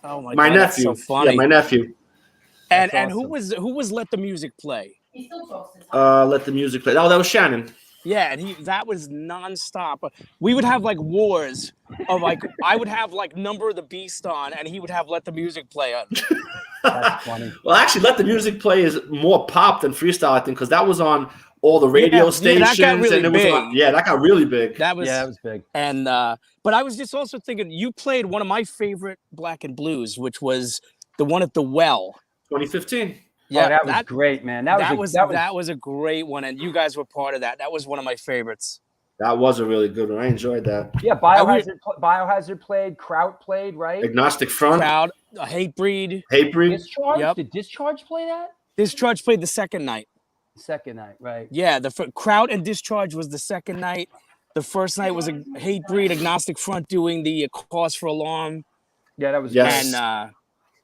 Oh my God, nephew. That's so funny. Yeah, my nephew. And awesome. who was Let the Music Play? He still talks to us. Let the music play. Oh, that was Shannon. Yeah, and that was nonstop. We would have like wars of like I would have like Number of the Beast on, and he would have Let the Music Play on. That's funny. Well, actually, Let the Music Play is more pop than freestyle, I think, because that was on all the radio stations, that got really and it big. was that got really big. That was big. And but I was just also thinking, you played one of my favorite Black and Blues, which was the one at the Well. 2015. Yeah, that was great, man. That was a great one, and you guys were part of that. That was one of my favorites. That was a really good one. I enjoyed that. Yeah, Biohazard played, Kraut played, right? Agnostic Front. Crowd, Hatebreed. Discharge? Yep. Did Discharge play that? Discharge played the second night. Second night, right? Yeah, the Crowd and Discharge was the second night, The first night was a Hate Breed Agnostic Front doing the cause for alarm. Yeah, that was Yes. And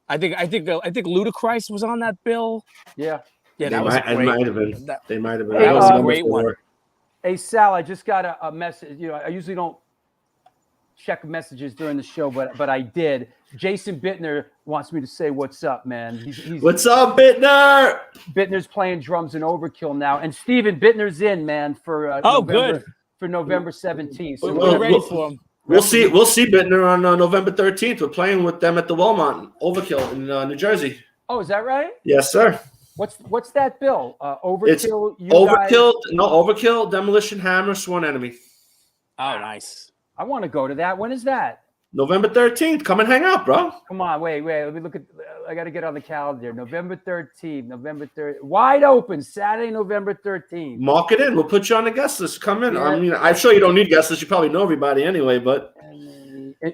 I think Ludacris was on that bill. yeah. Yeah, They that was might, it great. might have been. That, They might have been. Hey, I don't was a remember great if they one. were. Hey, Sal, I just got a message. You know, I usually don't check messages during the show, but I did. Jason Bittner wants me to say what's up, man. He's What's up, Bittner? Bittner's playing drums in Overkill now, and Steven Bittner's in, man, for good. For November 17th. So We're ready for him. We'll see Bittner on November 13th. We're playing with them at the Walmart Overkill in New Jersey. Oh, is that right? Yes, sir. What's that bill? Overkill. It's Overkill, Demolition Hammer, Sworn Enemy. Oh, nice. I want to go to that. When is that? November 13th. Come and hang out, bro. Come on, wait. Let me look at. I got to get on the calendar. November 13th. November 3rd. Wide open. Saturday, November 13th. Mark it in. We'll put you on the guest list. Come in. Yeah. I mean, I'm sure you don't need guest list. You probably know everybody anyway, but.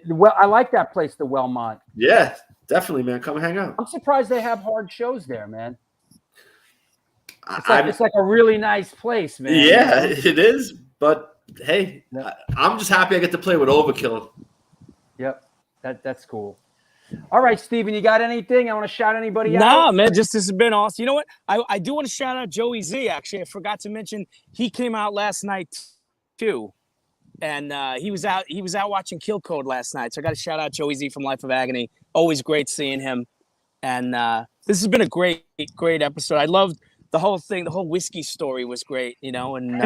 Well, I like that place, the Wellmont. Yeah, definitely, man. Come hang out. I'm surprised they have hard shows there, man. It's like a really nice place, man. Yeah, it is. But hey, I'm just happy I get to play with Overkill. Yep, that's cool. All right, Steven, you got anything? I want to shout anybody out? Nah, man, this has been awesome. You know what? I do want to shout out Joey Z, actually. I forgot to mention he came out last night, too. And he was out watching Kill Code last night. So I got to shout out Joey Z from Life of Agony. Always great seeing him. And this has been a great episode. I loved the whole thing. The whole whiskey story was great, you know. And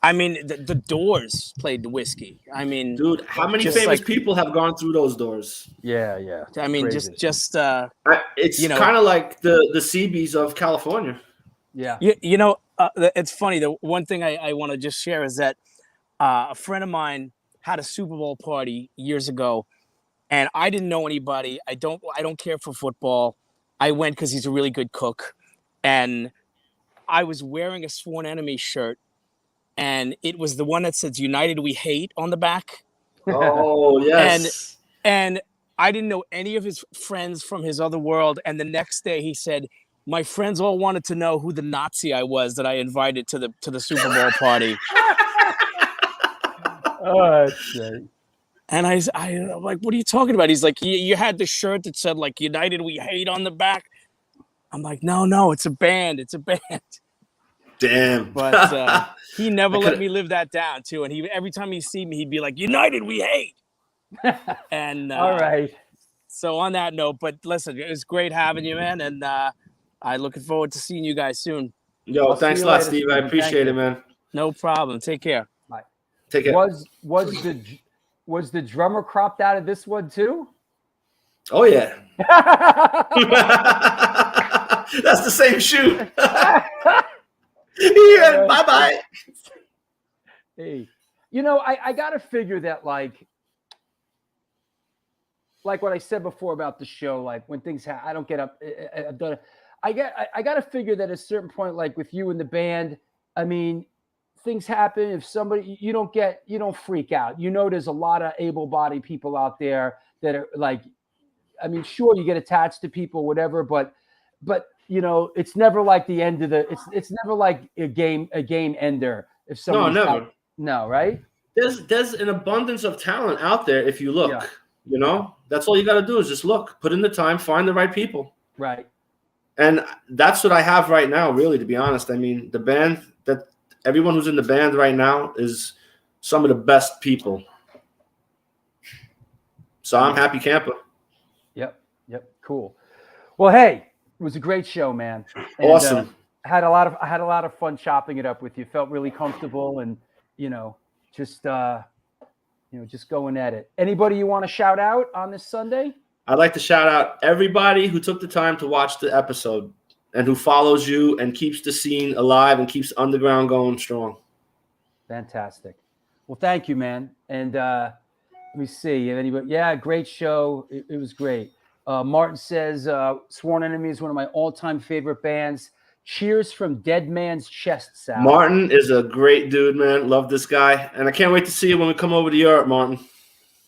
I mean, the Doors played the whiskey. I mean, dude, how many famous people have gone through those doors? Yeah. I mean, crazy. just it's kind of like the CBs of California. Yeah. You know, it's funny. The one thing I want to just share is that a friend of mine had a Super Bowl party years ago, and I didn't know anybody. I don't care for football. I went because he's a really good cook, and I was wearing a Sworn Enemy shirt, and it was the one that says "United We Hate" on the back. Oh yes. And I didn't know any of his friends from his other world. And the next day he said, "My friends all wanted to know who the Nazi I was that I invited to the Super Bowl party." Oh, that's great. And I'm like, "What are you talking about?" He's like, you had the shirt that said like "United We Hate" on the back. I'm like, no, it's a band. It's a band. Damn. But he never let me live that down too. And every time he see me, he'd be like, "United We Hate." And all right. So on that note, but listen, it was great having you, man. And I'm looking forward to seeing you guys soon. Yo, thanks a lot, Steve. I appreciate it, man. No problem. Take care. Bye. Take care. Was the drummer cropped out of this one too? Oh yeah. That's the same shoe. Yeah, bye. Hey, you know, I gotta figure that like what I said before about the show, like when things happen, I don't get up. I've done it. I gotta figure that at a certain point, like with you and the band, I mean, things happen. If somebody you don't freak out. You know, there's a lot of able-bodied people out there that are like, I mean, sure, you get attached to people, whatever, but you know, it's never like the end of the. It's never like a game ender. If someone never. No, right? There's an abundance of talent out there if you look. Yeah. You know, that's all you got to do is just look, put in the time, find the right people. Right. And that's what I have right now, really, to be honest. I mean, the band that everyone who's in the band right now is some of the best people. So I'm happy camper. Yep. Cool. Well, hey, it was a great show, man. And, awesome. I had a lot of fun chopping it up with you. Felt really comfortable and, you know, just going at it. Anybody you want to shout out on this Sunday? I'd like to shout out everybody who took the time to watch the episode and who follows you and keeps the scene alive and keeps underground going strong. Fantastic. Well, thank you, man. And let me see. Anybody? Yeah, great show. It was great. Martin says, Sworn Enemy is one of my all-time favorite bands. Cheers from Dead Man's Chest, Sal. Martin is a great dude, man. Love this guy. And I can't wait to see you when we come over to Europe, Martin.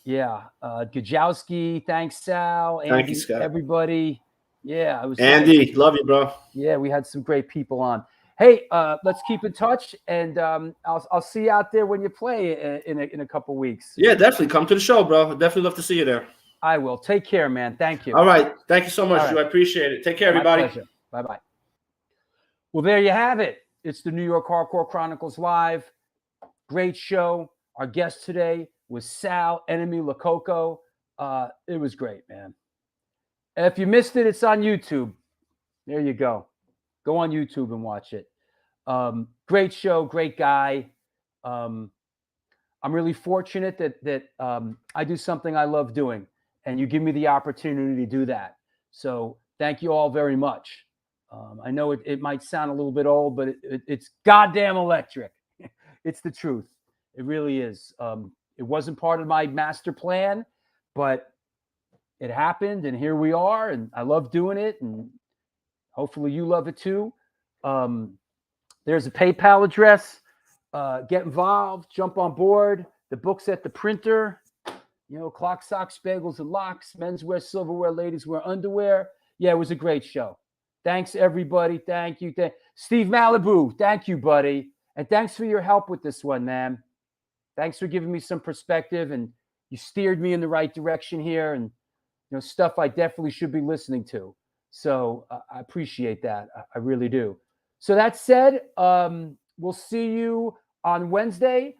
Yeah. Gajowski, thanks, Sal. Andy, thank you, Scott. Everybody. Yeah. Andy, love you, bro. Yeah, we had some great people on. Hey, let's keep in touch, and I'll see you out there when you play in a couple weeks. Yeah, definitely come to the show, bro. Definitely love to see you there. I will. Take care, man. Thank you. All right. Thank you so much, All right. Drew. I appreciate it. Take care, My everybody. pleasure. Bye-bye. Well, there you have it. It's the New York Hardcore Chronicles Live. Great show. Our guest today was Sal LoCoco. It was great, man. And if you missed it, it's on YouTube. There you go. Go on YouTube and watch it. Great show, great guy. I'm really fortunate that I do something I love doing, and you give me the opportunity to do that. So thank you all very much. I know it might sound a little bit old, but it's goddamn electric. It's the truth. It really is. It wasn't part of my master plan, but it happened, and here we are, and I love doing it, and hopefully you love it too. There's a PayPal address. Get involved, jump on board. The book's at the printer. You know, clock, socks, bagels, and locks, menswear, silverware, ladies wear underwear. Yeah, it was a great show. Thanks, everybody. Thank you. Steve Malibu, thank you, buddy. And thanks for your help with this one, man. Thanks for giving me some perspective, and you steered me in the right direction here, and stuff I definitely should be listening to. So I appreciate that. I really do. So that said, we'll see you on Wednesday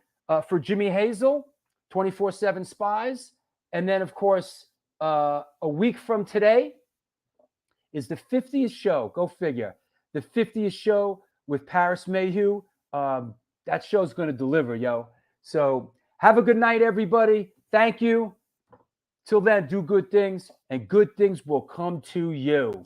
for Jimmy Hazel, 24/7 Spies. And then, of course, a week from today is the 50th show. Go figure. The 50th show with Paris Mayhew. That show's going to deliver, yo. So have a good night, everybody. Thank you. Till then, do good things, and good things will come to you.